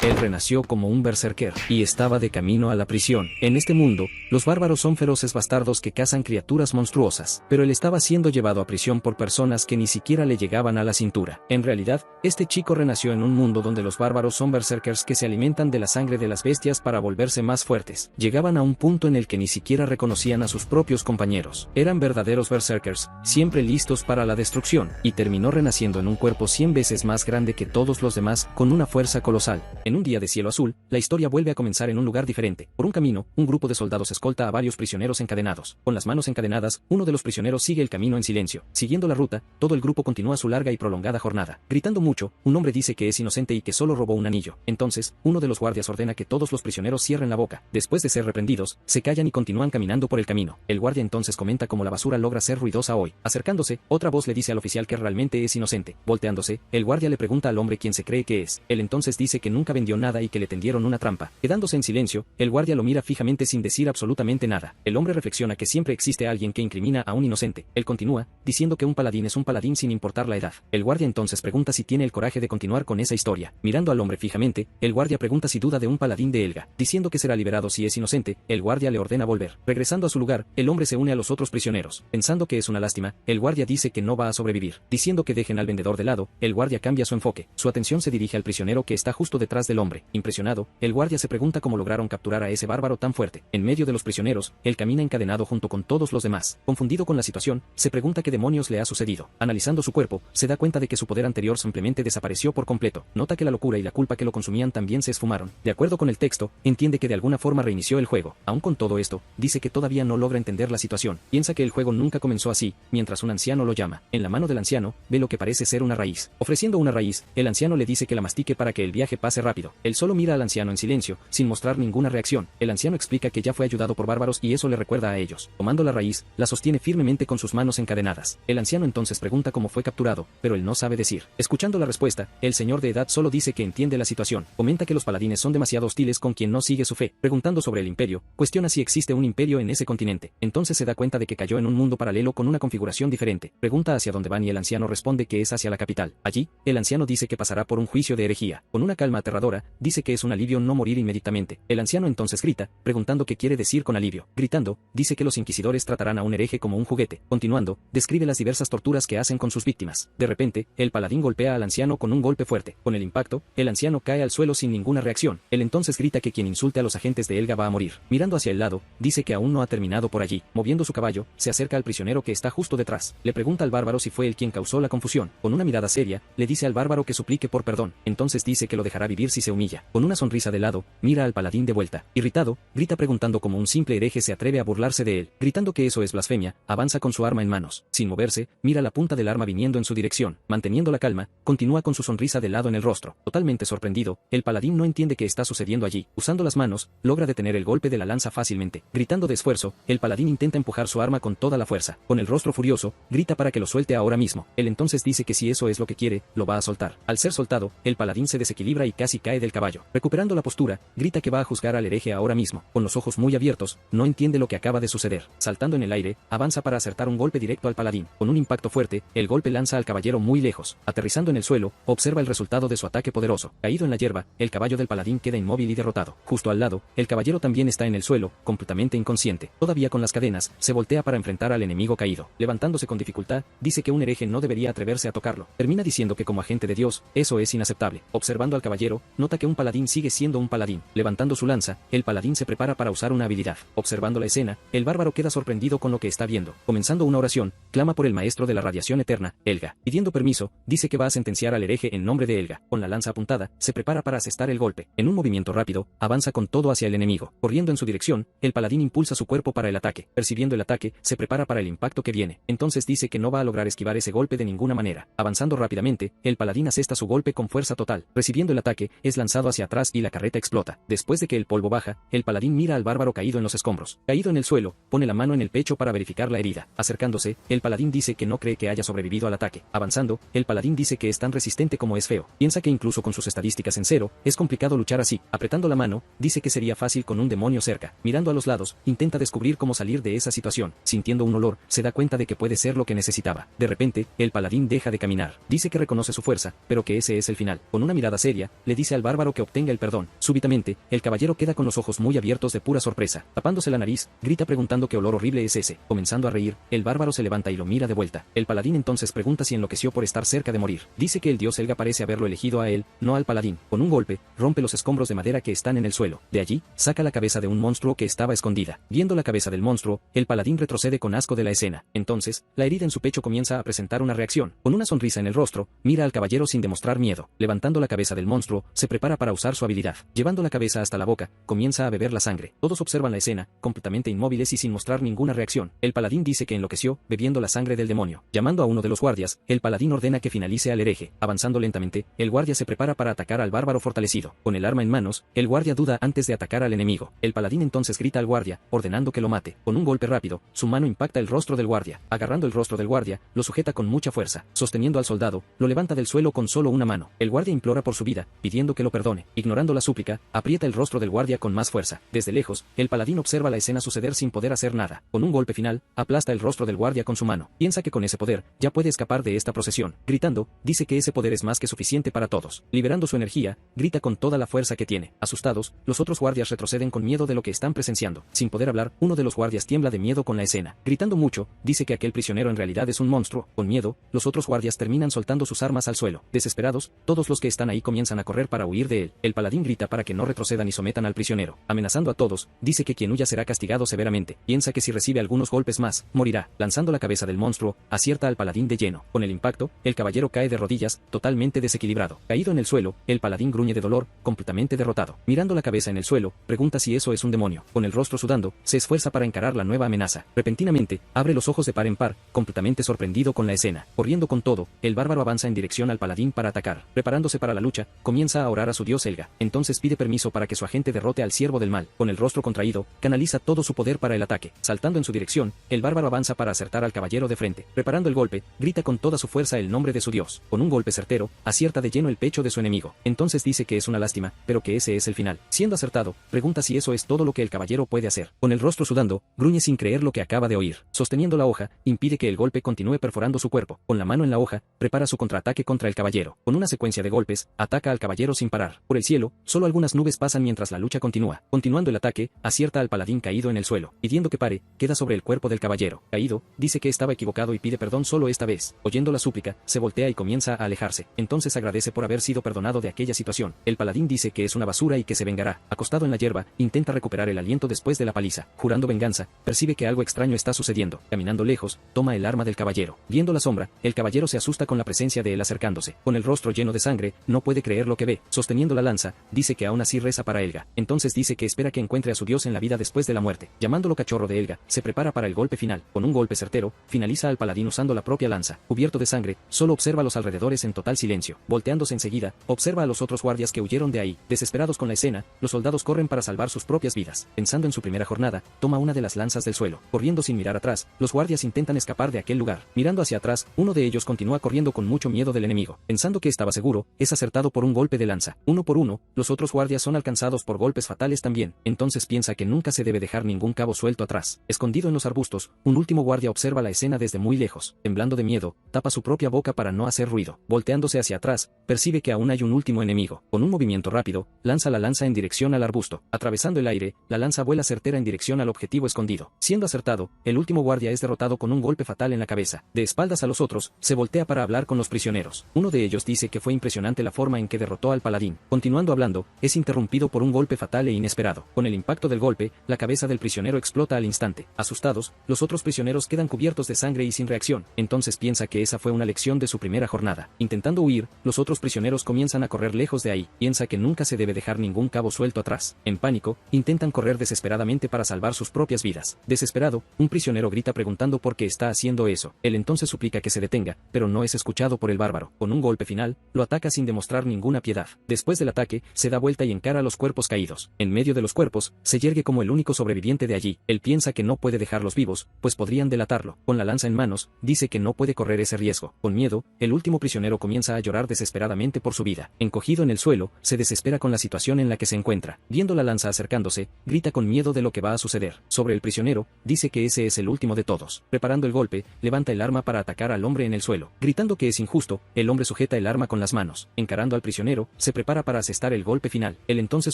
Él renació como un berserker, y estaba de camino a la prisión. En este mundo, los bárbaros son feroces bastardos que cazan criaturas monstruosas, pero él estaba siendo llevado a prisión por personas que ni siquiera le llegaban a la cintura. En realidad, este chico renació en un mundo donde los bárbaros son berserkers que se alimentan de la sangre de las bestias para volverse más fuertes. Llegaban a un punto en el que ni siquiera reconocían a sus propios compañeros. Eran verdaderos berserkers, siempre listos para la destrucción, y terminó renaciendo en un cuerpo 100 veces más grande que todos los demás, con una fuerza colosal. En un día de cielo azul, la historia vuelve a comenzar en un lugar diferente. Por un camino, un grupo de soldados escolta a varios prisioneros encadenados. Con las manos encadenadas, uno de los prisioneros sigue el camino en silencio. Siguiendo la ruta, todo el grupo continúa su larga y prolongada jornada. Gritando mucho, un hombre dice que es inocente y que solo robó un anillo. Entonces, uno de los guardias ordena que todos los prisioneros cierren la boca. Después de ser reprendidos, se callan y continúan caminando por el camino. El guardia entonces comenta cómo la basura logra ser ruidosa hoy. Acercándose, otra voz le dice al oficial que realmente es inocente. Volteándose, el guardia le pregunta al hombre quién se cree que es. Él entonces dice que nunca vendió nada y que le tendieron una trampa. Quedándose en silencio, el guardia lo mira fijamente sin decir absolutamente nada. El hombre reflexiona que siempre existe alguien que incrimina a un inocente. Él continúa, diciendo que un paladín es un paladín sin importar la edad. El guardia entonces pregunta si tiene el coraje de continuar con esa historia. Mirando al hombre fijamente, el guardia pregunta si duda de un paladín de Helga. Diciendo que será liberado si es inocente, el guardia le ordena volver. Regresando a su lugar, el hombre se une a los otros prisioneros. Pensando que es una lástima, el guardia dice que no va a sobrevivir. Diciendo que dejen al vendedor de lado, el guardia cambia su enfoque. Su atención se dirige al prisionero que está justo detrás del hombre. Impresionado, el guardia se pregunta cómo lograron capturar a ese bárbaro tan fuerte. En medio de los prisioneros, él camina encadenado junto con todos los demás. Confundido con la situación, se pregunta qué demonios le ha sucedido. Analizando su cuerpo, se da cuenta de que su poder anterior simplemente desapareció por completo. Nota que la locura y la culpa que lo consumían también se esfumaron. De acuerdo con el texto, entiende que de alguna forma reinició el juego. Aún con todo esto, dice que todavía no logra entender la situación. Piensa que el juego nunca comenzó así, mientras un anciano lo llama. En la mano del anciano, ve lo que parece ser una raíz. Ofreciendo una raíz, el anciano le dice que la mastique para que el viaje pase rápido. Él solo mira al anciano en silencio, sin mostrar ninguna reacción. El anciano explica que ya fue ayudado por bárbaros y eso le recuerda a ellos. Tomando la raíz, la sostiene firmemente con sus manos encadenadas. El anciano entonces pregunta cómo fue capturado, pero él no sabe decir. Escuchando la respuesta, el señor de edad solo dice que entiende la situación. Comenta que los paladines son demasiado hostiles con quien no sigue su fe. Preguntando sobre el imperio, cuestiona si existe un imperio en ese continente. Entonces se da cuenta de que cayó en un mundo paralelo con una configuración diferente. Pregunta hacia dónde van y el anciano responde que es hacia la capital. Allí, el anciano dice que pasará por un juicio de herejía. Con una calma aterradora, dice que es un alivio no morir inmediatamente. El anciano entonces grita, preguntando qué quiere decir con alivio. Gritando, dice que los inquisidores tratarán a un hereje como un juguete. Continuando, describe las diversas torturas que hacen con sus víctimas. De repente, el paladín golpea al anciano con un golpe fuerte. Con el impacto, el anciano cae al suelo sin ninguna reacción. Él entonces grita que quien insulte a los agentes de Helga va a morir. Mirando hacia el lado, dice que aún no ha terminado por allí. Moviendo su caballo, se acerca al prisionero que está justo detrás. Le pregunta al bárbaro si fue él quien causó la confusión. Con una mirada seria, le dice al bárbaro que suplique por perdón. Entonces dice que lo dejará vivir si se humilla. Con una sonrisa de lado, mira al paladín de vuelta. Irritado, grita preguntando cómo un simple hereje se atreve a burlarse de él. Gritando que eso es blasfemia, avanza con su arma en manos. Sin moverse, mira la punta del arma viniendo en su dirección. Manteniendo la calma, continúa con su sonrisa de lado en el rostro. Totalmente sorprendido, el paladín no entiende qué está sucediendo allí. Usando las manos, logra detener el golpe de la lanza fácilmente. Gritando de esfuerzo, el paladín intenta empujar su arma con toda la fuerza. Con el rostro furioso, grita para que lo suelte ahora mismo. Él entonces dice que si eso es lo que quiere, lo va a soltar. Al ser soltado, el paladín se desequilibra y casi cae del caballo. Recuperando la postura, grita que va a juzgar al hereje ahora mismo. Con los ojos muy abiertos, no entiende lo que acaba de suceder. Saltando en el aire, avanza para acertar un golpe directo al paladín. Con un impacto fuerte, el golpe lanza al caballero muy lejos. Aterrizando en el suelo, observa el resultado de su ataque poderoso. Caído en la hierba, el caballo del paladín queda inmóvil y derrotado. Justo al lado, el caballero también está en el suelo, completamente inconsciente. Todavía con las cadenas, se voltea para enfrentar al enemigo caído. Levantándose con dificultad, dice que un hereje no debería atreverse a tocarlo. Termina diciendo que como agente de Dios, eso es inaceptable. Observando al caballero, nota que un paladín sigue siendo un paladín. Levantando su lanza, el paladín se prepara para usar una habilidad. Observando la escena, el bárbaro queda sorprendido con lo que está viendo. Comenzando una oración, clama por el maestro de la radiación eterna, Helga. Pidiendo permiso, dice que va a sentenciar al hereje en nombre de Helga. Con la lanza apuntada, se prepara para asestar el golpe. En un movimiento rápido, avanza con todo hacia el enemigo. Corriendo en su dirección, el paladín impulsa su cuerpo para el ataque. Percibiendo el ataque, se prepara para el impacto que viene. Entonces dice que no va a lograr esquivar ese golpe de ninguna manera. Avanzando rápidamente, el paladín asesta su golpe con fuerza total. Recibiendo el ataque, es lanzado hacia atrás y la carreta explota. Después de que el polvo baja, el paladín mira al bárbaro caído en los escombros. Caído en el suelo, pone la mano en el pecho para verificar la herida. Acercándose, el paladín dice que no cree que haya sobrevivido al ataque. Avanzando, el paladín dice que es tan resistente como es feo. Piensa que incluso con sus estadísticas en cero, es complicado luchar así. Apretando la mano, dice que sería fácil con un demonio cerca. Mirando a los lados, intenta descubrir cómo salir de esa situación. Sintiendo un olor, se da cuenta de que puede ser lo que necesitaba. De repente, el paladín deja de caminar. Dice que reconoce su fuerza, pero que ese es el final. Con una mirada seria, le dice dice al bárbaro que obtenga el perdón. Súbitamente, el caballero queda con los ojos muy abiertos de pura sorpresa. Tapándose la nariz, grita preguntando qué olor horrible es ese. Comenzando a reír, el bárbaro se levanta y lo mira de vuelta. El paladín entonces pregunta si enloqueció por estar cerca de morir. Dice que el dios Helga parece haberlo elegido a él, no al paladín. Con un golpe, rompe los escombros de madera que están en el suelo. De allí, saca la cabeza de un monstruo que estaba escondida. Viendo la cabeza del monstruo, el paladín retrocede con asco de la escena. Entonces, la herida en su pecho comienza a presentar una reacción. Con una sonrisa en el rostro, mira al caballero sin demostrar miedo. Levantando la cabeza del monstruo, se prepara para usar su habilidad. Llevando la cabeza hasta la boca, comienza a beber la sangre. Todos observan la escena, completamente inmóviles y sin mostrar ninguna reacción. El paladín dice que enloqueció, bebiendo la sangre del demonio. Llamando a uno de los guardias, el paladín ordena que finalice al hereje. Avanzando lentamente, el guardia se prepara para atacar al bárbaro fortalecido. Con el arma en manos, el guardia duda antes de atacar al enemigo. El paladín entonces grita al guardia, ordenando que lo mate. Con un golpe rápido, su mano impacta el rostro del guardia. Agarrando el rostro del guardia, lo sujeta con mucha fuerza. Sosteniendo al soldado, lo levanta del suelo con solo una mano. El guardia implora por su vida, pidiendo que lo perdone. Ignorando la súplica, aprieta el rostro del guardia con más fuerza. Desde lejos, el paladín observa la escena suceder sin poder hacer nada. Con un golpe final, aplasta el rostro del guardia con su mano. Piensa que con ese poder, ya puede escapar de esta procesión. Gritando, dice que ese poder es más que suficiente para todos. Liberando su energía, grita con toda la fuerza que tiene. Asustados, los otros guardias retroceden con miedo de lo que están presenciando. Sin poder hablar, uno de los guardias tiembla de miedo con la escena. Gritando mucho, dice que aquel prisionero en realidad es un monstruo. Con miedo, los otros guardias terminan soltando sus armas al suelo. Desesperados, todos los que están ahí comienzan a correr para huir de él. El paladín grita para que no retrocedan y sometan al prisionero. Amenazando a todos, dice que quien huya será castigado severamente. Piensa que si recibe algunos golpes más, morirá. Lanzando la cabeza del monstruo, acierta al paladín de lleno. Con el impacto, el caballero cae de rodillas, totalmente desequilibrado. Caído en el suelo, el paladín gruñe de dolor, completamente derrotado. Mirando la cabeza en el suelo, pregunta si eso es un demonio. Con el rostro sudando, se esfuerza para encarar la nueva amenaza. Repentinamente, abre los ojos de par en par, completamente sorprendido con la escena. Corriendo con todo, el bárbaro avanza en dirección al paladín para atacar. Preparándose para la lucha, comienza a orar a su dios Helga. Entonces pide permiso para que su agente derrote al siervo del mal. Con el rostro contraído, canaliza todo su poder para el ataque. Saltando en su dirección, el bárbaro avanza para acertar al caballero de frente. Preparando el golpe, grita con toda su fuerza el nombre de su dios. Con un golpe certero, acierta de lleno el pecho de su enemigo. Entonces dice que es una lástima, pero que ese es el final. Siendo acertado, pregunta si eso es todo lo que el caballero puede hacer. Con el rostro sudando, gruñe sin creer lo que acaba de oír. Sosteniendo la hoja, impide que el golpe continúe perforando su cuerpo. Con la mano en la hoja, prepara su contraataque contra el caballero. Con una secuencia de golpes, ataca al caballero sin parar. Por el cielo, solo algunas nubes pasan mientras la lucha continúa. Continuando el ataque, acierta al paladín caído en el suelo. Pidiendo que pare, queda sobre el cuerpo del caballero. Caído, dice que estaba equivocado y pide perdón solo esta vez. Oyendo la súplica, se voltea y comienza a alejarse. Entonces agradece por haber sido perdonado de aquella situación. El paladín dice que es una basura y que se vengará. Acostado en la hierba, intenta recuperar el aliento después de la paliza. Jurando venganza, percibe que algo extraño está sucediendo. Caminando lejos, toma el arma del caballero. Viendo la sombra, el caballero se asusta con la presencia de él acercándose. Con el rostro lleno de sangre, no puede creer lo que ve. Sosteniendo la lanza, dice que aún así reza para Helga. Entonces dice que espera que encuentre a su dios en la vida después de la muerte. Llamándolo cachorro de Helga, se prepara para el golpe final. Con un golpe certero, finaliza al paladín usando la propia lanza. Cubierto de sangre, solo observa los alrededores en total silencio. Volteándose enseguida, observa a los otros guardias que huyeron de ahí. Desesperados con la escena, los soldados corren para salvar sus propias vidas. Pensando en su primera jornada, toma una de las lanzas del suelo. Corriendo sin mirar atrás, los guardias intentan escapar de aquel lugar. Mirando hacia atrás, uno de ellos continúa corriendo con mucho miedo del enemigo. Pensando que estaba seguro, es acertado por un golpe de lanza. Uno por uno, los otros guardias son alcanzados por golpes fatales también. Entonces piensa que nunca se debe dejar ningún cabo suelto atrás. Escondido en los arbustos, un último guardia observa la escena desde muy lejos. Temblando de miedo, tapa su propia boca para no hacer ruido. Volteándose hacia atrás, percibe que aún hay un último enemigo. Con un movimiento rápido, lanza la lanza en dirección al arbusto. Atravesando el aire, la lanza vuela certera en dirección al objetivo escondido. Siendo acertado, el último guardia es derrotado con un golpe fatal en la cabeza. De espaldas a los otros, se voltea para hablar con los prisioneros. Uno de ellos dice que fue impresionante la forma en que derrotó al paladín. Continuando hablando, es interrumpido por un golpe fatal e inesperado. Con el impacto del golpe, la cabeza del prisionero explota al instante. Asustados, los otros prisioneros quedan cubiertos de sangre y sin reacción. Entonces piensa que esa fue una lección de su primera jornada. Intentando huir, los otros prisioneros comienzan a correr lejos de ahí. Piensa que nunca se debe dejar ningún cabo suelto atrás. En pánico, intentan correr desesperadamente para salvar sus propias vidas. Desesperado, un prisionero grita preguntando por qué está haciendo eso. Él entonces suplica que se detenga, pero no es escuchado por el bárbaro. Con un golpe final, lo ataca sin demostrar ninguna piedad. Después del ataque, se da vuelta y encara a los cuerpos caídos. En medio de los cuerpos, se yergue como el único sobreviviente de allí. Él piensa que no puede dejarlos vivos, pues podrían delatarlo. Con la lanza en manos, dice que no puede correr ese riesgo. Con miedo, el último prisionero comienza a llorar desesperadamente por su vida. Encogido en el suelo, se desespera con la situación en la que se encuentra. Viendo la lanza acercándose, grita con miedo de lo que va a suceder. Sobre el prisionero, dice que ese es el último de todos. Preparando el golpe, levanta el arma para atacar al hombre en el suelo. Gritando que es injusto, el hombre sujeta el arma con las manos. Encarando al prisionero, se prepara para asestar el golpe final. Él entonces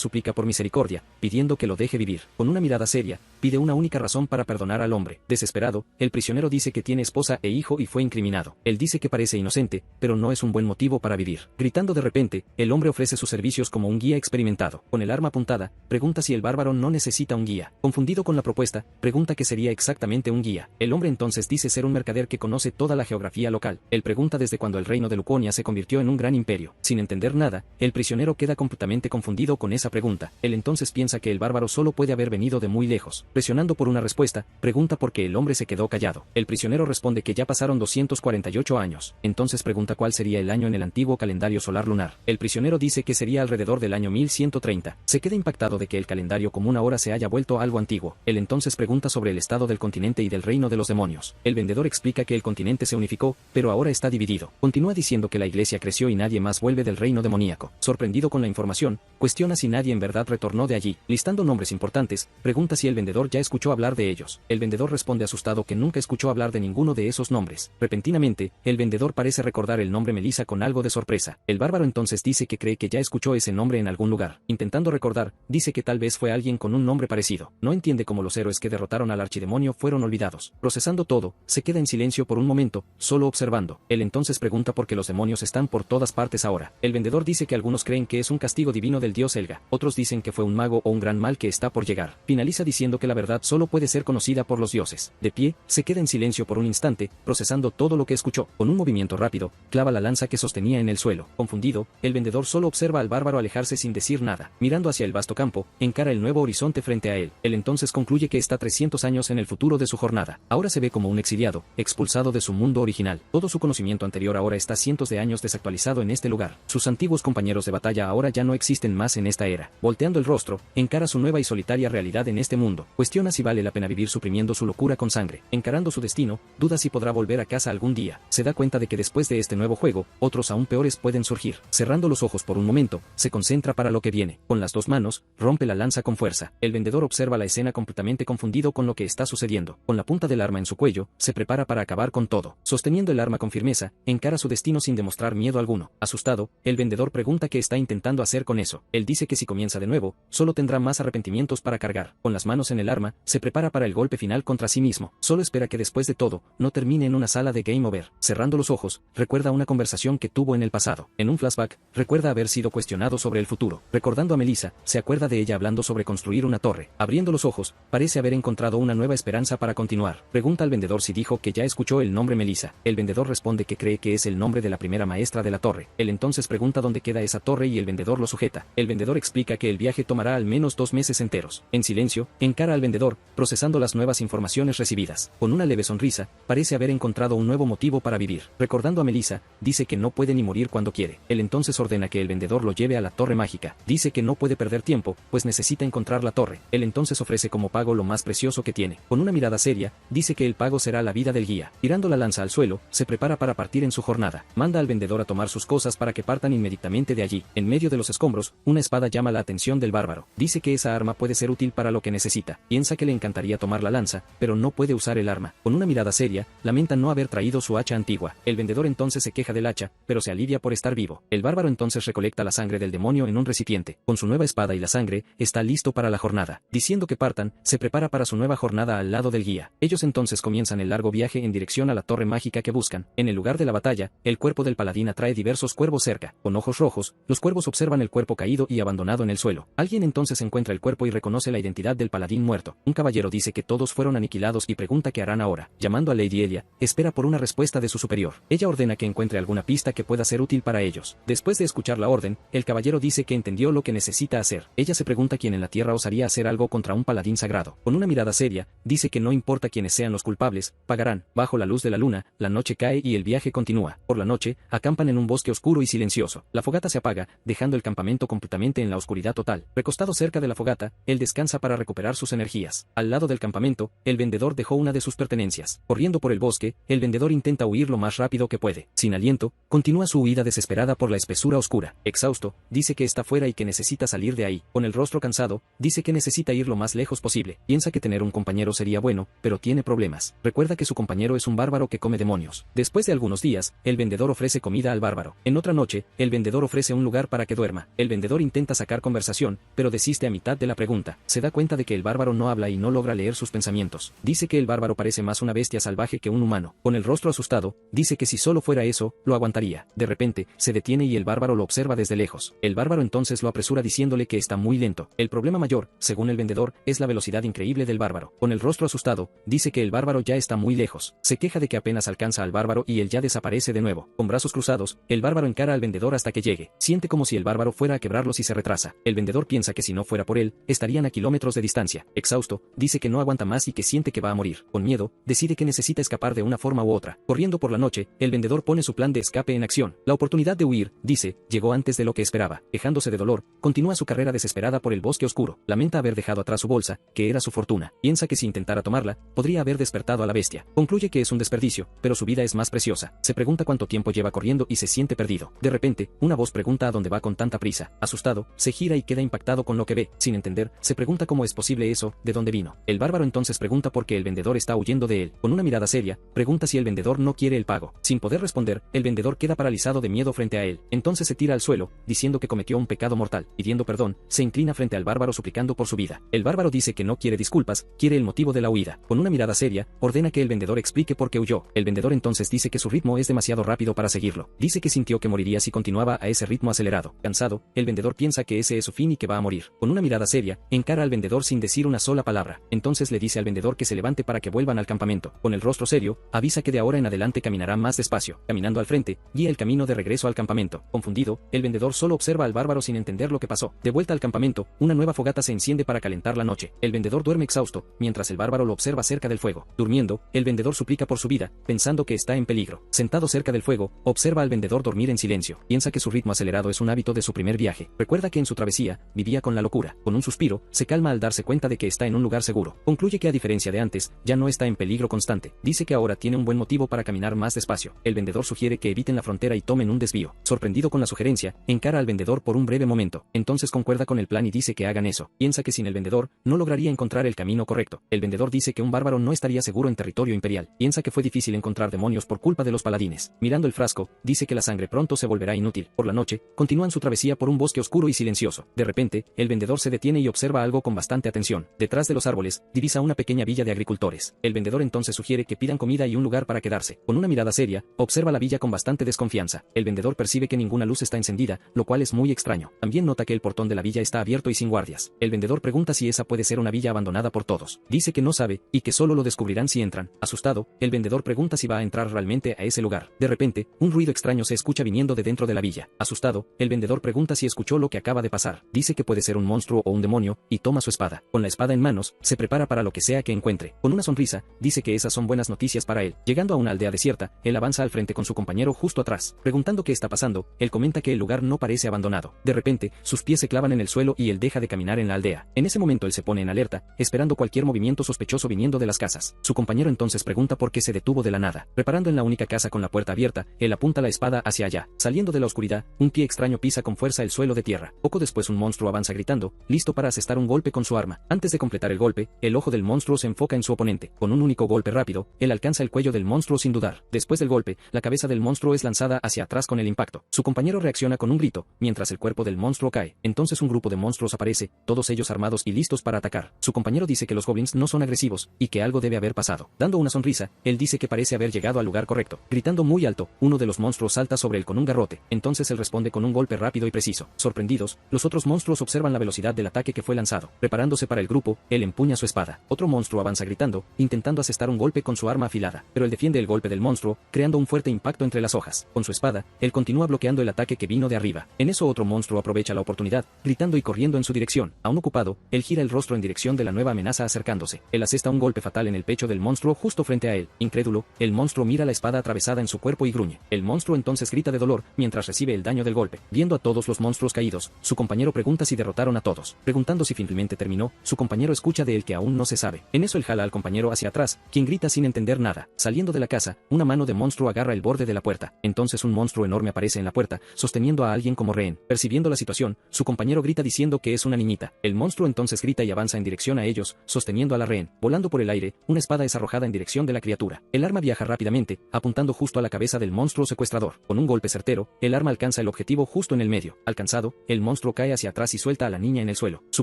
suplica por misericordia, pidiendo que lo deje vivir. Con una mirada seria, pide una única razón para perdonar al hombre. Desesperado, el prisionero dice que tiene esposa e hijo y fue incriminado. Él dice que parece inocente, pero no es un buen motivo para vivir. Gritando de repente, el hombre ofrece sus servicios como un guía experimentado. Con el arma apuntada, pregunta si el bárbaro no necesita un guía. Confundido con la propuesta, pregunta qué sería exactamente un guía. El hombre entonces dice ser un mercader que conoce toda la geografía local. Él pregunta desde cuando el reino de Luconia se convirtió en un gran imperio. Sin entender nada, el prisionero queda completamente confundido con esa pregunta. Él entonces piensa que el bárbaro solo puede haber venido de muy lejos. Presionando por una respuesta, pregunta por qué el hombre se quedó callado. El prisionero responde que ya pasaron 248 años. Entonces pregunta cuál sería el año en el antiguo calendario solar lunar. El prisionero dice que sería alrededor del año 1130. Se queda impactado de que el calendario común ahora se haya vuelto algo antiguo. Él entonces pregunta sobre el estado del continente y del reino de los demonios. El vendedor explica que el continente se unificó, pero ahora está dividido. Continúa diciendo que la iglesia creció y nadie más vuelve del reino demoníaco. Sorprendido con la información, cuestiona si nadie en verdad retornó de allí. Listando nombres importantes, pregunta si el vendedor ya escuchó hablar de ellos. El vendedor responde asustado que nunca escuchó hablar de ninguno de esos nombres. Repentinamente, el vendedor parece recordar el nombre Melissa con algo de sorpresa. El bárbaro entonces dice que cree que ya escuchó ese nombre en algún lugar. Intentando recordar, dice que tal vez fue alguien con un nombre parecido. No entiende cómo los héroes que derrotaron al archidemonio fueron olvidados. Procesando todo, se queda en silencio por un momento, solo observando. Él entonces pregunta por qué los demonios están por todas partes ahora. El vendedor dice que algunos creen que es un castigo divino del dios Helga, otros dicen que fue un mago o un gran mal que está por llegar. Finaliza diciendo que la verdad solo puede ser conocida por los dioses. De pie, se queda en silencio por un instante, procesando todo lo que escuchó. Con un movimiento rápido, clava la lanza que sostenía en el suelo. Confundido, el vendedor solo observa al bárbaro alejarse sin decir nada. Mirando hacia el vasto campo, encara el nuevo horizonte frente a él. Él entonces concluye que está 300 años en el futuro de su jornada. Ahora se ve como un exiliado, expulsado de su mundo original. Todo su conocimiento anterior ahora está cientos de años desactualizado en este lugar. Sus antiguos compañeros de batalla ahora ya no existen más en esta era. Volteando el rostro, encara su nueva y solitaria realidad en este mundo. Cuestiona si vale la pena vivir suprimiendo su locura con sangre. Encarando su destino, duda si podrá volver a casa algún día. Se da cuenta de que después de este nuevo juego, otros aún peores pueden surgir. Cerrando los ojos por un momento, se concentra para lo que viene. Con las dos manos, rompe la lanza con fuerza. El vendedor observa la escena completamente confundido con lo que está sucediendo. Con la punta del arma en su cuello, se prepara para acabar con todo. Sosteniendo el arma con firmeza, encara su destino sin demostrar miedo alguno. Asustado, el vendedor pregunta qué está intentando hacer con eso. Él dice que si comienza de nuevo, solo tendrá más arrepentimientos para cargar. Con las manos en el arma, se prepara para el golpe final contra sí mismo. Solo espera que después de todo, no termine en una sala de game over. Cerrando los ojos, recuerda una conversación que tuvo en el pasado. En un flashback, recuerda haber sido cuestionado sobre el futuro. Recordando a Melissa, se acuerda de ella hablando sobre construir una torre. Abriendo los ojos, parece haber encontrado una nueva esperanza para continuar. Pregunta al vendedor si dijo que ya escuchó el nombre Melissa. El vendedor responde que cree que es el nombre de la primera maestra de la torre. Él entonces pregunta dónde queda esa torre y el vendedor lo sujeta. El vendedor explica que el viaje tomará al menos 2 meses enteros. En silencio, encara al vendedor, procesando las nuevas informaciones recibidas. Con una leve sonrisa, parece haber encontrado un nuevo motivo para vivir. Recordando a Melissa, dice que no puede ni morir cuando quiere. Él entonces ordena que el vendedor lo lleve a la torre mágica. Dice que no puede perder tiempo, pues necesita encontrar la torre. Él entonces ofrece como pago lo más precioso que tiene. Con una mirada seria, dice que el pago será la vida del guía. Tirando la lanza al suelo, se prepara para partir en su jornada. Manda al vendedor a tomar sus cosas para que partan inmediatamente de allí. En medio de los escombros, una espada llama la atención del bárbaro. Dice que esa arma puede ser útil para lo que necesita. Piensa que le encantaría tomar la lanza, pero no puede usar el arma. Con una mirada seria, lamenta no haber traído su hacha antigua. El vendedor entonces se queja del hacha, pero se alivia por estar vivo. El bárbaro entonces recolecta la sangre del demonio en un recipiente. Con su nueva espada y la sangre, está listo para la jornada. Diciendo que partan, se prepara para su nueva jornada al lado del guía. Ellos entonces comienzan el largo viaje en dirección a la torre mágica que buscan. En el lugar de la batalla, el cuerpo del paladín atrae diversos cuervos cerca. Con ojos rojos, los cuervos observan el cuerpo caído y abandonado en el suelo. Alguien entonces encuentra el cuerpo y reconoce la identidad del paladín muerto. Un caballero dice que todos fueron aniquilados y pregunta qué harán ahora. Llamando a Lady Elia, espera por una respuesta de su superior. Ella ordena que encuentre alguna pista que pueda ser útil para ellos. Después de escuchar la orden, el caballero dice que entendió lo que necesita hacer. Ella se pregunta quién en la tierra osaría hacer algo contra un paladín sagrado. Con una mirada seria, dice que no importa quiénes sean los culpables, pagarán. Bajo la luz de la luna, la noche cae y el viaje continúa. Por la noche, acampan en un bosque oscuro y silencioso. La fogata se apaga, dejando el campamento completamente en la oscuridad total. Recostado cerca de la fogata, él descansa para recuperar sus energías. Al lado del campamento, el vendedor dejó una de sus pertenencias. Corriendo por el bosque, el vendedor intenta huir lo más rápido que puede. Sin aliento, continúa su huida desesperada por la espesura oscura. Exhausto, dice que está fuera y que necesita salir de ahí. Con el rostro cansado, dice que necesita ir lo más lejos posible. Piensa que tener un compañero sería bueno, pero tiene problemas. Recuerda que su compañero es un bárbaro que come demonios. Después de algunos días, el vendedor ofrece comida al bárbaro. En otra noche, el vendedor ofrece ofrece un lugar para que duerma. El vendedor intenta sacar conversación, pero desiste a mitad de la pregunta. Se da cuenta de que el bárbaro no habla y no logra leer sus pensamientos. Dice que el bárbaro parece más una bestia salvaje que un humano. Con el rostro asustado, dice que si solo fuera eso, lo aguantaría. De repente, se detiene y el bárbaro lo observa desde lejos. El bárbaro entonces lo apresura diciéndole que está muy lento. El problema mayor, según el vendedor, es la velocidad increíble del bárbaro. Con el rostro asustado, dice que el bárbaro ya está muy lejos. Se queja de que apenas alcanza al bárbaro y él ya desaparece de nuevo. Con brazos cruzados, el bárbaro encara al vendedor hasta que llegue. Siente como si el bárbaro fuera a quebrarlo si se retrasa. El vendedor piensa que si no fuera por él, estarían a kilómetros de distancia. Exhausto, dice que no aguanta más y que siente que va a morir. Con miedo, decide que necesita escapar de una forma u otra. Corriendo por la noche, el vendedor pone su plan de escape en acción. La oportunidad de huir, dice, llegó antes de lo que esperaba. Quejándose de dolor, continúa su carrera desesperada por el bosque oscuro. Lamenta haber dejado atrás su bolsa, que era su fortuna. Piensa que si intentara tomarla, podría haber despertado a la bestia. Concluye que es un desperdicio, pero su vida es más preciosa. Se pregunta cuánto tiempo lleva corriendo y se siente perdido. De repente, una voz pregunta a dónde va con tanta prisa. Asustado, se gira y queda impactado con lo que ve. Sin entender, se pregunta cómo es posible eso, de dónde vino. El bárbaro entonces pregunta por qué el vendedor está huyendo de él. Con una mirada seria, pregunta si el vendedor no quiere el pago. Sin poder responder, el vendedor queda paralizado de miedo frente a él. Entonces se tira al suelo, diciendo que cometió un pecado mortal. Pidiendo perdón, se inclina frente al bárbaro suplicando por su vida. El bárbaro dice que no quiere disculpas, quiere el motivo de la huida. Con una mirada seria, ordena que el vendedor explique por qué huyó. El vendedor entonces dice que su ritmo es demasiado rápido para seguirlo. Dice que sintió que moriría si continuaba a ese ritmo acelerado. Cansado, el vendedor piensa que ese es su fin y que va a morir. Con una mirada seria, encara al vendedor sin decir una sola palabra. Entonces le dice al vendedor que se levante para que vuelvan al campamento. Con el rostro serio, avisa que de ahora en adelante caminará más despacio. Caminando al frente, guía el camino de regreso al campamento. Confundido, el vendedor solo observa al bárbaro sin entender lo que pasó. De vuelta al campamento, una nueva fogata se enciende para calentar la noche. El vendedor duerme exhausto, mientras el bárbaro lo observa cerca del fuego. Durmiendo, el vendedor suplica por su vida, pensando que está en peligro. Sentado cerca del fuego, observa al vendedor dormir en silencio. Piensa que su ritmo acelerado es un hábito de su primer viaje. Recuerda que en su travesía, vivía con la locura. Con un suspiro, se calma al darse cuenta de que está en un lugar seguro. Concluye que a diferencia de antes, ya no está en peligro constante. Dice que ahora tiene un buen motivo para caminar más despacio. El vendedor sugiere que eviten la frontera y tomen un desvío. Sorprendido con la sugerencia, encara al vendedor por un breve momento. Entonces concuerda con el plan y dice que hagan eso. Piensa que sin el vendedor, no lograría encontrar el camino correcto. El vendedor dice que un bárbaro no estaría seguro en territorio imperial. Piensa que fue difícil encontrar demonios por culpa de los paladines. Mirando el frasco, dice que la sangre pronto se volverá inútil. Por la noche, continúan su travesía por un bosque oscuro y silencioso. De repente, el vendedor se detiene y observa algo con bastante atención. Detrás de los árboles, divisa una pequeña villa de agricultores. El vendedor entonces sugiere que pidan comida y un lugar para quedarse. Con una mirada seria, observa la villa con bastante desconfianza. El vendedor percibe que ninguna luz está encendida, lo cual es muy extraño. También nota que el portón de la villa está abierto y sin guardias. El vendedor pregunta si esa puede ser una villa abandonada por todos. Dice que no sabe, y que solo lo descubrirán si entran. Asustado, el vendedor pregunta si va a entrar realmente a ese lugar. De repente, un ruido extraño se escucha viniendo de dentro de la villa. Asustado, el vendedor pregunta si escuchó lo que acaba de pasar. Dice que puede ser un monstruo o un demonio, y toma su espada. Con la espada en manos, se prepara para lo que sea que encuentre. Con una sonrisa, dice que esas son buenas noticias para él. Llegando a una aldea desierta, él avanza al frente con su compañero justo atrás. Preguntando qué está pasando, él comenta que el lugar no parece abandonado. De repente, sus pies se clavan en el suelo y él deja de caminar en la aldea. En ese momento él se pone en alerta, esperando cualquier movimiento sospechoso viniendo de las casas. Su compañero entonces pregunta por qué se detuvo de la nada. Reparando en la única casa con la puerta abierta, él apunta la espada hacia allá. Saliendo de la oscuridad, un pie extraño pisa con fuerza el suelo de tierra. Poco después un monstruo avanza gritando, listo para asestar un golpe con su arma. Antes de completar el golpe, el ojo del monstruo se enfoca en su oponente. Con un único golpe rápido, él alcanza el cuello del monstruo sin dudar. Después del golpe, la cabeza del monstruo es lanzada hacia atrás con el impacto. Su compañero reacciona con un grito, mientras el cuerpo del monstruo cae. Entonces un grupo de monstruos aparece, todos ellos armados y listos para atacar. Su compañero dice que los goblins no son agresivos, y que algo debe haber pasado. Dando una sonrisa, él dice que parece haber llegado al lugar correcto. Gritando muy alto, uno de los monstruos salta sobre él con un garrote. Entonces él responde con un golpe rápido y preciso. Sorprendidos, los otros monstruos observan la velocidad del ataque que fue lanzado. Preparándose para el grupo, él empuña su espada. Otro monstruo avanza gritando, intentando asestar un golpe con su arma afilada, pero él defiende el golpe del monstruo, creando un fuerte impacto entre las hojas. Con su espada, él continúa bloqueando el ataque que vino de arriba. En eso otro monstruo aprovecha la oportunidad, gritando y corriendo en su dirección. Aún ocupado, él gira el rostro en dirección de la nueva amenaza acercándose. Él asesta un golpe fatal en el pecho del monstruo justo frente a él. Incrédulo, el monstruo mira la espada atravesada en su cuerpo y gruñe. El monstruo entonces grita de dolor, mientras recibe el daño del golpe. Viendo a todos los monstruos caídos, su compañero pregunta si derrotaron a todos. Preguntando si finalmente terminó, su compañero escucha de él que aún no se sabe. En eso él jala al compañero hacia atrás, quien grita sin entender nada. Saliendo de la casa, una mano de monstruo agarra el borde de la puerta. Entonces un monstruo enorme aparece en la puerta, sosteniendo a alguien como rehén. Percibiendo la situación, su compañero grita diciendo que es una niñita. El monstruo entonces grita y avanza en dirección a ellos, sosteniendo a la rehén. Volando por el aire, una espada es arrojada en dirección de la criatura. El arma viaja rápidamente, apuntando justo a la cabeza del monstruo secuestrador. Con un golpe certero, el arma alcanza el objetivo justo en el medio. Alcanzado, el monstruo cae hacia atrás y suelta a la niña en el suelo. Su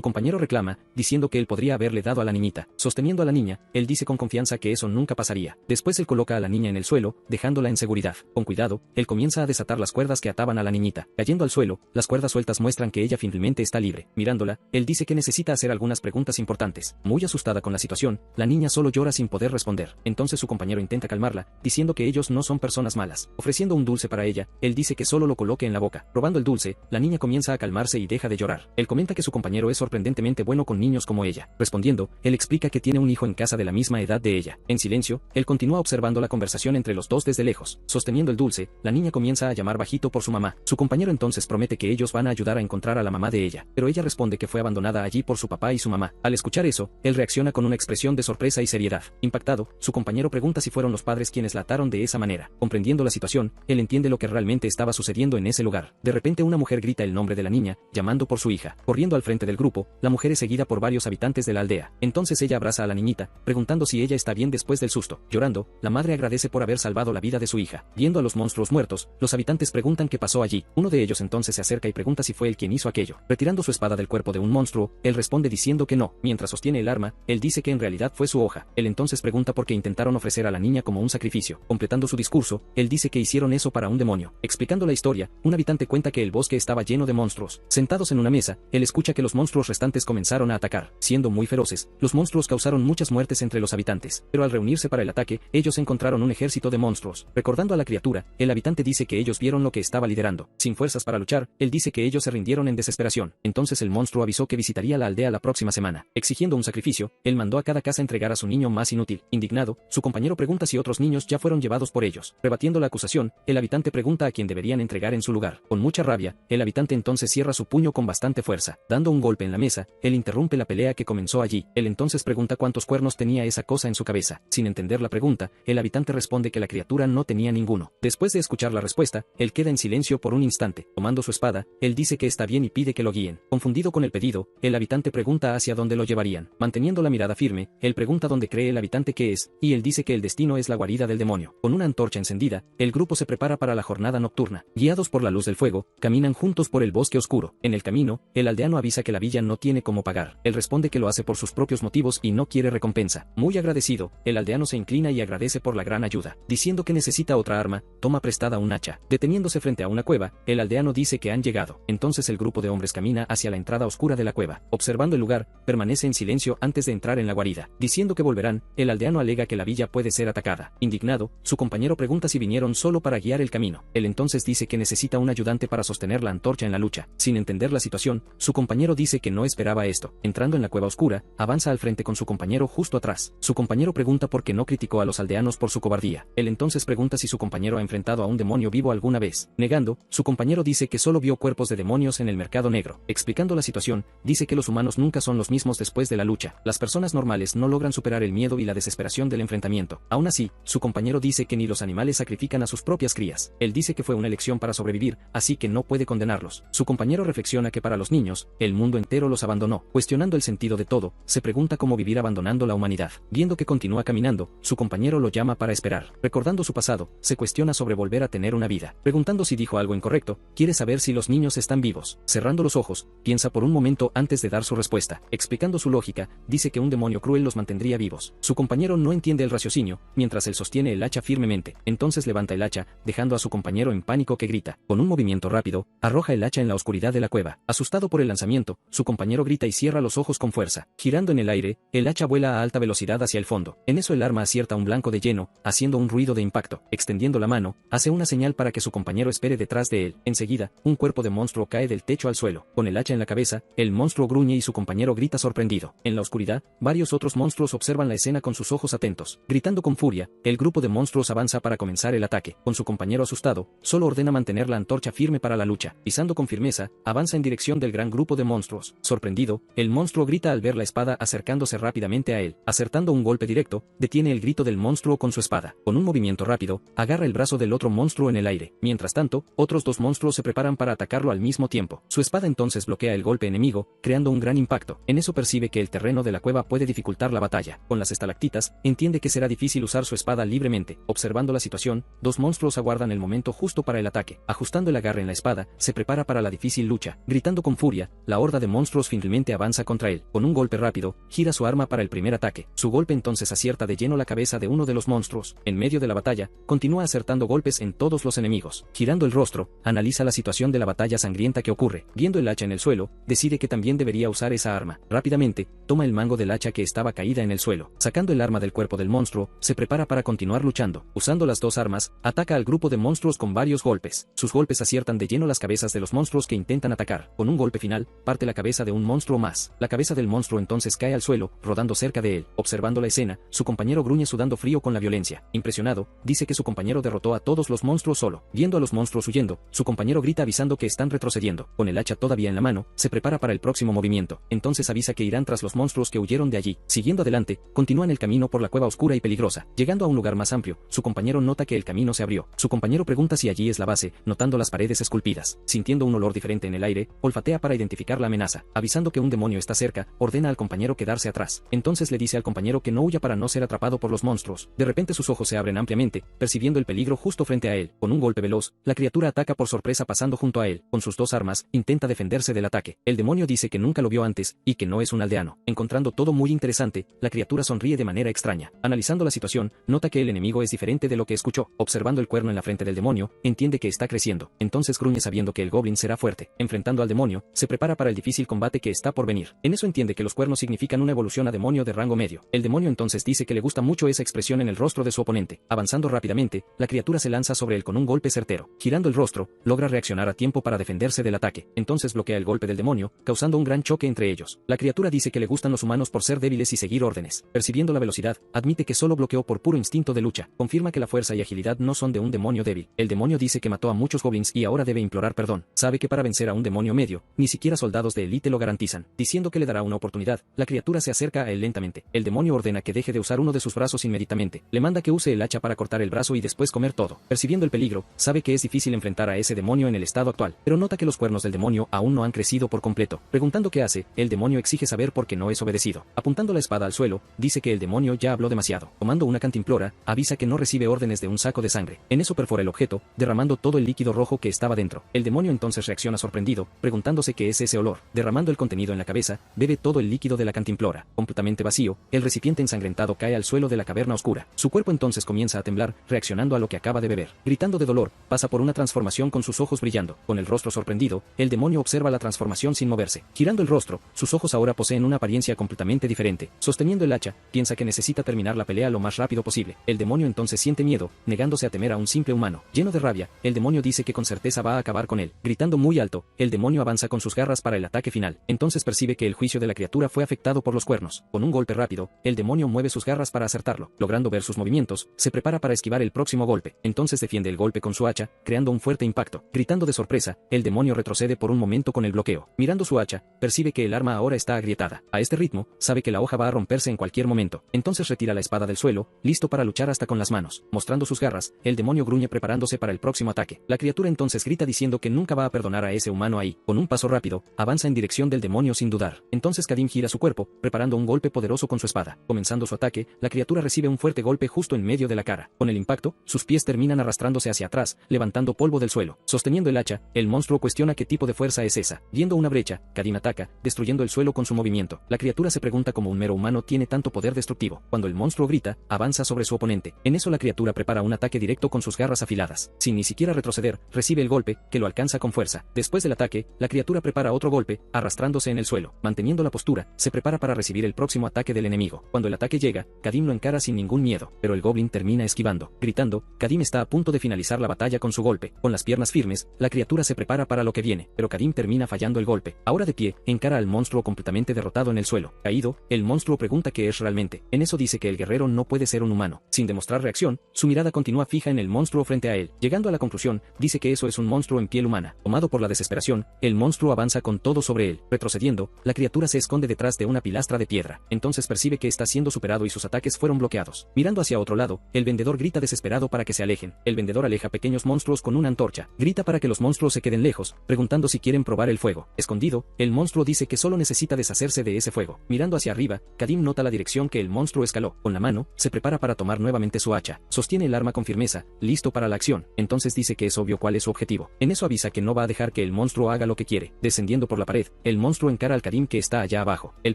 compañero reclama, diciendo que él podría haberle dado a la niñita. Sosteniendo a la niña, él dice con confianza que eso nunca pasaría. Después él coloca a la niña en el suelo, dejándola en seguridad. Con cuidado, él comienza a desatar las cuerdas que ataban a la niñita. Cayendo al suelo, las cuerdas sueltas muestran que ella finalmente está libre. Mirándola, él dice que necesita hacer algunas preguntas importantes. Muy asustada con la situación, la niña solo llora sin poder responder. Entonces su compañero intenta calmarla, diciendo que ellos no son personas malas. Ofreciendo un dulce para ella, él dice que solo lo coloque en la boca. Probando el dulce, la niña comienza a calmarse y deja de llorar. Él comenta que su compañero es sorprendentemente bueno con niños como ella. Respondiendo, él explica que tiene un hijo en casa de la misma edad de ella. En silencio, él continúa observando la conversación entre los dos desde lejos. Sosteniendo el dulce, la niña comienza a llamar bajito por su mamá. Su compañero entonces promete que ellos van a ayudar a encontrar a la mamá de ella, pero ella responde que fue abandonada allí por su papá y su mamá. Al escuchar eso, él reacciona con una expresión de sorpresa y seriedad. Impactado, su compañero pregunta si fueron los padres quienes la ataron de esa manera. Comprendiendo la situación, él entiende lo que realmente estaba sucediendo en ese lugar. De repente una mujer grita el nombre de la niña, llamando por su hija. Corriendo al frente del grupo, la mujer es seguida por varios habitantes de la aldea. Entonces ella abraza a la niñita, preguntando si ella está bien después del susto. Llorando, la madre agradece por haber salvado la vida de su hija. Viendo a los monstruos muertos, los habitantes preguntan qué pasó allí. Uno de ellos entonces se acerca y pregunta si fue él quien hizo aquello. Retirando su espada del cuerpo de un monstruo, él responde diciendo que no. Mientras sostiene el arma, él dice que en realidad fue su hoja. Él entonces pregunta por qué intentaron ofrecer a la niña como un sacrificio. Completando su discurso, él dice que hicieron eso para un demonio. Explicando la historia, un habitante cuenta que el bosque estaba lleno de monstruos. Sentados en una mesa, él escucha que los monstruos restantes comenzaron a atacar. Siendo muy feroces, los monstruos causaron muchas muertes entre los habitantes. Pero al reunirse para el ataque, ellos encontraron un ejército de monstruos. Recordando a la criatura, el habitante dice que ellos vieron lo que estaba liderando. Sin fuerzas para luchar, él dice que ellos se rindieron en desesperación. Entonces el monstruo avisó que visitaría la aldea la próxima semana. Exigiendo un sacrificio, él mandó a cada casa entregar a su niño más inútil. Indignado, su compañero pregunta si otros niños ya fueron llevados por ellos. Rebatiendo la acusación, el habitante pregunta a quién deberían entregar en su lugar. Con mucha rabia, el habitante entonces cierra su puño con bastante fuerza. Dando un golpe en la mesa, él interrumpe la pelea que comenzó allí. Él entonces pregunta cuántos cuernos tenía esa cosa en su cabeza. Sin entender la pregunta, el habitante responde que la criatura no tenía ninguno. Después de escuchar la respuesta, él queda en silencio por un instante. Tomando su espada, él dice que está bien y pide que lo guíen. Confundido con el pedido, el habitante pregunta hacia dónde lo llevarían. Manteniendo la mirada firme, él pregunta dónde cree el habitante que es, y él dice que el destino es la guarida del demonio. Con una antorcha encendida, el grupo se prepara para la jornada nocturna. Guiados por la luz del fuego, caminan juntos por el bosque oscuro. En el camino, el aldeano avisa que la villa no tiene cómo pagar. Él responde que lo hace por sus propios motivos y no quiere recompensa. Muy agradecido, el aldeano se inclina y agradece por la gran ayuda. Diciendo que necesita otra arma, toma prestada un hacha. Deteniéndose frente a una cueva, el aldeano dice que han llegado. Entonces el grupo de hombres camina hacia la entrada oscura de la cueva. Observando el lugar, permanece en silencio antes de entrar en la guarida. Diciendo que volverán, el aldeano alega que la villa puede ser atacada. Indignado, su compañero pregunta si vinieron solo para guiar el camino. Él entonces dice que necesita un ayudante para sostener la antorcha en la lucha. Sin entender la situación, su compañero dice que no esperaba esto. Entrando en la cueva oscura, avanza al frente con su compañero justo atrás. Su compañero pregunta por qué no criticó a los aldeanos por su cobardía. Él entonces pregunta si su compañero ha enfrentado a un demonio vivo alguna vez. Negando, su compañero dice que solo vio cuerpos de demonios en el mercado negro. Explicando la situación, dice que los humanos nunca son los mismos después de la lucha. Las personas normales no logran superar el miedo y la desesperación del enfrentamiento. Aún así, su compañero dice que ni los animales sacrifican a sus propias crías. Él dice que fue una elección para sobrevivir, así que no puede condenarlos. Su compañero reflexiona que para los niños, el mundo entero los abandonó. Cuestionando el sentido de todo, se pregunta cómo vivir abandonando la humanidad. Viendo que continúa caminando, su compañero lo llama para esperar. Recordando su pasado, se cuestiona sobre volver a tener una vida. Preguntando si dijo algo incorrecto, quiere saber si los niños están vivos. Cerrando los ojos, piensa por un momento antes de dar su respuesta. Explicando su lógica, dice que un demonio cruel los mantendría vivos. Su compañero no entiende el raciocinio, mientras él sostiene el hacha firmemente. Entonces levanta el hacha, dejando a su compañero en pánico que grita. Con un movimiento rápido, arroja el hacha en la oscuridad de la cueva. Asustado por el lanzamiento, su compañero grita y cierra los ojos con fuerza. Girando en el aire, el hacha vuela a alta velocidad hacia el fondo. En eso el arma acierta un blanco de lleno, haciendo un ruido de impacto. Extendiendo la mano, hace una señal para que su compañero espere detrás de él. Enseguida, un cuerpo de monstruo cae del techo al suelo. Con el hacha en la cabeza, el monstruo gruñe y su compañero grita sorprendido. En la oscuridad, varios otros monstruos observan la escena con sus ojos atentos. Gritando con furia, el grupo de monstruos avanza para comenzar el ataque. Con su compañero asustado, solo ordena mantener la antorcha firme para la lucha. Pisando con firmeza, avanza en dirección del gran grupo de monstruos. Sorprendido, el monstruo grita al ver la espada acercándose rápidamente a él. Acertando un golpe directo, detiene el grito del monstruo con su espada. Con un movimiento rápido, agarra el brazo del otro monstruo en el aire. Mientras tanto, otros dos monstruos se preparan para atacarlo al mismo tiempo. Su espada entonces bloquea el golpe enemigo, creando un gran impacto. En eso percibe que el terreno de la cueva puede dificultar la batalla. Con las estalactitas, entiende que será difícil usar su espada libremente. Observando la situación, dos monstruos aguardan el momento justo para el ataque. Ajustando Ajustando el agarre en la espada, se prepara para la difícil lucha. Gritando con furia, la horda de monstruos finalmente avanza contra él. Con un golpe rápido, gira su arma para el primer ataque. Su golpe entonces acierta de lleno la cabeza de uno de los monstruos. En medio de la batalla, continúa acertando golpes en todos los enemigos. Girando el rostro, analiza la situación de la batalla sangrienta que ocurre. Viendo el hacha en el suelo, decide que también debería usar esa arma. Rápidamente, toma el mango del hacha que estaba caída en el suelo. Sacando el arma del cuerpo del monstruo, se prepara para continuar luchando. Usando las dos armas, ataca al grupo de monstruos con varios golpes. Sus golpes aciertan de lleno las cabezas de los monstruos que intentan atacar. Con un golpe final, parte la cabeza de un monstruo más. La cabeza del monstruo entonces cae al suelo, rodando cerca de él. Observando la escena, su compañero gruñe sudando frío con la violencia. Impresionado, dice que su compañero derrotó a todos los monstruos solo. Viendo a los monstruos huyendo, su compañero grita avisando que están retrocediendo. Con el hacha todavía en la mano, se prepara para el próximo movimiento. Entonces avisa que irán tras los monstruos que huyeron de allí. Siguiendo adelante, continúan el camino por la cueva oscura y peligrosa. Llegando a un lugar más amplio, su compañero nota que el camino se abrió. Su compañero pregunta si allí es la base, notando las paredes esculpidas. Sintiendo un olor diferente en el aire, olfatea para identificar la amenaza. Avisando que un demonio está cerca, ordena al compañero quedarse atrás. Entonces le dice al compañero que no huya para no ser atrapado por los monstruos. De repente sus ojos se abren ampliamente, percibiendo el peligro justo frente a él. Con un golpe veloz, la criatura ataca por sorpresa pasando junto a él. Con sus dos armas, intenta defenderse del ataque. El demonio dice que nunca lo vio antes, y que no es un aldeano. Encontrando todo muy interesante, la criatura sonríe de manera extraña. Analizando la situación, nota que el enemigo es diferente de lo que escuchó. Observando el cuerno en la frente del demonio, entiende que está creciendo. Entonces gruñe sabiendo que el goblin será fuerte. Enfrentando al demonio, se prepara para el difícil combate que está por venir. En eso entiende que los cuernos significan una evolución a demonio de rango medio. El demonio entonces dice que le gusta mucho esa expresión en el rostro de su oponente. Avanzando rápidamente, la criatura se lanza sobre él con un golpe certero. Girando el rostro, logra reaccionar a tiempo para defenderse del ataque. Entonces bloquea el golpe del demonio, causando un gran choque entre ellos. La criatura dice que le gustan los humanos por ser débiles y seguir órdenes. Percibiendo la velocidad, admite que solo bloqueó por puro instinto de lucha. Confirma que la fuerza y agilidad no son de un demonio débil. El demonio dice que mató a muchos goblins y ahora debe implorar perdón. Sabe que para vencer a un demonio medio, ni siquiera soldados de élite lo garantizan. Diciendo que le dará una oportunidad, la criatura se acerca a él lentamente. El demonio ordena que deje de usar uno de sus brazos inmediatamente. Le manda que use el hacha para cortar el brazo y después comer todo. Percibiendo el peligro, sabe que es difícil enfrentar a ese demonio en el estado actual, pero nota que los cuernos del demonio aún no han crecido por completo. Preguntando qué hace, el demonio exige saber por qué no es obedecido. Apuntando la espada al suelo, dice que el demonio ya habló demasiado. Tomando una cantimplora, avisa que no recibe órdenes de un saco de sangre. En eso perfora el objeto, derramando todo el líquido rojo que estaba dentro. El demonio entonces reacciona sorprendido, preguntándose qué es ese olor. Derramando el contenido en la cabeza, bebe todo el líquido de la cantimplora. Completamente vacío, el recipiente ensangrentado cae al suelo de la caverna oscura. Su cuerpo entonces comienza a temblar, reaccionando a lo que acaba de beber. Gritando de dolor, pasa por una transformación con sus ojos brillando. Con el rostro sorprendido, el demonio observa la transformación sin moverse. Girando el rostro, sus ojos ahora poseen una apariencia completamente diferente. Sosteniendo el hacha, piensa que necesita terminar la pelea lo más rápido posible. El demonio entonces siente miedo, negándose a temer a un simple humano. Lleno de rabia, el demonio dice que con certeza va a acabar con él. Gritando muy alto, el demonio avanza con sus garras para el ataque final. Entonces percibe que el juicio de la criatura fue afectado por los cuernos. Con un golpe rápido, el demonio mueve sus garras para acertarlo. Logrando ver sus movimientos, se prepara para esquivar el próximo golpe. Entonces defiende el golpe con su hacha, creando un fuerte impacto. Gritando de sorpresa, el demonio retrocede por un momento con el bloqueo. Mirando su hacha, percibe que el arma ahora está agrietada. A este ritmo, sabe que la hoja va a romperse en cualquier momento. Entonces retira la espada del suelo, listo para luchar hasta con las manos. Mostrando sus garras, el demonio gruñe preparándose para el próximo ataque. La criatura entonces grita diciendo que nunca va a perdonar a ese humano ahí. Con un paso rápido, avanza en dirección del demonio sin dudar. Entonces Kadim gira su cuerpo, preparando un golpe poderoso con su espada. Comenzando su ataque, la criatura recibe un fuerte golpe justo en medio de la cara. Con el impacto, sus pies terminan arrastrándose hacia atrás, levantando polvo del suelo. Sosteniendo el hacha, el monstruo cuestiona qué tipo de fuerza es esa. Viendo una brecha, Kadim ataca, destruyendo el suelo con su movimiento. La criatura se pregunta cómo un mero humano tiene tanto poder destructivo. Cuando el monstruo grita, avanza sobre su oponente. En eso la criatura prepara un ataque directo con sus garras afiladas. Sin ni siquiera retroceder, recibe el golpe, que lo alcanza con fuerza. Después del ataque, la criatura prepara otro golpe, arrastrándose en el suelo. Manteniendo la postura, se prepara para recibir el próximo ataque del enemigo. Cuando el ataque llega, Kadim lo encara sin ningún miedo, pero el goblin termina esquivando. Gritando, Kadim está a punto de finalizar la batalla con su golpe. Con las piernas firmes, la criatura se prepara para lo que viene, pero Kadim termina fallando el golpe. Ahora de pie, encara al monstruo completamente derrotado en el suelo. Caído, el monstruo pregunta qué es realmente. En eso dice que el guerrero no puede ser un humano. Sin demostrar reacción, su mirada continúa fija en el monstruo frente a él. Llegando a la conclusión, dice que eso es un monstruo en piel humana. Tomado por la desesperación, el monstruo avanza con todo sobre él. Retrocediendo, la criatura se esconde detrás de una pilastra de piedra. Entonces percibe que está siendo superado y sus ataques fueron bloqueados. Mirando hacia otro lado, el vendedor grita desesperado para que se alejen. El vendedor aleja pequeños monstruos con una antorcha. Grita para que los monstruos se queden lejos, preguntando si quieren probar el fuego. Escondido, el monstruo dice que solo necesita deshacerse de ese fuego. Mirando hacia arriba, Kadim nota la dirección que el monstruo escaló. Con la mano, se prepara para tomar nuevamente su hacha. Sostiene el arma con firmeza, listo para la acción. Entonces dice que es obvio cuál es su objetivo. En eso avisa que no va a dejar que el monstruo haga lo que quiere. Descendiendo por la pared, el monstruo encara al Karim que está allá abajo. Él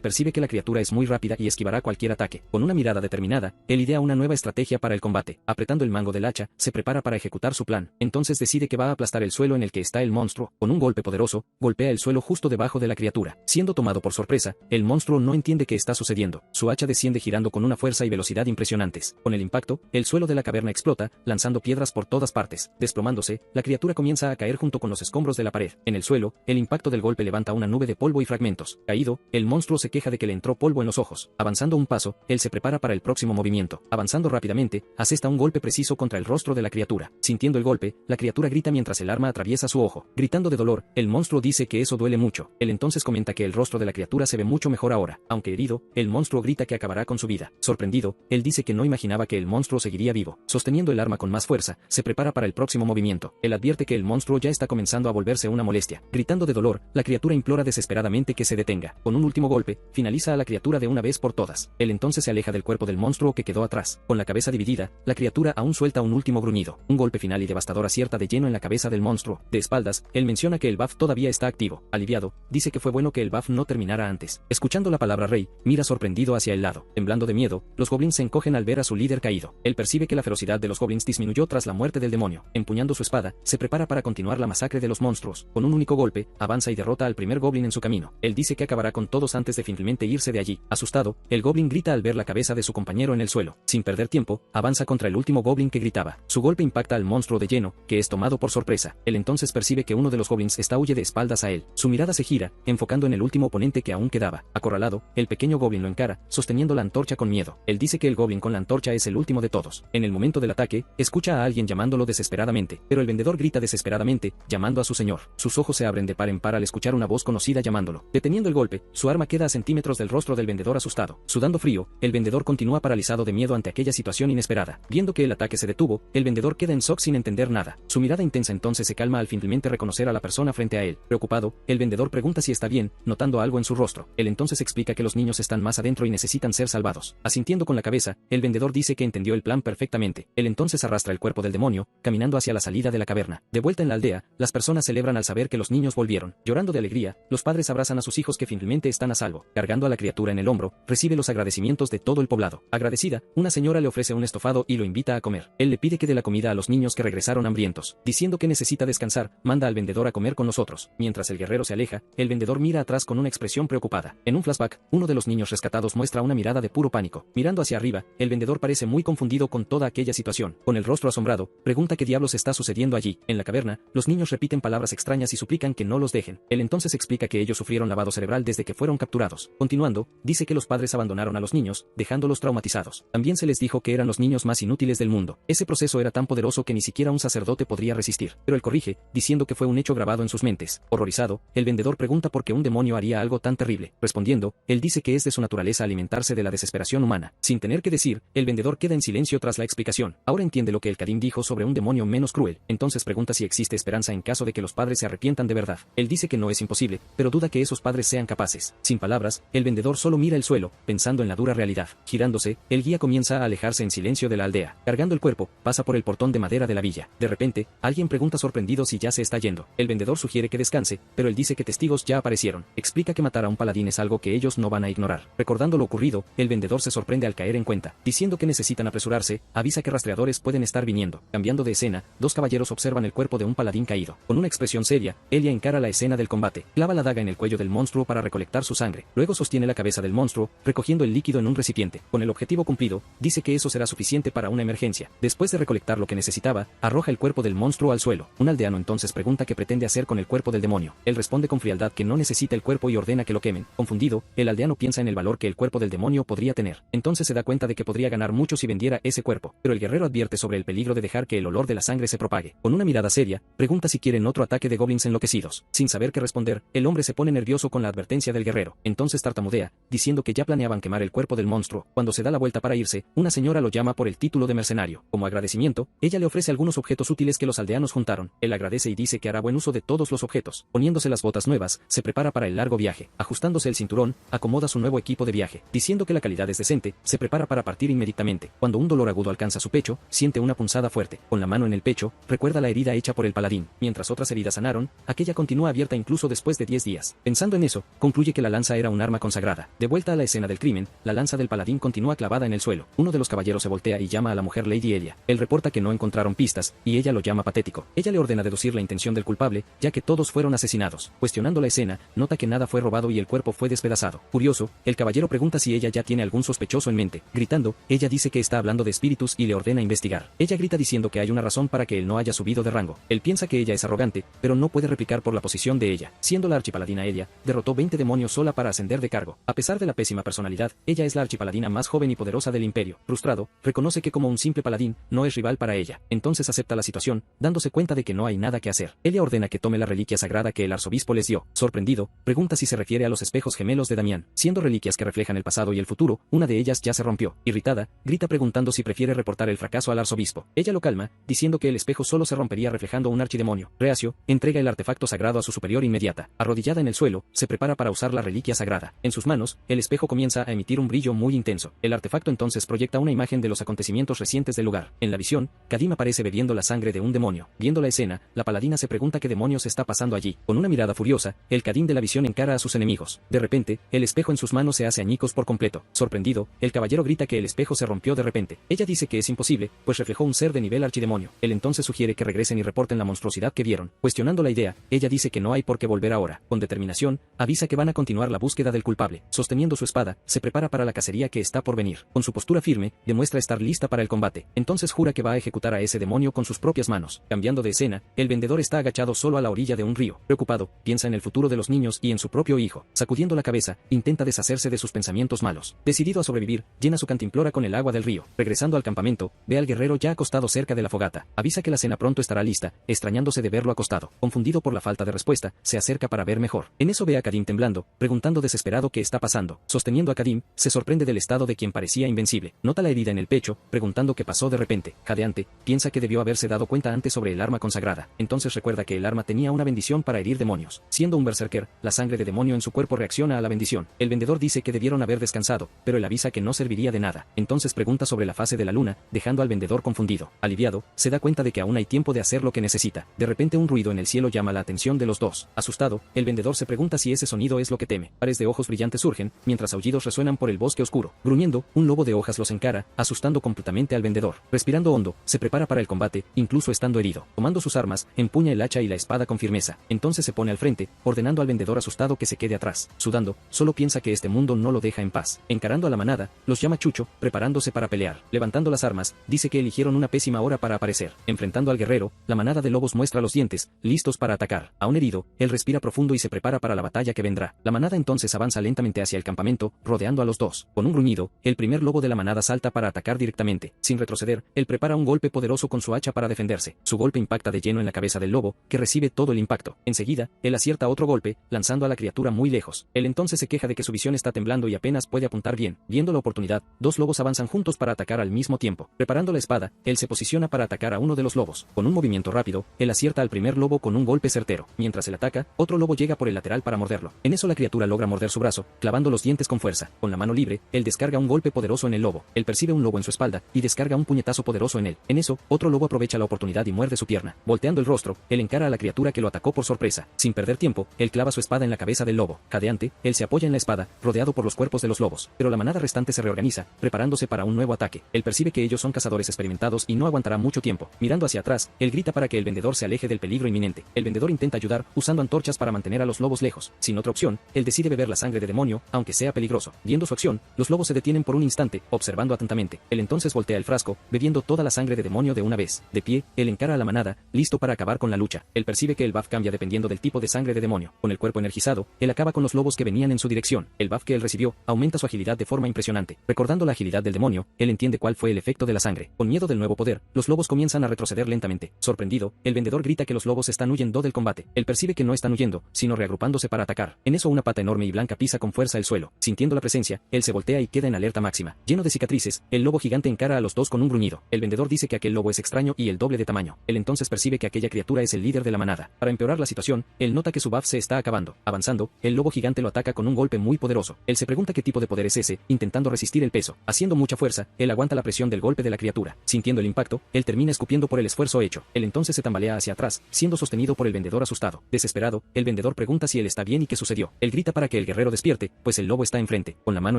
percibe que la criatura es muy rápida y esquivará cualquier ataque. Con una mirada determinada, él idea una nueva estrategia para el combate. Apretando el mango del hacha, se prepara para ejecutar su plan. Entonces decide que va a aplastar el suelo en el que está el monstruo. Con un golpe poderoso, golpea el suelo justo debajo de la criatura. Siendo tomado por sorpresa, el monstruo no entiende qué está sucediendo. Su hacha desciende girando con una fuerza y velocidad impresionantes. Con el impacto, el suelo de la caverna explota, lanzando piedras por todas partes. Desplomándose, la criatura comienza a caer junto con los escombros de la pared. En el suelo, el impacto del golpe levanta una nube de polvo y fragmentos. Caído, el monstruo se queja de que le entró polvo en los ojos. Avanzando un paso, él se prepara para el próximo movimiento. Avanzando rápidamente, asesta un golpe preciso contra el rostro de la criatura. Sintiendo el golpe, la criatura grita mientras el arma atraviesa su ojo. Gritando de dolor, el monstruo dice que eso duele mucho. Él entonces comenta que el rostro de la criatura se ve mucho mejor ahora. Aunque herido, el monstruo grita que acabará con su vida. Sorprendido, él dice que no imaginaba que el monstruo seguiría vivo. Sosteniendo el arma con más fuerza, se prepara para el próximo movimiento. Él advierte que el monstruo ya está comenzando a volverse una molestia. Gritando de dolor, la criatura implora desesperadamente que se detenga. Con un último golpe, finaliza a la criatura de una vez por todas. Él entonces se aleja del cuerpo del monstruo que quedó atrás. Con la cabeza dividida, la criatura aún suelta un último gruñido. Un golpe final y devastador acierta de lleno en la cabeza del monstruo. De espaldas, él menciona que el buff todavía está activo. Aliviado, dice que fue bueno que el buff no terminara antes. Escuchando la palabra rey, mira sorprendido hacia el lado. Temblando de miedo, los goblins se encogen al ver a su líder caído. Él percibe que la ferocidad de los goblins disminuyó tras la muerte del demonio. Empuñando su espada, se prepara para continuar la masacre de los monstruos. Con un único golpe, avanza y derrota al primer goblin en su camino. Él dice que acabará con todos antes de finalmente irse de allí. Asustado, el goblin grita al ver la cabeza de su compañero en el suelo. Sin perder tiempo, avanza contra el último goblin que gritaba. Su golpe impacta al monstruo de lleno, que es tomado por sorpresa. Él entonces percibe que uno de los goblins huye de espaldas a él. Su mirada se gira, enfocando en el último oponente que aún quedaba. Acorralado, el pequeño goblin lo encara, sosteniendo la antorcha con miedo. Él dice que el goblin con la antorcha es el último de todos. En el momento del ataque, escucha a alguien llamándolo desesperadamente, pero el vendedor grita desesperadamente, llamando a su señor. Sus ojos se abren de par en par al escuchar una voz conocida llamándolo. Deteniendo el golpe, su arma queda a centímetros del rostro del vendedor asustado. Sudando frío, el vendedor continúa paralizado de miedo ante aquella situación inesperada. Viendo que el ataque se detuvo, el vendedor queda en shock sin entender nada. Su mirada intensa entonces se calma al finalmente reconocer a la persona frente a él. Preocupado, el vendedor pregunta si está bien, notando algo en su rostro. Él entonces explica que los niños están más adentro y necesitan ser salvados. Asintiendo con la cabeza, el vendedor dice que entendió el plan perfectamente. Él entonces arrastra el cuerpo del demonio, caminando hacia la salida de la caverna. De vuelta en la aldea, las personas celebran al saber que los niños volvieron. Llorando de alegría, los padres abrazan a sus hijos que finalmente están a salvo. Cargando a la criatura en el hombro, recibe los agradecimientos de todo el poblado. Agradecida, una señora le ofrece un estofado y lo invita a comer. Él le pide que dé la comida a los niños que regresaron hambrientos. Diciendo que necesita descansar, manda al vendedor a comer con nosotros. Mientras el guerrero se aleja, el vendedor mira atrás con una expresión preocupada. En un flashback, uno de los niños rescatados muestra una mirada de puro pánico. Mirando hacia arriba, el vendedor parece muy confundido con toda aquella situación. Con el rostro asombrado, pregunta qué diablos está sucediendo allí. En la caverna, los niños repiten palabras extrañas y suplican que no los dejen. Él entonces explica que ellos sufrieron lavado cerebral desde que fueron capturados. Continuando, dice que los padres abandonaron a los niños, dejándolos traumatizados. También se les dijo que eran los niños más inútiles del mundo. Ese proceso era tan poderoso que ni siquiera un sacerdote podría resistir. Pero él corrige, diciendo que fue un hecho grabado en sus mentes. Horrorizado, el vendedor pregunta por qué un demonio haría algo tan terrible. Respondiendo, él dice que es de su naturaleza alimentarse de la desesperación humana. Sin tener que decir, el vendedor queda en silencio tras la explicación. Ahora entiende lo que el Karim dijo sobre un demonio menos cruel. Entonces pregunta si existe esperanza en caso de que los padres se arrepientan de verdad. Él dice que no es imposible, pero duda que esos padres sean capaces. Sin palabras, el vendedor solo mira el suelo, pensando en la dura realidad. Girándose, el guía comienza a alejarse en silencio de la aldea. Cargando el cuerpo, pasa por el portón de madera de la villa. De repente, alguien pregunta sorprendido si ya se está yendo. El vendedor sugiere que descanse, pero él dice que testigos ya aparecieron. Explica que matar a un paladín es algo que ellos no van a ignorar. Recordando lo ocurrido, el vendedor se sorprende al caer en cuenta. Diciendo que necesitan apresurarse, avisa que rastreadores pueden estar viniendo. Cambiando de escena, dos caballeros observan el cuerpo de un paladín caído. Con una expresión seria, Elia encara la escena del combate. Clava la daga en el cuello del monstruo para recolectar su sangre. Luego sostiene la cabeza del monstruo, recogiendo el líquido en un recipiente. Con el objetivo cumplido, dice que eso será suficiente para una emergencia. Después de recolectar lo que necesitaba, arroja el cuerpo del monstruo al suelo. Un aldeano entonces pregunta qué pretende hacer con el cuerpo del demonio. Él responde con frialdad que no necesita el cuerpo y ordena que lo quemen. Confundido, el aldeano piensa en el valor que el cuerpo del demonio podría tener. Entonces se da cuenta de que podría ganar mucho si vendiera ese cuerpo. Pero el guerrero advierte sobre el peligro de dejar que el olor de la sangre se propague. Con una mirada seria, pregunta si quieren otro ataque de goblins enloquecidos. Sin saber qué responder, el hombre se pone nervioso con la advertencia del guerrero. Entonces tartamudea, diciendo que ya planeaban quemar el cuerpo del monstruo. Cuando se da la vuelta para irse, una señora lo llama por el título de mercenario. Como agradecimiento, ella le ofrece algunos objetos útiles que los aldeanos juntaron. Él agradece y dice que hará buen uso de todos los objetos. Poniéndose las botas nuevas, se prepara para el largo viaje. Ajustándose el cinturón, acomoda su nuevo equipo de viaje. Diciendo que la calidad es decente, se prepara para partir inmediatamente. Cuando un dolor agudo alcanza su pecho, siente una punzada fuerte. Con la mano en el pecho, recuerda recuerda la herida hecha por el paladín. Mientras otras heridas sanaron, aquella continúa abierta incluso después de 10 días. Pensando en eso, concluye que la lanza era un arma consagrada. De vuelta a la escena del crimen, la lanza del paladín continúa clavada en el suelo. Uno de los caballeros se voltea y llama a la mujer Lady Elia. Él reporta que no encontraron pistas, y ella lo llama patético. Ella le ordena deducir la intención del culpable, ya que todos fueron asesinados. Cuestionando la escena, nota que nada fue robado y el cuerpo fue despedazado. Curioso, el caballero pregunta si ella ya tiene algún sospechoso en mente. Gritando, ella dice que está hablando de espíritus y le ordena investigar. Ella grita diciendo que hay una razón para que él no haya subido de rango. Él piensa que ella es arrogante, pero no puede replicar por la posición de ella. Siendo la archipaladina Elia, derrotó 20 demonios sola para ascender de cargo. A pesar de la pésima personalidad, ella es la archipaladina más joven y poderosa del imperio. Frustrado, reconoce que como un simple paladín, no es rival para ella. Entonces acepta la situación, dándose cuenta de que no hay nada que hacer. Elia ordena que tome la reliquia sagrada que el arzobispo les dio. Sorprendido, pregunta si se refiere a los espejos gemelos de Damián. Siendo reliquias que reflejan el pasado y el futuro, una de ellas ya se rompió. Irritada, grita preguntando si prefiere reportar el fracaso al arzobispo. Ella lo calma, diciendo que el espejo solo se rompería reflejando un archidemonio. Reacio, entrega el artefacto sagrado a su superior inmediata. Arrodillada en el suelo, se prepara para usar la reliquia sagrada. En sus manos, el espejo comienza a emitir un brillo muy intenso. El artefacto entonces proyecta una imagen de los acontecimientos recientes del lugar. En la visión, Kadim aparece bebiendo la sangre de un demonio. Viendo la escena, la paladina se pregunta qué demonios está pasando allí. Con una mirada furiosa, el Kadim de la visión encara a sus enemigos. De repente, el espejo en sus manos se hace añicos por completo. Sorprendido, el caballero grita que el espejo se rompió de repente. Ella dice que es imposible, pues reflejó un ser de nivel archidemonio. Él entonces sugiere que regresen y reporten la monstruosidad que vieron. Cuestionando la idea, ella dice que no hay por qué volver ahora. Con determinación, avisa que van a continuar la búsqueda del culpable. Sosteniendo su espada, se prepara para la cacería que está por venir. Con su postura firme, demuestra estar lista para el combate. Entonces jura que va a ejecutar a ese demonio con sus propias manos. Cambiando de escena, el vendedor está agachado solo a la orilla de un río. Preocupado, piensa en el futuro de los niños y en su propio hijo. Sacudiendo la cabeza, intenta deshacerse de sus pensamientos malos. Decidido a sobrevivir, llena su cantimplora con el agua del río. Regresando al campamento, ve al guerrero ya acostado cerca de la fogata. Avisa que la cena pronto estará lista, extrañándose de verlo acostado. Confundido por la falta de respuesta, se acerca para ver mejor. En eso ve a Kadim temblando, preguntando desesperado qué está pasando. Sosteniendo a Kadim, se sorprende del estado de quien parecía invencible. Nota la herida en el pecho, preguntando qué pasó de repente. Jadeante, piensa que debió haberse dado cuenta antes sobre el arma consagrada. Entonces recuerda que el arma tenía una bendición para herir demonios. Siendo un berserker, la sangre de demonio en su cuerpo reacciona a la bendición. El vendedor dice que debieron haber descansado, pero él avisa que no serviría de nada. Entonces pregunta sobre la fase de la luna, dejando al vendedor confundido. Aliviado, se da cuenta de que aún hay tiempo de hacer lo que necesita. De repente un ruido en el cielo llama la atención de los dos. Asustado, el vendedor se pregunta si ese sonido es lo que teme. Pares de ojos brillantes surgen, mientras aullidos resuenan por el bosque oscuro. Gruñendo, un lobo de hojas los encara, asustando completamente al vendedor. Respirando hondo, se prepara para el combate, incluso estando herido. Tomando sus armas, empuña el hacha y la espada con firmeza. Entonces se pone al frente, ordenando al vendedor asustado que se quede atrás. Sudando, solo piensa que este mundo no lo deja en paz. Encarando a la manada, los llama Chucho, preparándose para pelear. Levantando las armas, dice que eligieron una pésima hora para aparecer. Enfrentando al guerrero, la manada de lobos muestra los dientes, listos para atacar. Aún herido, él respira profundo y se prepara para la batalla que vendrá. La manada entonces avanza lentamente hacia el campamento, rodeando a los dos. Con un gruñido, el primer lobo de la manada salta para atacar directamente. Sin retroceder, él prepara un golpe poderoso con su hacha para defenderse. Su golpe impacta de lleno en la cabeza del lobo, que recibe todo el impacto. Enseguida, él acierta otro golpe, lanzando a la criatura muy lejos. Él entonces se queja de que su visión está temblando y apenas puede apuntar bien. Viendo la oportunidad, dos lobos avanzan juntos para atacar al mismo tiempo. Preparando la espada, él se posiciona para atacar a uno de los lobos. Con un movimiento rápido, él acierta al primer lobo con un golpe certero. Mientras él ataca, otro lobo llega por el lateral para morderlo. En eso la criatura logra morder su brazo, clavando los dientes con fuerza. Con la mano libre, él descarga un golpe poderoso en el lobo. Él percibe un lobo en su espalda y descarga un puñetazo poderoso en él. En eso, otro lobo aprovecha la oportunidad y muerde su pierna. Volteando el rostro, él encara a la criatura que lo atacó por sorpresa. Sin perder tiempo, él clava su espada en la cabeza del lobo. Jadeante, él se apoya en la espada, rodeado por los cuerpos de los lobos. Pero la manada restante se reorganiza, preparándose para un nuevo ataque. Él percibe que ellos son cazadores experimentados y no aguantará mucho tiempo. Mirando hacia atrás, él grita para que el vendedor se aleje del peligro inminente. El vendedor intenta ayudar, usando antorchas para mantener a los lobos lejos. Sin otra opción, él decide beber la sangre de demonio, aunque sea peligroso. Viendo su acción, los lobos se detienen por un instante, observando atentamente. Él entonces voltea el frasco, bebiendo toda la sangre de demonio de una vez. De pie, él encara a la manada, listo para acabar con la lucha. Él percibe que el buff cambia dependiendo del tipo de sangre de demonio. Con el cuerpo energizado, él acaba con los lobos que venían en su dirección. El buff que él recibió aumenta su agilidad de forma impresionante. Recordando la agilidad del demonio, él entiende cuál fue el efecto de la sangre. Con miedo del nuevo poder, los lobos comienzan a retroceder lentamente. Sorprendido, el vendedor grita que los lobos están huyendo del combate. Él percibe que no están huyendo, sino reagrupándose para atacar. En eso una pata enorme y blanca pisa con fuerza el suelo. Sintiendo la presencia, él se voltea y queda en alerta máxima. Lleno de cicatrices, el lobo gigante encara a los dos con un gruñido. El vendedor dice que aquel lobo es extraño y el doble de tamaño. Él entonces percibe que aquella criatura es el líder de la manada. Para empeorar la situación, él nota que su buff se está acabando. Avanzando, el lobo gigante lo ataca con un golpe muy poderoso. Él se pregunta qué tipo de poder es ese, intentando resistir el peso. Haciendo mucha fuerza, él aguanta la presión del golpe de la criatura. Sintiendo el impacto, él termina escupiendo por el esfuerzo hecho. Él entonces se tambalea hacia atrás, siendo sostenido por el vendedor asustado. Desesperado, el vendedor pregunta si él está bien y qué sucedió. Él grita para que el guerrero despierte, pues el lobo está enfrente. Con la mano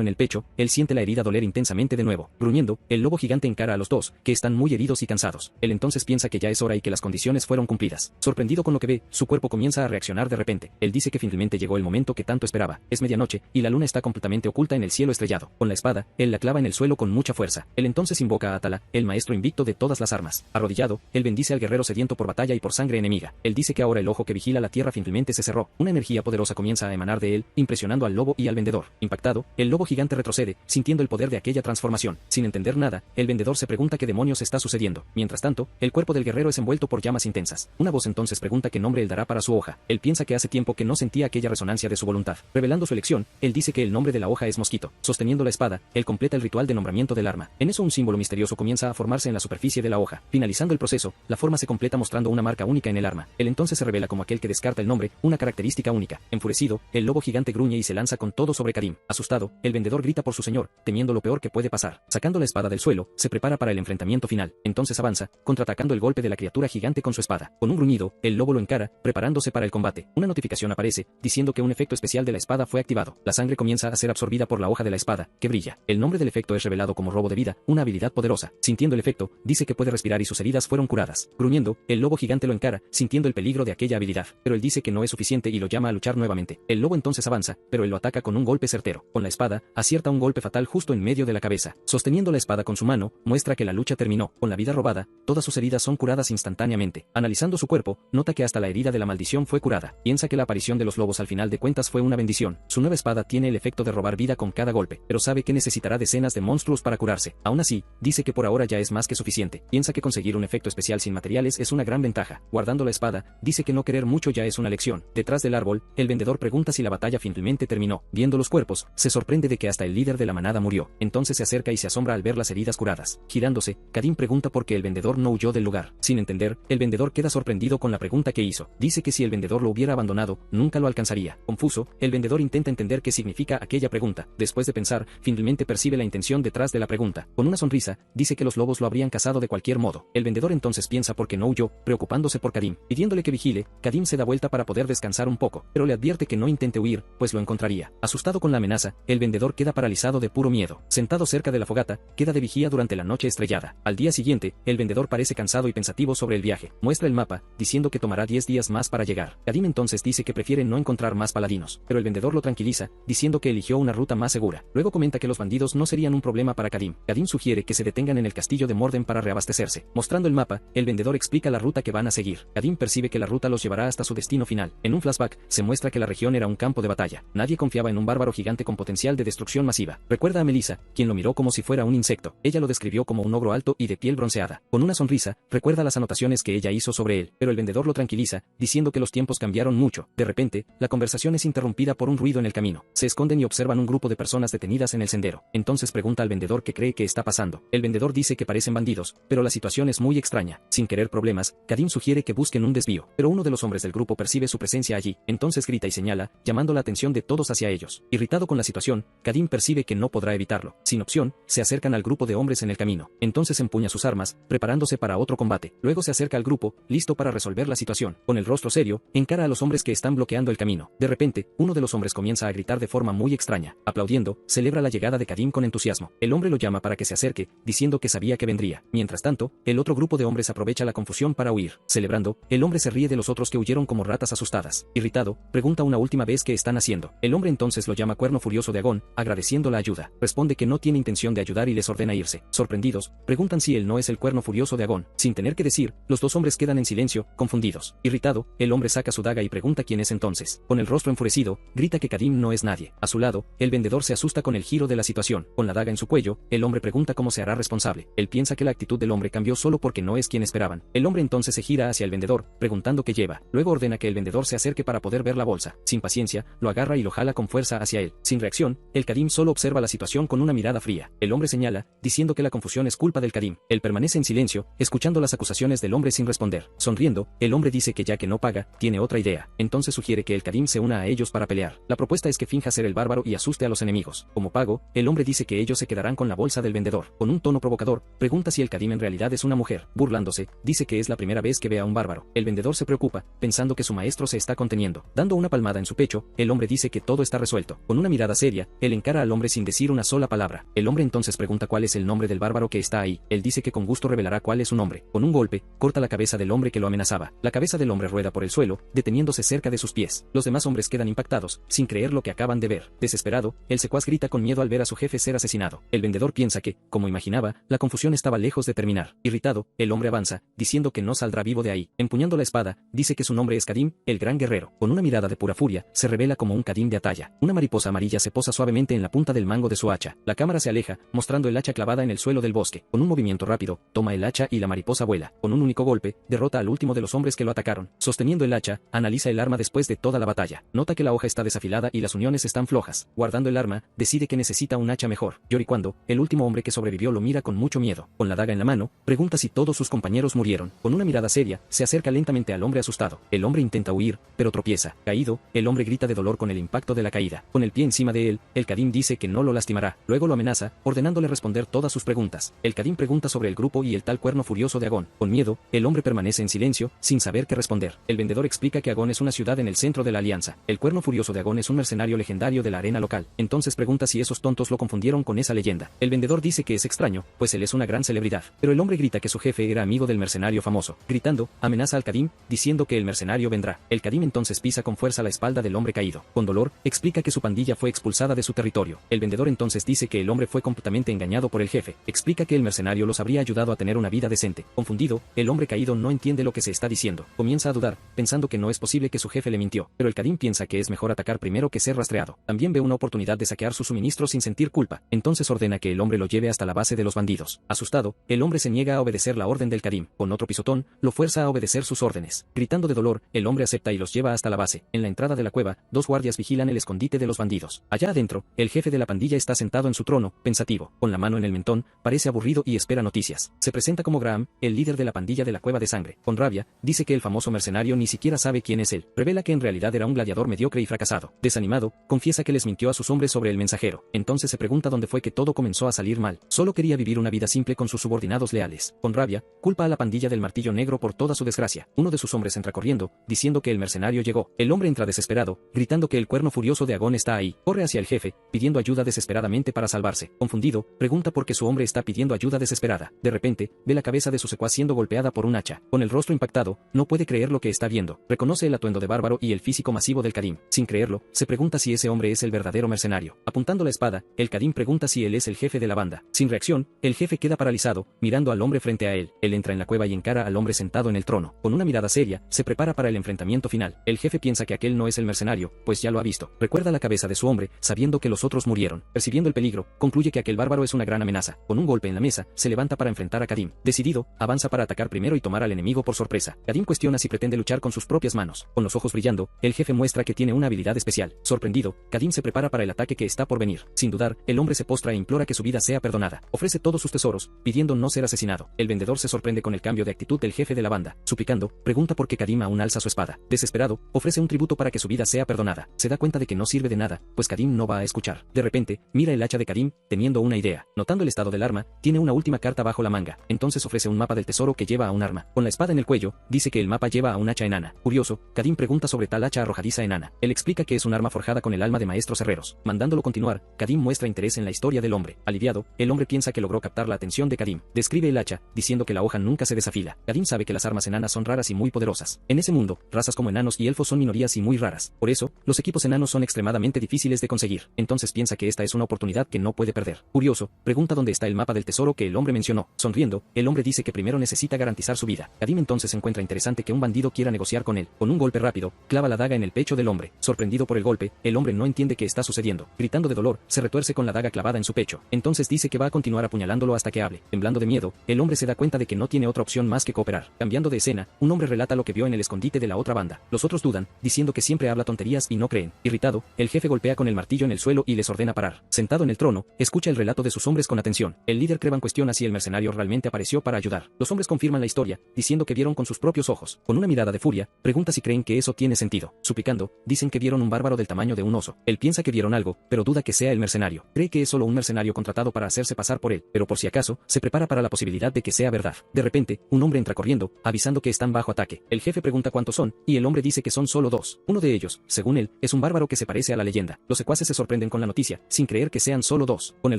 en el pecho, él siente la herida doler intensamente de nuevo. Gruñendo, el lobo gigante encara a los dos, que están muy heridos y cansados. Él entonces piensa que ya es hora y que las condiciones fueron cumplidas. Sorprendido con lo que ve, su cuerpo comienza a reaccionar de repente. Él dice que finalmente llegó el momento que tanto esperaba. Es medianoche, y la luna está completamente oculta en el cielo estrellado. Con la espada, él la clava en el suelo con mucha fuerza. Él entonces invoca a Atala, el maestro invicto de todas las armas. Arrodillado, él bendice al guerrero sediento por batalla y por sangre enemiga. Él dice que ahora el ojo que vigila la tierra finalmente se cerró. Una energía poderosa comienza a emanar de él, impresionando al lobo y al vendedor. Impactado, el lobo gigante retrocede, sintiendo el poder de aquella transformación. Sin entender nada, el vendedor se pregunta qué demonios está sucediendo. Mientras tanto, el cuerpo del guerrero es envuelto por llamas intensas. Una voz entonces pregunta qué nombre él dará para su hoja. Él piensa que hace tiempo que no sentía aquella resonancia de su voluntad. Revelando su elección, él dice que el nombre de la hoja es Mosquito. Sosteniendo la espada, él completa el ritual de nombramiento del arma. En eso un símbolo misterioso comienza a formarse en la superficie de la hoja. Finalizando el proceso, la forma se completa mostrando una marca única en el arma. Él entonces se revela como aquel que descarta el nombre, una característica única. Enfurecido, el lobo gigante gruñe y se lanza con todo sobre Kadim. Asustado, el vendedor grita por su señor, temiendo lo peor que puede pasar. Sacando la espada del suelo, se prepara para el enfrentamiento final. Entonces avanza, contraatacando el golpe de la criatura gigante con su espada. Con un gruñido, el lobo lo encara, preparándose para el combate. Una notificación aparece, diciendo que un efecto especial de la espada fue activado. La sangre comienza a ser absorbida por la hoja de la espada, que brilla. El nombre del efecto es revelado como robo de vida, una habilidad poderosa. Sintiendo el efecto, dice que puede respirar y sus heridas fueron curadas. Gruñendo, el lobo gigante lo encara, sintiendo el peligro de aquella habilidad. Pero él dice que no es suficiente y lo llama a luchar nuevamente. El lobo entonces avanza, pero él lo ataca con un golpe certero. Con la espada, acierta un golpe fatal justo en medio de la cabeza. Sosteniendo la espada con su mano, muestra que la lucha terminó. Con la vida robada, todas sus heridas son curadas instantáneamente. Analizando su cuerpo, nota que hasta la herida de la maldición fue curada. Piensa que la aparición de los lobos al final de cuentas fue una bendición. Su nueva espada tiene el efecto de robar vida con cada golpe, pero sabe que necesitará decenas de monstruos para curarse. Aún así, dice que por ahora ya es más que suficiente. Piensa que conseguir un efecto especial sin materiales es una gran ventaja. Guardando la espada, dice que no querer mucho ya es una lección. Detrás del árbol, el vendedor pregunta si la batalla finalmente terminó. Viendo los cuerpos, se sorprende de que hasta el líder de la manada murió. Entonces se acerca y se asombra al ver las heridas curadas. Girándose, Kadim pregunta por qué el vendedor no huyó del lugar. Sin entender, el vendedor queda sorprendido con la pregunta que hizo. Dice que si el vendedor lo hubiera abandonado, nunca lo alcanzaría. Confuso, el vendedor intenta entender qué significa aquella pregunta. Después de pensar, finalmente percibe la intención detrás de la pregunta. Con una sonrisa, dice que los lobos lo habrían cazado de cualquier modo. El vendedor entonces piensa por qué no huyó, preocupándose por Kadim. Pidiéndole que vigile, Kadim se da vuelta para poder descansar un poco, pero le advierte que no intente huir, pues lo encontraría. Asustado con la amenaza, el vendedor queda paralizado de puro miedo. Sentado cerca de la fogata, queda de vigía durante la noche estrellada. Al día siguiente, el vendedor parece cansado y pensativo sobre el viaje. Muestra el mapa, diciendo que tomará 10 días más para llegar. Kadim entonces dice que prefiere no encontrar más paladinos, pero el vendedor lo tranquiliza, diciendo que eligió una ruta más segura. Luego comenta que los bandidos no serían un problema para Kadim. Kadim sugiere que se detengan en el castillo de Morden para reabastecerse. Mostrando el mapa, el vendedor explica la ruta que van a seguir. Kadim percibe que la ruta los llevará hasta su destino final. En un flashback, se muestra que la región era un campo de batalla. Nadie confiaba en un bárbaro gigante con potencial de destrucción masiva. Recuerda a Melissa, quien lo miró como si fuera un insecto. Ella lo describió como un ogro alto y de piel bronceada. Con una sonrisa, recuerda las anotaciones que ella hizo sobre él, pero el vendedor lo tranquiliza, diciendo que los tiempos cambiaron mucho. De repente, la conversación es interrumpida por un ruido en el camino. Se esconden y observan un grupo de personas detenidas en el sendero. Entonces pregunta al vendedor qué cree que está pasando. El vendedor dice que parecen bandidos, pero la situación es muy extraña. Sin querer problemas, Kadim sugiere que busquen un desvío, pero uno de los hombres del grupo percibe su presencia allí. Entonces grita y señala, llamando la atención de todos hacia ellos. Irritado con la situación, Kadim percibe que no podrá evitarlo. Sin opción, se acercan al grupo de hombres en el camino. Entonces empuña sus armas, preparándose para otro combate. Luego se acerca al grupo, listo para resolver la situación. Con el rostro serio, encara a los hombres que están bloqueando el camino. De repente, uno de los hombres comienza a gritar de forma muy extraña. Aplaudiendo, celebra la llegada de Kadim con entusiasmo. El hombre lo llama para que se acerque, diciendo que sabía que vendría. Mientras tanto, el otro grupo de hombres aprovecha la confusión para huir. Celebrando, el hombre se ríe de los otros que huyeron como ratas asustadas. Irritado, pregunta una última vez qué están haciendo. El hombre entonces lo llama Cuerno Furioso de Agón, agradeciendo la ayuda. Responde que no tiene intención de ayudar y les ordena irse. Sorprendidos, preguntan si él no es el Cuerno Furioso de Agón. Sin tener que decir, los dos hombres quedan en silencio, confundidos. Irritado, el hombre saca su daga y pregunta quién es entonces. Con el rostro enfurecido, grita que Kadim no es nadie. A su lado, el vendedor se asusta con el giro de la situación. Con la daga en su cuello, el hombre pregunta cómo se hará responsable. Él piensa que la actitud del hombre cambió solo porque no es quien esperaban. El hombre entonces se gira hacia el vendedor, preguntando qué lleva. Luego ordena que el vendedor se acerque para poder ver la bolsa. Sin paciencia, lo agarra y lo jala con fuerza hacia él. Sin reacción, el Kadim solo observa la situación con una mirada fría. El hombre señala, diciendo que la confusión es culpa del Kadim. Él permanece en silencio, escuchando las acusaciones del hombre sin responder. Sonriendo, el hombre dice que ya que no paga, tiene otra idea. Entonces sugiere que el Kadim se una a ellos para pelear. La propuesta es que finja ser el bárbaro y asuste a los enemigos. Como pago, el hombre dice que ellos se quedarán con la bolsa del vendedor. Con un tono provocador, pregunta si el Kadim en realidad es una mujer. Burlándose acercándose, dice que es la primera vez que ve a un bárbaro. El vendedor se preocupa, pensando que su maestro se está conteniendo. Dando una palmada en su pecho, el hombre dice que todo está resuelto. Con una mirada seria, él encara al hombre sin decir una sola palabra. El hombre entonces pregunta cuál es el nombre del bárbaro que está ahí. Él dice que con gusto revelará cuál es su nombre. Con un golpe, corta la cabeza del hombre que lo amenazaba. La cabeza del hombre rueda por el suelo, deteniéndose cerca de sus pies. Los demás hombres quedan impactados, sin creer lo que acaban de ver. Desesperado, el secuaz grita con miedo al ver a su jefe ser asesinado. El vendedor piensa que, como imaginaba, la confusión estaba lejos de terminar. Irritado, el hombre avanza, diciendo que no saldrá vivo de ahí. Empuñando la espada, dice que su nombre es Kadim, el gran guerrero. Con una mirada de pura furia, se revela como un Kadim de Atalla. Una mariposa amarilla se posa suavemente en la punta del mango de su hacha. La cámara se aleja, mostrando el hacha clavada en el suelo del bosque. Con un movimiento rápido, toma el hacha y la mariposa vuela. Con un único golpe, derrota al último de los hombres que lo atacaron. Sosteniendo el hacha, analiza el arma después de toda la batalla. Nota que la hoja está desafilada y las uniones están flojas. Guardando el arma, decide que necesita un hacha mejor. Lloriquando, el último hombre que sobrevivió lo mira con mucho miedo. Con la daga en la mano, pregunta si todos sus compañeros murieron. Con una mirada seria, se acerca lentamente al hombre asustado. El hombre intenta huir, pero tropieza. Caído, el hombre grita de dolor con el impacto de la caída. Con el pie encima de él, el Kadim dice que no lo lastimará. Luego lo amenaza, ordenándole responder todas sus preguntas. El Kadim pregunta sobre el grupo y el tal cuerno furioso de Agón. Con miedo, el hombre permanece en silencio, sin saber qué responder. El vendedor explica que Agón es una ciudad en el centro de la Alianza. El cuerno furioso de Agón es un mercenario legendario de la arena local. Entonces pregunta si esos tontos lo confundieron con esa leyenda. El vendedor dice que es extraño, pues él es una gran celebridad. Pero el hombre grita que su jefe era amigo del mercenario famoso. Gritando, amenaza al Kadim, diciendo que el mercenario vendrá. El Kadim entonces pisa con fuerza la espalda del hombre caído. Con dolor, explica que su pandilla fue expulsada de su territorio. El vendedor entonces dice que el hombre fue completamente engañado por el jefe. Explica que el mercenario los habría ayudado a tener una vida decente. Confundido, el hombre caído no entiende lo que se está diciendo. Comienza a dudar, pensando que no es posible que su jefe le mintió. Pero el Kadim piensa que es mejor atacar primero que ser rastreado. También ve una oportunidad de saquear sus suministros sin sentir culpa. Entonces ordena que el hombre lo lleve hasta la base de los bandidos. Asustado, el hombre se niega a obedecer la orden del Kadim. Con otro pisotón, lo fuerza a obedecer sus órdenes. Gritando de dolor, el hombre acepta y los lleva hasta la base. En la entrada de la cueva, dos guardias vigilan el escondite de los bandidos. Allá adentro, el jefe de la pandilla está sentado en su trono, pensativo. Con la mano en el mentón, parece aburrido y espera noticias. Se presenta como Graham, el líder de la pandilla de la Cueva de Sangre. Con rabia, dice que el famoso mercenario ni siquiera sabe quién es él. Revela que en realidad era un gladiador mediocre y fracasado. Desanimado, confiesa que les mintió a sus hombres sobre el mensajero. Entonces se pregunta dónde fue que todo comenzó a salir mal. Solo quería vivir una vida simple con sus subordinados leales. Con rabia, culpa a la pandilla del martillo negro por toda su desgracia. Uno de sus hombres entra corriendo, diciendo que el mercenario llegó. El hombre entra desesperado, gritando que el cuerno furioso de Agón está ahí. Corre hacia el jefe, pidiendo ayuda desesperadamente para salvarse. Confundido, pregunta por qué su hombre está pidiendo ayuda desesperada. De repente, ve la cabeza de su secuaz siendo golpeada por un hacha. Con el rostro impactado, no puede creer lo que está viendo. Reconoce el atuendo de bárbaro y el físico masivo del Kadim. Sin creerlo, se pregunta si ese hombre es el verdadero mercenario. Apuntando la espada, el Kadim pregunta si él es el jefe de la banda. Sin reacción, el jefe queda paralizado, mirando al hombre frente a él. Él entra en la cueva y encara al hombre sentado en el trono. Con una mirada seria, se prepara para el enfrentamiento final. El jefe piensa que aquel no es el mercenario, pues ya lo ha visto. Recuerda la cabeza de su hombre, sabiendo que los otros murieron. Percibiendo el peligro, concluye que aquel bárbaro es una gran amenaza. Con un golpe en la mesa, se levanta para enfrentar a Kadim. Decidido, avanza para atacar primero y tomar al enemigo por sorpresa. Kadim cuestiona si pretende luchar con sus propias manos. Con los ojos brillando, el jefe muestra que tiene una habilidad especial. Sorprendido, Kadim se prepara para el ataque que está por venir. Sin dudar, el hombre se postra e implora que su vida sea perdonada. Ofrece todos sus tesoros, pidiendo no ser asesinado. El vendedor se sorprende con el cambio de actitud del jefe de la banda. Suplicando, pregunta por qué Kadim aún alza su espada. Desesperado, ofrece un tributo para que su vida sea perdonada. Se da cuenta de que no sirve de nada, pues Kadim no va a escuchar. De repente, mira el hacha de Kadim, teniendo una idea. Notando el estado del arma, tiene una última carta bajo la manga. Entonces ofrece un mapa del tesoro que lleva a un arma. Con la espada en el cuello, dice que el mapa lleva a un hacha enana. Curioso, Kadim pregunta sobre tal hacha arrojadiza enana. Él explica que es un arma forjada con el alma de maestros herreros. Mandándolo continuar, Kadim muestra interés en la historia del hombre. Aliviado, el hombre piensa que logró captar la atención de Kadim. Describe el hacha, diciendo que la hoja nunca se desafila. Kadim sabe que las armas enanas son raras y muy poderosas. En ese mundo, razas como enanos y elfos son minorías y muy raras. Por eso, los equipos enanos son extremadamente difíciles de conseguir. Entonces piensa que esta es una oportunidad que no puede perder. Curioso, pregunta dónde está el mapa del tesoro que el hombre mencionó. Sonriendo, el hombre dice que primero necesita garantizar su vida. Kadim entonces encuentra interesante que un bandido quiera negociar con él. Con un golpe rápido, clava la daga en el pecho del hombre. Sorprendido por el golpe, el hombre no entiende qué está sucediendo. Gritando de dolor, se retuerce con la daga clavada en su pecho. Entonces dice que va a continuar apuñalándolo hasta que hable. Temblando de miedo, el hombre se da cuenta de que no tiene otra opción más que cooperar. Cambiando de escena, un hombre relata lo que vio en el escondite de la otra banda. Los otros dudan, diciendo que siempre habla tonterías y no creen. Irritado, el jefe golpea con el martillo en el suelo y les ordena parar. Sentado en el trono, escucha el relato de sus hombres con atención. El líder Creban cuestiona si el mercenario realmente apareció para ayudar. Los hombres confirman la historia, diciendo que vieron con sus propios ojos. Con una mirada de furia, pregunta si creen que eso tiene sentido. Suplicando, dicen que vieron un bárbaro del tamaño de un oso. Él piensa que vieron algo, pero duda que sea el mercenario. Cree que es solo un mercenario contratado para hacerse pasar por él, pero por si acaso, se prepara para la posibilidad de que sea verdad. De repente, un hombre entra corriendo, avisando que están bajo ataque. El jefe pregunta cuántos son, y el hombre dice que son solo 2. Uno de ellos, según él, es un bárbaro que se parece a la leyenda. Los secuaces se sorprenden con la noticia, sin creer que sean solo 2. Con el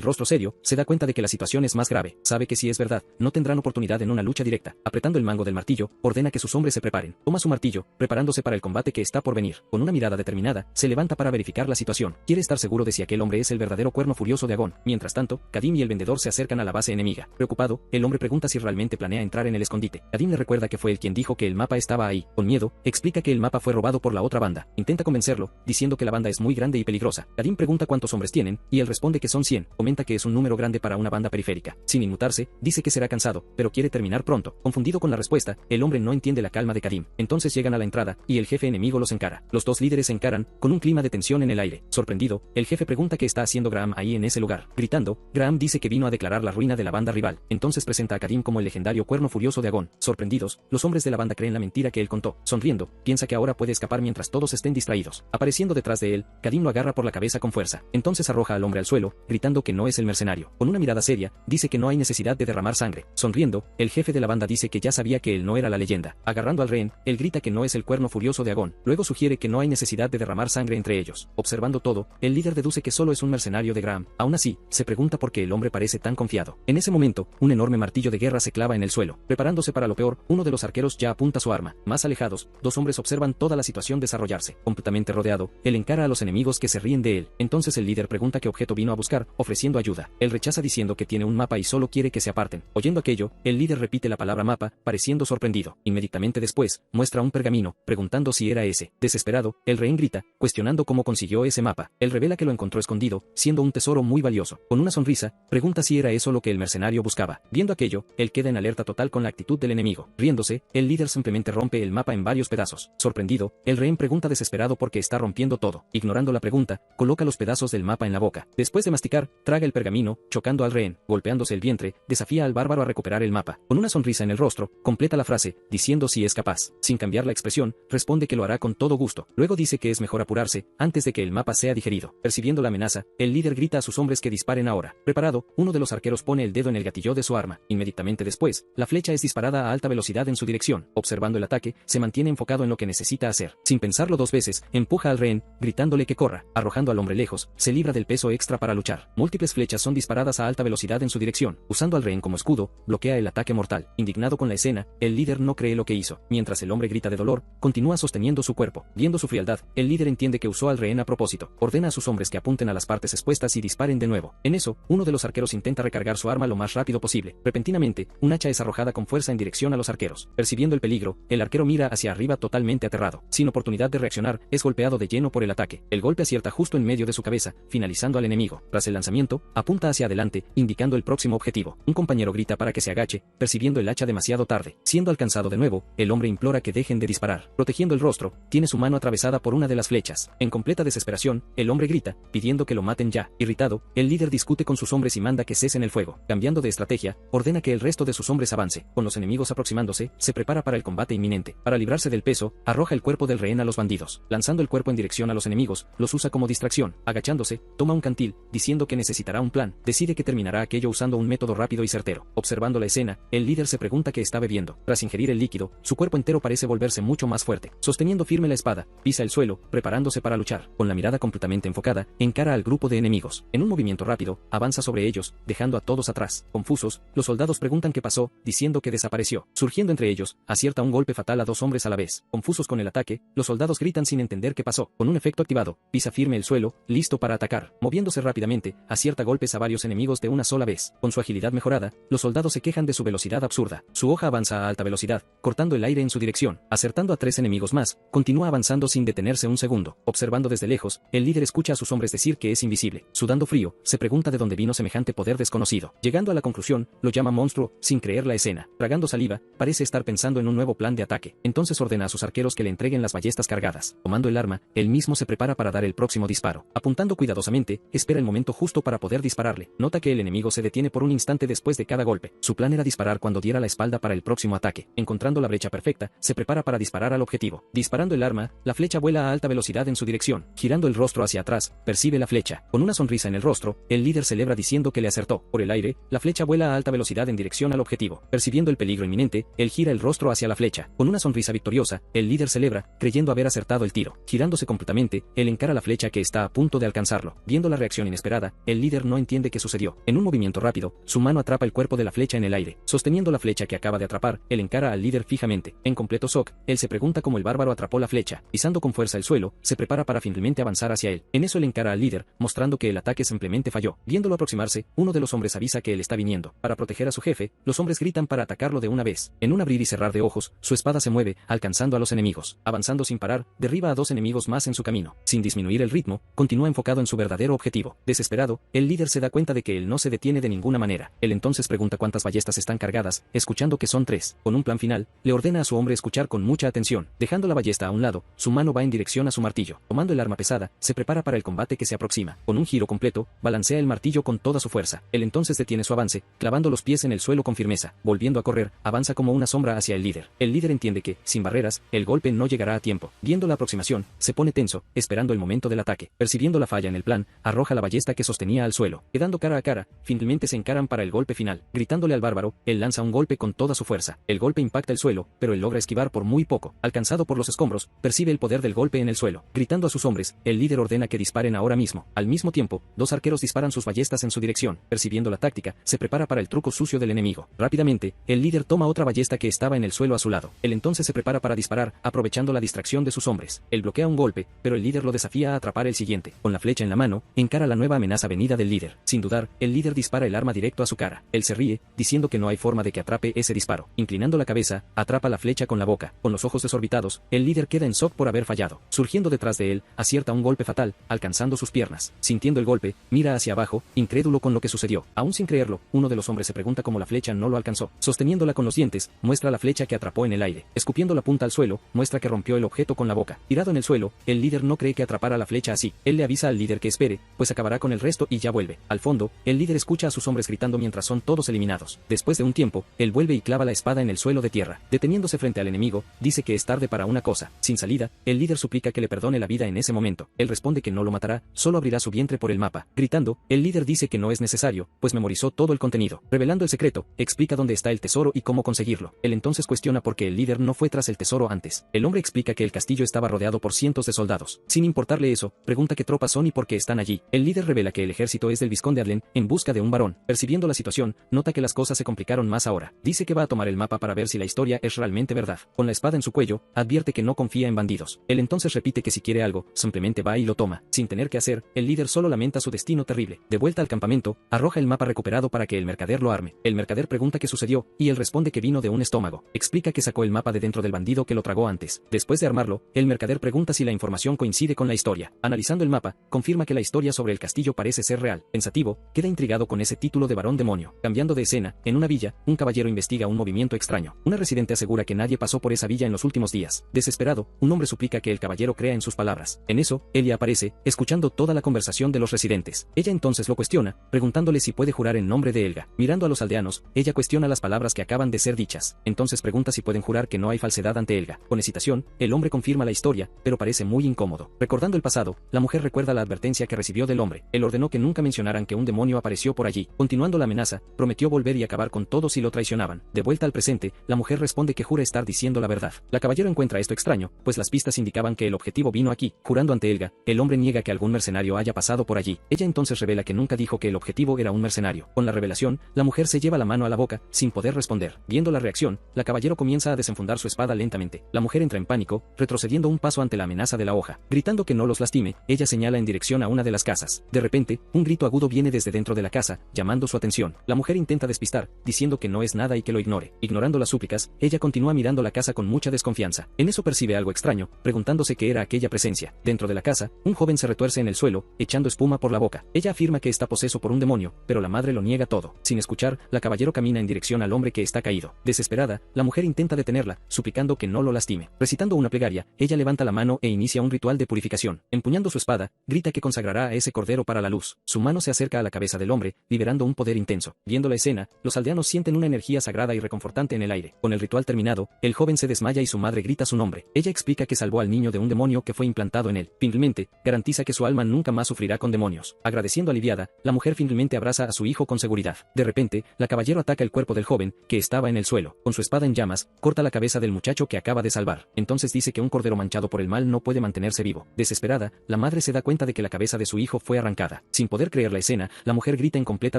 rostro serio, se da cuenta de que la situación es más grave. Sabe que si es verdad, no tendrán oportunidad en una lucha directa. Apretando el mango del martillo, ordena que sus hombres se preparen. Toma su martillo, preparándose para el combate que está por venir. Con una mirada determinada, se levanta para verificar la situación. Quiere estar seguro de si aquel hombre es el verdadero cuerno furioso de Agón. Mientras tanto, Kadim y el vendedor se acercan a la base enemiga. Preocupado, el hombre pregunta si realmente planea entrar en el escondite. Kadim le recuerda que fue él quien dijo que el mapa estaba ahí. Con miedo, explica que el mapa fue robado por la otra banda. Intenta convencerlo, diciendo que la banda es muy grande y peligrosa. Kadim pregunta cuántos hombres tienen, y él responde que son 100. Comenta que es un número grande para una banda periférica. Sin inmutarse, dice que será cansado, pero quiere terminar pronto. Confundido con la respuesta, el hombre no entiende la calma de Kadim. Entonces llegan a la entrada, y el jefe enemigo los encara. Los dos líderes se encaran, con un clima de tensión en el aire. Sorprendido, el jefe pregunta qué está haciendo Graham ahí en ese lugar. Gritando, Graham dice que vino a declarar la ruina de la banda rival. Entonces presenta a Kadim como el legendario cuerno furioso de Agón. Sorprendidos, los hombres de la banda creen la mentira que él contó. Sonriendo, piensa que ahora puede escapar mientras todos estén distraídos. Apareciendo detrás de él, Kadim lo agarra por la cabeza con fuerza. Entonces arroja al hombre al suelo, gritando que no es el mercenario. Con una mirada seria, dice que no hay necesidad de derramar sangre. Sonriendo, el jefe de la banda dice que ya sabía que él no era la leyenda. Agarrando al rehén, él grita que no es el cuerno furioso de Agón. Luego sugiere que no hay necesidad de derramar sangre entre ellos. Observando todo, el líder deduce que solo es un mercenario de Graham. Aún así, se pregunta por qué el hombre parece tan confiado. En ese momento, un enorme martillo de guerra se clava en el suelo. Preparándose para lo peor, uno de los arqueros ya apunta su arma. Más alejados, dos hombres observan toda la situación desarrollarse. Completamente rodeado, él encara a los enemigos que se ríen de él. Entonces el líder pregunta qué objeto vino a buscar, ofreciendo ayuda. Él rechaza diciendo que tiene un mapa y solo quiere que se aparten. Oyendo aquello, el líder repite la palabra mapa, pareciendo sorprendido. Inmediatamente después, muestra un pergamino, preguntando si era ese. Desesperado, el rehén grita, cuestionando cómo consiguió ese mapa. Él revela que lo encontró escondido, siendo un tesoro muy valioso. Con una sonrisa, pregunta si era eso lo que el mercenario buscaba. Viendo aquello, él queda en alerta total con la actitud del enemigo. Riéndose, el líder simplemente rompe el mapa en varios pedazos. Sorprendido, el rehén pregunta desesperado por qué está rompiendo todo. Ignorando la pregunta, coloca los pedazos del mapa en la boca. Después de masticar, traga el pergamino, chocando al rehén. Golpeándose el vientre, desafía al bárbaro a recuperar el mapa. Con una sonrisa en el rostro, completa la frase, diciendo si es capaz. Sin cambiar la expresión, responde que lo hará con todo gusto. Luego dice que es mejor apurarse, antes de que el mapa sea digerido. Percibiendo la amenaza, el líder grita a sus hombres que disparen ahora. Preparado, uno de los arqueros pone el dedo en el gatillo de su arma. Inmediatamente después, la flecha es disparada a alta velocidad en su dirección. Observando el ataque, se mantiene enfocado en lo que necesita hacer. Sin pensarlo dos veces, empuja al rehén, gritándole que corra. Arrojando al hombre lejos, se libra del peso extra para luchar. Múltiples flechas son disparadas a alta velocidad en su dirección. Usando al rehén como escudo, bloquea el ataque mortal. Indignado con la escena, el líder no cree lo que hizo. Mientras el hombre grita de dolor, continúa sosteniendo su cuerpo. Viendo su frialdad, el líder entiende que usó al rehén a propósito. Ordena a sus hombres que apunten a las partes expuestas y disparen de nuevo. En eso, uno de los arqueros intenta recargar su arma lo más rápido posible. Repentinamente, un hacha es arrojada con fuerza en dirección a los arqueros. Percibiendo el peligro, el arquero mira hacia arriba totalmente aterrado. Sin oportunidad de reaccionar, es golpeado de lleno por el ataque. El golpe acierta justo en medio de su cabeza, finalizando al enemigo. Tras el lanzamiento, apunta hacia adelante, indicando el próximo objetivo. Un compañero grita para que se agache, percibiendo el hacha demasiado tarde. Siendo alcanzado de nuevo, el hombre implora que dejen de disparar. Protegiendo el rostro, tiene su mano atravesada por una de las flechas. En completa desesperación, el hombre grita, pidiendo que lo maten ya. Irritado, el líder discute con sus hombres y manda que cesen el fuego. Cambiando de estrategia, ordena que el resto de sus hombres avance. Con los enemigos aproximándose, se prepara para el combate inminente. Para librarse del peso, arroja el cuerpo del rehén a los bandidos. Lanzando el cuerpo en dirección a los enemigos, los usa como distracción. Agachándose, toma un cantil, diciendo que necesitará un plan. Decide que terminará aquello usando un método rápido y certero. Observando la escena, el líder se pregunta qué está bebiendo. Tras ingerir el líquido, su cuerpo entero parece volverse mucho más fuerte. Sosteniendo firme la espada, pisa el suelo, preparándose para luchar. Con la mirada completamente enfocada, encara al grupo de enemigos. En un movimiento rápido, avanza sobre ellos, dejando a todos atrás. Confusos, los soldados preguntan qué pasó, diciendo que desapareció. Surgiendo entre ellos, acierta un golpe fatal a dos hombres a la vez. Confusos con el ataque, los soldados gritan sin entender qué pasó. Con un efecto activado, pisa firme el suelo, listo para atacar. Moviéndose rápidamente, acierta golpes a varios enemigos de una sola vez. Con su agilidad mejorada, los soldados se quejan de su velocidad absurda. Su hoja avanza a alta velocidad, cortando el aire en su dirección. Acertando a 3 enemigos más, continúa avanzando sin detenerse un segundo. Observando desde lejos, el líder escucha a sus hombres decir que es invisible. Sudando frío, se pregunta de dónde vino semejante poder desconocido. Llegando a la conclusión, lo llama monstruo, sin creer la escena. Tragando saliva, parece estar pensando en un nuevo plan de ataque. Entonces ordena a sus arqueros que le entreguen las ballestas cargadas. Tomando el arma, él mismo se prepara para dar el próximo disparo. Apuntando cuidadosamente, espera el momento justo para poder dispararle. Nota que el enemigo se detiene por un instante después de cada golpe. Su plan era disparar cuando diera la espalda para el próximo ataque. Encontrando la brecha perfecta, se prepara para disparar al objetivo. Disparando el arma, la flecha vuela a alta velocidad en su dirección. Girando el rostro hacia atrás, percibe la flecha. Con una sonrisa en el rostro, el líder celebra diciendo que le acertó. Por el aire, la flecha vuela a alta velocidad en dirección al objetivo. objetivo. Percibiendo el peligro inminente, él gira el rostro hacia la flecha. Con una sonrisa victoriosa, el líder celebra, creyendo haber acertado el tiro. Girándose completamente, él encara la flecha que está a punto de alcanzarlo. Viendo la reacción inesperada, el líder no entiende qué sucedió. En un movimiento rápido, su mano atrapa el cuerpo de la flecha en el aire. Sosteniendo la flecha que acaba de atrapar, él encara al líder fijamente. En completo shock, él se pregunta cómo el bárbaro atrapó la flecha. Pisando con fuerza el suelo, se prepara para finalmente avanzar hacia él. En eso él encara al líder, mostrando que el ataque simplemente falló. Viéndolo aproximarse, uno de los hombres avisa que él está viniendo. Para proteger a su jefe, los hombres gritan para atacarlo de una vez. En un abrir y cerrar de ojos, su espada se mueve, alcanzando a los enemigos. Avanzando sin parar, derriba a 2 enemigos más en su camino. Sin disminuir el ritmo, continúa enfocado en su verdadero objetivo. Desesperado, el líder se da cuenta de que él no se detiene de ninguna manera. Él entonces pregunta cuántas ballestas están cargadas, escuchando que son 3. Con un plan final, le ordena a su hombre escuchar con mucha atención. Dejando la ballesta a un lado, su mano va en dirección a su martillo. Tomando el arma pesada, se prepara para el combate que se aproxima. Con un giro completo, balancea el martillo con toda su fuerza. Él entonces detiene su avance, clavando los pies en el suelo con firmeza. Volviendo a correr, avanza como una sombra hacia el líder. El líder entiende que, sin barreras, el golpe no llegará a tiempo. Viendo la aproximación, se pone tenso, esperando el momento del ataque. Percibiendo la falla en el plan, arroja la ballesta que sostenía al suelo. Quedando cara a cara, finalmente se encaran para el golpe final. Gritándole al bárbaro, él lanza un golpe con toda su fuerza. El golpe impacta el suelo, pero él logra esquivar por muy poco. Alcanzado por los escombros, percibe el poder del golpe en el suelo. Gritando a sus hombres, el líder ordena que disparen ahora mismo. Al mismo tiempo, 2 arqueros disparan sus ballestas en su dirección. Percibiendo la táctica, se prepara para el truco sucio del enemigo. Rápidamente, el líder toma otra ballesta que estaba en el suelo a su lado. Él entonces se prepara para disparar, aprovechando la distracción de sus hombres. Él bloquea un golpe, pero el líder lo desafía a atrapar el siguiente. Con la flecha en la mano, encara la nueva amenaza venida del líder. Sin dudar, el líder dispara el arma directo a su cara. Él se ríe, diciendo que no hay forma de que atrape ese disparo. Inclinando la cabeza, atrapa la flecha con la boca. Con los ojos desorbitados, el líder queda en shock por haber fallado. Surgiendo detrás de él, acierta un golpe fatal, alcanzando sus piernas. Sintiendo el golpe, mira hacia abajo, incrédulo con lo que sucedió. Aún sin creerlo, uno de los hombres se pregunta cómo la flecha no lo alcanzó. Sosteniéndola con los dientes, muestra la flecha que atrapó en el aire. Escupiendo la punta al suelo, muestra que rompió el objeto con la boca. Tirado en el suelo, el líder no cree que atrapara la flecha así. Él le avisa al líder que espere, pues acabará con el resto y ya vuelve. Al fondo, el líder escucha a sus hombres gritando mientras son todos eliminados. Después de un tiempo, él vuelve y clava la espada en el suelo de tierra. Deteniéndose frente al enemigo, dice que es tarde para una cosa. Sin salida, el líder suplica que le perdone la vida en ese momento. Él responde que no lo matará, solo abrirá su vientre por el mapa. Gritando, el líder dice que no es necesario, pues memorizó todo el contenido. Revelando el secreto, explica dónde está el tesoro y cómo conseguirlo. Él entonces cuestiona por qué el líder no fue tras el tesoro antes. El hombre explica que el castillo estaba rodeado por cientos de soldados. Sin importarle eso, pregunta qué tropas son y por qué están allí. El líder revela que el ejército es del vizconde Adlen, en busca de un varón. Percibiendo la situación, nota que las cosas se complicaron más ahora. Dice que va a tomar el mapa para ver si la historia es realmente verdad. Con la espada en su cuello, advierte que no confía en bandidos. Él entonces repite que si quiere algo, simplemente va y lo toma. Sin tener que hacer, el líder solo lamenta su destino terrible. De vuelta al campamento, arroja el mapa recuperado para que el mercader lo arme. El mercader pregunta qué sucedió, y él responde que vino de un estómago. Explica que sacó el mapa de dentro del bandido que lo tragó antes. Después de armarlo, el mercader pregunta si la información coincide con la historia. Analizando el mapa, confirma que la historia sobre el castillo parece ser real. Pensativo, queda intrigado con ese título de varón demonio. Cambiando de escena, en una villa, un caballero investiga un movimiento extraño. Una residente asegura que nadie pasó por esa villa en los últimos días. Desesperado, un hombre suplica que el caballero crea en sus palabras. En eso, Elia aparece, escuchando toda la conversación de los residentes. Ella entonces lo cuestiona, preguntándole si puede jurar en nombre de Elga. Mirando a los aldeanos, ella cuestiona las palabras que acaban de ser dichas. Entonces pregunta si pueden jurar que no hay falsedad ante Elga. Con hesitación, el hombre confirma la historia, pero parece muy incómodo. Recordando el pasado, la mujer recuerda la advertencia que recibió del hombre. Él ordenó que nunca mencionaran que un demonio apareció por allí. Continuando la amenaza, prometió volver y acabar con todos si lo traicionaban. De vuelta al presente, la mujer responde que jura estar diciendo la verdad. La caballero encuentra esto extraño, pues las pistas indicaban que el objetivo vino aquí. Jurando ante Elga, el hombre niega que algún mercenario haya pasado por allí. Ella entonces revela que nunca dijo que el objetivo era un mercenario. Con la revelación, la mujer se lleva la mano a la boca, sin poder responder. Viendo la reacción, la caballero comienza a desenfundar su espada lentamente. La mujer entra en pánico, retrocediendo un paso ante la amenaza de la hoja. Gritando que no los lastime, ella señala en dirección a una de las casas. De repente, un grito agudo viene desde dentro de la casa, llamando su atención. La mujer intenta despistar, diciendo que no es nada y que lo ignore. Ignorando las súplicas, ella continúa mirando la casa con mucha desconfianza. En eso percibe algo extraño, preguntándose qué era aquella presencia. Dentro de la casa, un joven se retuerce en el suelo, echando espuma por la boca. Ella afirma que está poseso por un demonio, pero la madre lo niega todo. Sin escuchar, la caballero camina en dirección al hombre que está caído. Desesperada, la mujer intenta detenerla, suplicando que no lo lastime. Recitando una plegaria, ella levanta la mano e inicia un ritual de purificación. Empuñando su espada, grita que consagrará a ese cordero para la luz. Su mano se acerca a la cabeza del hombre, liberando un poder intenso. Viendo la escena, los aldeanos sienten una energía sagrada y reconfortante en el aire. Con el ritual terminado, el joven se desmaya y su madre grita su nombre. Ella explica que salvó al niño de un demonio que fue implantado en él. Finalmente, garantiza que su alma nunca más sufrirá con demonios. Agradeciendo aliviada, la mujer finalmente abraza a su hijo con seguridad. De repente, la caballero ataca el cuerpo cuerpo del joven, que estaba en el suelo. Con su espada en llamas, corta la cabeza del muchacho que acaba de salvar. Entonces dice que un cordero manchado por el mal no puede mantenerse vivo. Desesperada, la madre se da cuenta de que la cabeza de su hijo fue arrancada. Sin poder creer la escena, la mujer grita en completa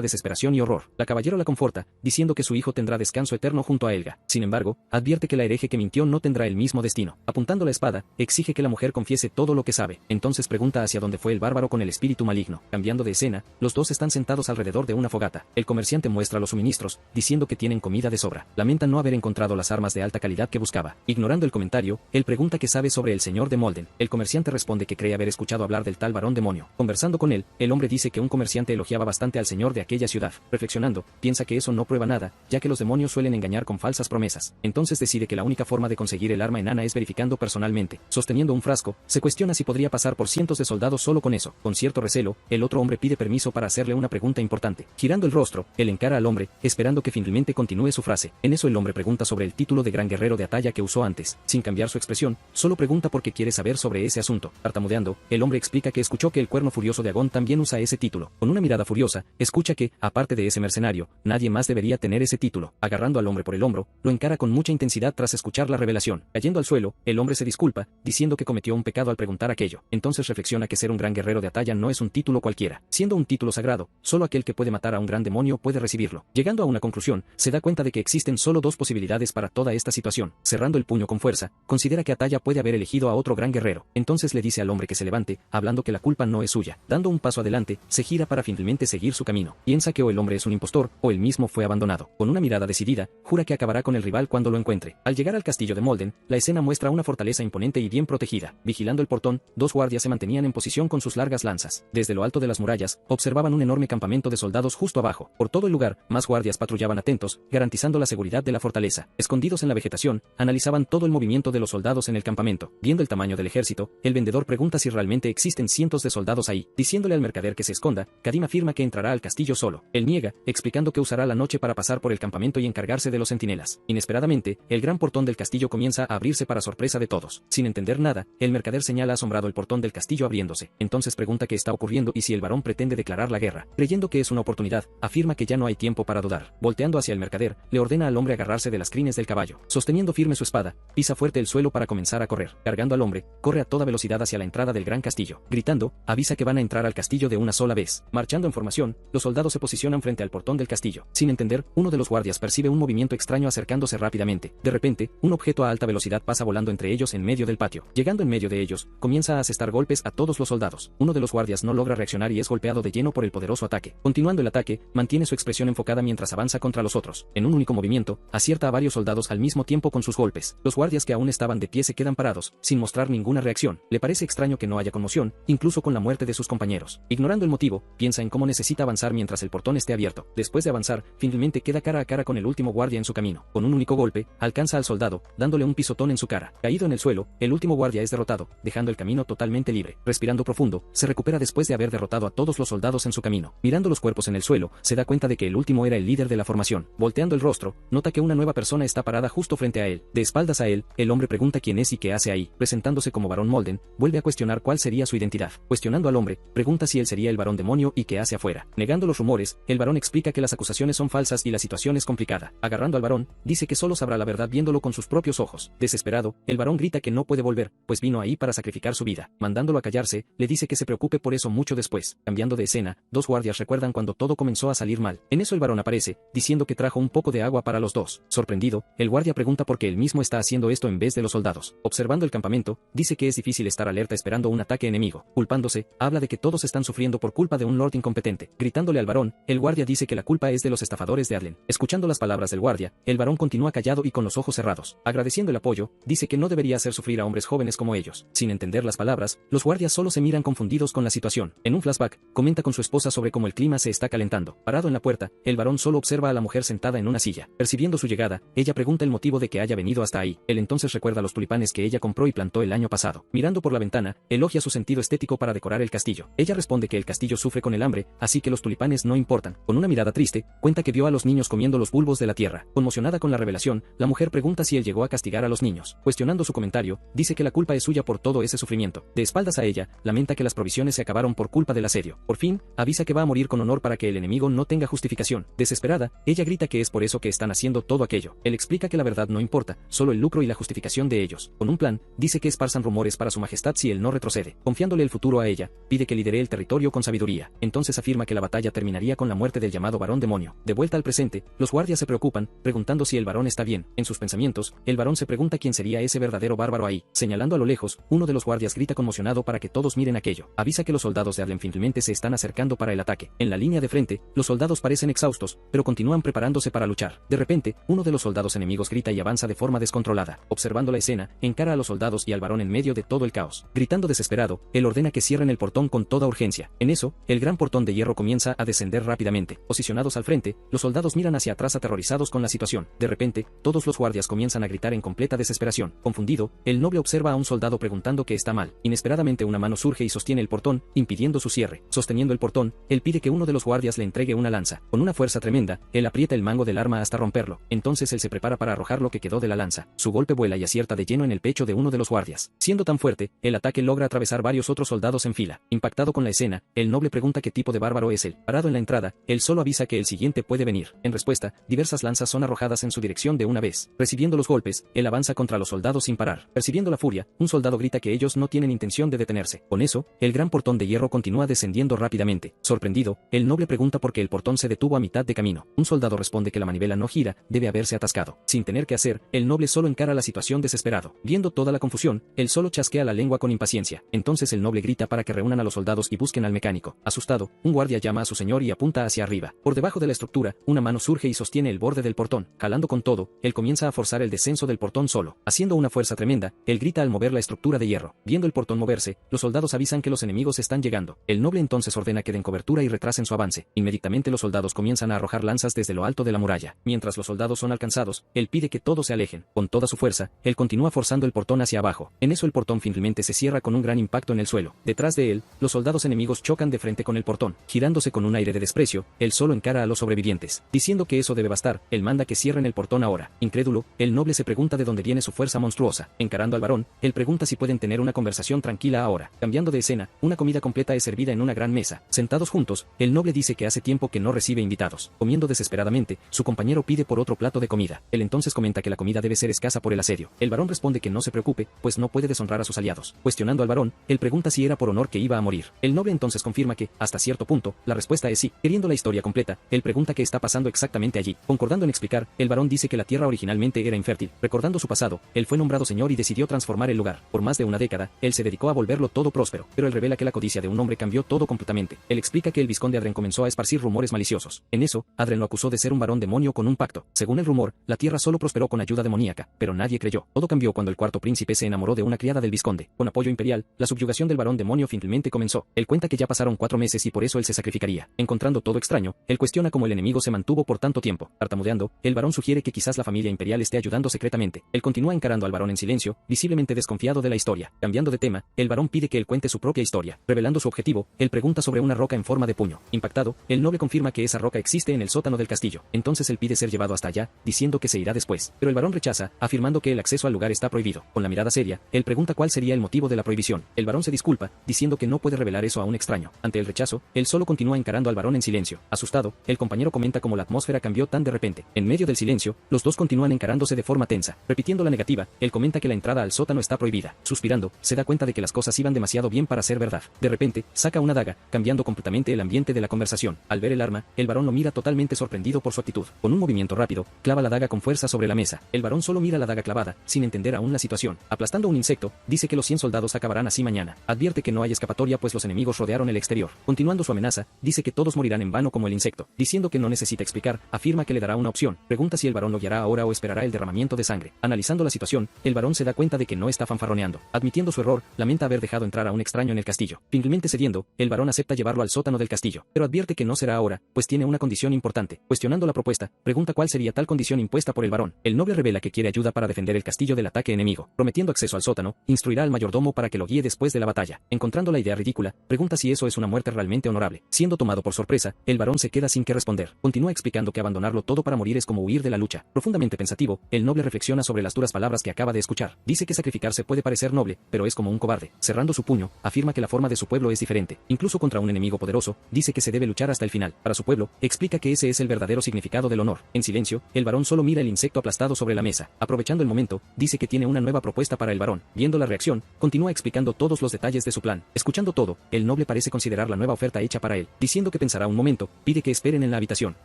desesperación y horror. La caballero la conforta, diciendo que su hijo tendrá descanso eterno junto a Helga. Sin embargo, advierte que la hereje que mintió no tendrá el mismo destino. Apuntando la espada, exige que la mujer confiese todo lo que sabe. Entonces pregunta hacia dónde fue el bárbaro con el espíritu maligno. Cambiando de escena, los dos están sentados alrededor de una fogata. El comerciante muestra los suministros, diciendo que tienen comida de sobra. Lamenta no haber encontrado las armas de alta calidad que buscaba. Ignorando el comentario, él pregunta qué sabe sobre el señor de Molden. El comerciante responde que cree haber escuchado hablar del tal varón demonio. Conversando con él, el hombre dice que un comerciante elogiaba bastante al señor de aquella ciudad. Reflexionando, piensa que eso no prueba nada, ya que los demonios suelen engañar con falsas promesas. Entonces decide que la única forma de conseguir el arma enana es verificando personalmente. Sosteniendo un frasco, se cuestiona si podría pasar por cientos de soldados solo con eso. Con cierto recelo, el otro hombre pide permiso para hacerle una pregunta importante. Girando el rostro, él encara al hombre, esperando que finalmente continúe su frase. En eso el hombre pregunta sobre el título de gran guerrero de Atalla que usó antes. Sin cambiar su expresión, solo pregunta porque quiere saber sobre ese asunto. Tartamudeando, el hombre explica que escuchó que el cuerno furioso de Agón también usa ese título. Con una mirada furiosa, escucha que, aparte de ese mercenario, nadie más debería tener ese título. Agarrando al hombre por el hombro, lo encara con mucha intensidad tras escuchar la revelación. Cayendo al suelo, el hombre se disculpa, diciendo que cometió un pecado al preguntar aquello. Entonces reflexiona que ser un gran guerrero de Atalla no es un título cualquiera. Siendo un título sagrado, solo aquel que puede matar a un gran demonio puede recibirlo. Llegando a una conclusión, se da cuenta de que existen solo dos posibilidades para toda esta situación. Cerrando el puño con fuerza, considera que Atalla puede haber elegido a otro gran guerrero. Entonces le dice al hombre que se levante, hablando que la culpa no es suya. Dando un paso adelante, se gira para finalmente seguir su camino. Piensa que o el hombre es un impostor, o él mismo fue abandonado. Con una mirada decidida, jura que acabará con el rival cuando lo encuentre. Al llegar al castillo de Molden, la escena muestra una fortaleza imponente y bien protegida. Vigilando el portón, dos guardias se mantenían en posición con sus largas lanzas. Desde lo alto de las murallas, observaban un enorme campamento de soldados justo abajo. Por todo el lugar, más guardias patrullaban atentos, garantizando la seguridad de la fortaleza. Escondidos en la vegetación, analizaban todo el movimiento de los soldados en el campamento. Viendo el tamaño del ejército, el vendedor pregunta si realmente existen cientos de soldados ahí. Diciéndole al mercader que se esconda, Kadim afirma que entrará al castillo solo. Él niega, explicando que usará la noche para pasar por el campamento y encargarse de los centinelas. Inesperadamente, el gran portón del castillo comienza a abrirse para sorpresa de todos. Sin entender nada, el mercader señala asombrado el portón del castillo abriéndose. Entonces pregunta qué está ocurriendo y si el varón pretende declarar la guerra. Creyendo que es una oportunidad, afirma que ya no hay tiempo para dudar. Volteando hacia el mercader, le ordena al hombre agarrarse de las crines del caballo. Sosteniendo firme su espada, pisa fuerte el suelo para comenzar a correr. Cargando al hombre, corre a toda velocidad hacia la entrada del gran castillo. Gritando, avisa que van a entrar al castillo de una sola vez. Marchando en formación, los soldados se posicionan frente al portón del castillo. Sin entender, uno de los guardias percibe un movimiento extraño acercándose rápidamente. De repente, un objeto a alta velocidad pasa volando entre ellos en medio del patio. Llegando en medio de ellos, comienza a asestar golpes a todos los soldados. Uno de los guardias no logra reaccionar y es golpeado de lleno por el poderoso ataque. Continuando el ataque, mantiene su expresión enfocada mientras avanza contra los otros. En un único movimiento, acierta a varios soldados al mismo tiempo con sus golpes. Los guardias que aún estaban de pie se quedan parados, sin mostrar ninguna reacción. Le parece extraño que no haya conmoción, incluso con la muerte de sus compañeros. Ignorando el motivo, piensa en cómo necesita avanzar mientras el portón esté abierto. Después de avanzar, finalmente queda cara a cara con el último guardia en su camino. Con un único golpe, alcanza al soldado, dándole un pisotón en su cara. Caído en el suelo, el último guardia es derrotado, dejando el camino totalmente libre. Respirando profundo, se recupera después de haber derrotado a todos los soldados en su camino. Mirando los cuerpos en el suelo, se da cuenta de que el último era el líder de la formación. Volteando el rostro, nota que una nueva persona está parada justo frente a él. De espaldas a él, el hombre pregunta quién es y qué hace ahí. Presentándose como varón Molden, vuelve a cuestionar cuál sería su identidad. Cuestionando al hombre, pregunta si él sería el varón demonio y qué hace afuera. Negando los rumores, el varón explica que las acusaciones son falsas y la situación es complicada. Agarrando al varón, dice que solo sabrá la verdad viéndolo con sus propios ojos. Desesperado, el varón grita que no puede volver, pues vino ahí para sacrificar su vida. Mandándolo a callarse, le dice que se preocupe por eso mucho después. Cambiando de escena, dos guardias recuerdan cuando todo comenzó a salir mal. En eso el varón aparece, diciendo que trajo un poco de agua para los dos. Sorprendido, el guardia pregunta por qué él mismo está haciendo esto en vez de los soldados. Observando el campamento, dice que es difícil estar alerta esperando un ataque enemigo. Culpándose, habla de que todos están sufriendo por culpa de un lord incompetente. Gritándole al varón, el guardia dice que la culpa es de los estafadores de Adlen. Escuchando las palabras del guardia, el varón continúa callado y con los ojos cerrados. Agradeciendo el apoyo, dice que no debería hacer sufrir a hombres jóvenes como ellos. Sin entender las palabras, los guardias solo se miran confundidos con la situación. En un flashback, comenta con su esposa sobre cómo el clima se está calentando. Parado en la puerta, el varón solo observa a la mujer sentada en una silla. Percibiendo su llegada, ella pregunta el motivo de que haya venido hasta ahí. Él entonces recuerda los tulipanes que ella compró y plantó el año pasado. Mirando por la ventana, elogia su sentido estético para decorar el castillo. Ella responde que el castillo sufre con el hambre, así que los tulipanes no importan. Con una mirada triste, cuenta que vio a los niños comiendo los bulbos de la tierra. Conmocionada con la revelación, la mujer pregunta si él llegó a castigar a los niños. Cuestionando su comentario, dice que la culpa es suya por todo ese sufrimiento. De espaldas a ella, lamenta que las provisiones se acabaron por culpa del asedio. Por fin, avisa que va a morir con honor para que el enemigo no tenga justificación. Desesperada, ella Ella grita que es por eso que están haciendo todo aquello. Él explica que la verdad no importa, solo el lucro y la justificación de ellos. Con un plan, dice que esparzan rumores para su majestad si él no retrocede. Confiándole el futuro a ella, pide que lidere el territorio con sabiduría. Entonces afirma que la batalla terminaría con la muerte del llamado varón demonio. De vuelta al presente, los guardias se preocupan, preguntando si el varón está bien. En sus pensamientos, el varón se pregunta quién sería ese verdadero bárbaro ahí. Señalando a lo lejos, uno de los guardias grita conmocionado para que todos miren aquello. Avisa que los soldados de Adlen finalmente se están acercando para el ataque. En la línea de frente, los soldados parecen exhaustos, pero continúan preparándose para luchar. De repente, uno de los soldados enemigos grita y avanza de forma descontrolada. Observando la escena, encara a los soldados y al varón en medio de todo el caos. Gritando desesperado, él ordena que cierren el portón con toda urgencia. En eso, el gran portón de hierro comienza a descender rápidamente. Posicionados al frente, los soldados miran hacia atrás aterrorizados con la situación. De repente, todos los guardias comienzan a gritar en completa desesperación. Confundido, el noble observa a un soldado preguntando qué está mal. Inesperadamente una mano surge y sostiene el portón, impidiendo su cierre. Sosteniendo el portón, él pide que uno de los guardias le entregue una lanza. Con una fuerza tremenda, él aprieta el mango del arma hasta romperlo. Entonces él se prepara para arrojar lo que quedó de la lanza. Su golpe vuela y acierta de lleno en el pecho de uno de los guardias. Siendo tan fuerte, el ataque logra atravesar varios otros soldados en fila. Impactado con la escena, el noble pregunta qué tipo de bárbaro es él. Parado en la entrada, él solo avisa que el siguiente puede venir. En respuesta, diversas lanzas son arrojadas en su dirección de una vez. Recibiendo los golpes, él avanza contra los soldados sin parar. Percibiendo la furia, un soldado grita que ellos no tienen intención de detenerse. Con eso, el gran portón de hierro continúa descendiendo rápidamente. Sorprendido, el noble pregunta por qué el portón se detuvo a mitad de camino. Un soldado responde que la manivela no gira, debe haberse atascado. Sin tener que hacer, el noble solo encara la situación desesperado. Viendo toda la confusión, él solo chasquea la lengua con impaciencia. Entonces el noble grita para que reúnan a los soldados y busquen al mecánico. Asustado, un guardia llama a su señor y apunta hacia arriba. Por debajo de la estructura, una mano surge y sostiene el borde del portón. Jalando con todo, él comienza a forzar el descenso del portón solo. Haciendo una fuerza tremenda, él grita al mover la estructura de hierro. Viendo el portón moverse, los soldados avisan que los enemigos están llegando. El noble entonces ordena que den cobertura y retrasen su avance. Inmediatamente los soldados comienzan a arrojar lanzas desde lo alto de la muralla. Mientras los soldados son alcanzados, él pide que todos se alejen. Con toda su fuerza, él continúa forzando el portón hacia abajo. En eso el portón finalmente se cierra con un gran impacto en el suelo. Detrás de él, los soldados enemigos chocan de frente con el portón. Girándose con un aire de desprecio, él solo encara a los sobrevivientes. Diciendo que eso debe bastar, él manda que cierren el portón ahora. Incrédulo, el noble se pregunta de dónde viene su fuerza monstruosa. Encarando al varón, él pregunta si pueden tener una conversación tranquila ahora. Cambiando de escena, una comida completa es servida en una gran mesa. Sentados juntos, el noble dice que hace tiempo que no recibe invitados. Comiendo desesperadamente, su compañero pide por otro plato de comida. Él entonces comenta que la comida debe ser escasa por el asedio. El varón responde que no se preocupe, pues no puede deshonrar a sus aliados. Cuestionando al varón, él pregunta si era por honor que iba a morir. El noble entonces confirma que, hasta cierto punto, la respuesta es sí. Queriendo la historia completa, él pregunta qué está pasando exactamente allí. Concordando en explicar, el varón dice que la tierra originalmente era infértil. Recordando su pasado, él fue nombrado señor y decidió transformar el lugar. Por más de una década, él se dedicó a volverlo todo próspero, pero él revela que la codicia de un hombre cambió todo completamente. Él explica que el vizconde Adren comenzó a esparcir rumores maliciosos. En eso, Adren lo acusó de ser un varón demonio con un pacto. Según el rumor, la tierra solo prosperó con ayuda demoníaca, pero nadie creyó. Todo cambió cuando el cuarto príncipe se enamoró de una criada del vizconde. Con apoyo imperial, la subyugación del varón demonio finalmente comenzó. Él cuenta que ya pasaron 4 meses y por eso él se sacrificaría. Encontrando todo extraño, él cuestiona cómo el enemigo se mantuvo por tanto tiempo. Tartamudeando, el varón sugiere que quizás la familia imperial esté ayudando secretamente. Él continúa encarando al varón en silencio, visiblemente desconfiado de la historia. Cambiando de tema, el varón pide que él cuente su propia historia. Revelando su objetivo, él pregunta sobre una roca en forma de puño. Impactado, el noble confirma que esa roca existe en el sótano del castillo. Entonces él pide ser llevado hasta allá, diciendo que se irá después. Pero el varón rechaza, afirmando que el acceso al lugar está prohibido. Con la mirada seria, él pregunta cuál sería el motivo de la prohibición. El varón se disculpa, diciendo que no puede revelar eso a un extraño. Ante el rechazo, él solo continúa encarando al varón en silencio. Asustado, el compañero comenta cómo la atmósfera cambió tan de repente. En medio del silencio, los dos continúan encarándose de forma tensa. Repitiendo la negativa, él comenta que la entrada al sótano está prohibida. Suspirando, se da cuenta de que las cosas iban demasiado bien para ser verdad. De repente, saca una daga, cambiando completamente el ambiente de la conversación. Al ver el arma, el varón lo mira totalmente sorprendido por su actitud. Con un movimiento rápido, clava la daga con fuerza sobre la mesa. El varón solo mira la daga clavada, sin entender aún la situación. Aplastando un insecto, dice que los 100 soldados acabarán así mañana. Advierte que no hay escapatoria pues los enemigos rodearon el exterior. Continuando su amenaza, dice que todos morirán en vano como el insecto. Diciendo que no necesita explicar, afirma que le dará una opción. Pregunta si el varón lo guiará ahora o esperará el derramamiento de sangre. Analizando la situación, el varón se da cuenta de que no está fanfarroneando. Admitiendo su error, lamenta haber dejado entrar a un extraño en el castillo. Finalmente cediendo, el varón acepta llevarlo al sótano del castillo, pero advierte que no será ahora, pues tiene una condición importante. Cuestionando la propuesta, pregunta cuál sería tal condición impuesta por el varón. El noble revela que quiere ayuda para defender el castillo del ataque enemigo. Prometiendo acceso al sótano, instruirá al mayordomo para que lo guíe después de la batalla. Encontrando la idea ridícula, pregunta si eso es una muerte realmente honorable. Siendo tomado por sorpresa, el varón se queda sin qué responder. Continúa explicando que abandonarlo todo para morir es como huir de la lucha. Profundamente pensativo, el noble reflexiona sobre las duras palabras que acaba de escuchar. Dice que sacrificarse puede parecer noble, pero es como un cobarde. Cerrando su puño, afirma que la forma de su pueblo es diferente. Incluso contra un enemigo poderoso, dice que se debe luchar hasta el final. Para su pueblo, explica que ese es el verdadero significado del honor. En silencio, el varón solo mira el insecto aplastado sobre la mesa. Aprovechando el momento, dice que tiene una nueva propuesta para el varón. Viendo la reacción, continúa explicando todos los detalles de su plan. Escuchando todo, el noble parece considerar la nueva oferta hecha para él. Diciendo que pensará un momento, pide que esperen en la habitación.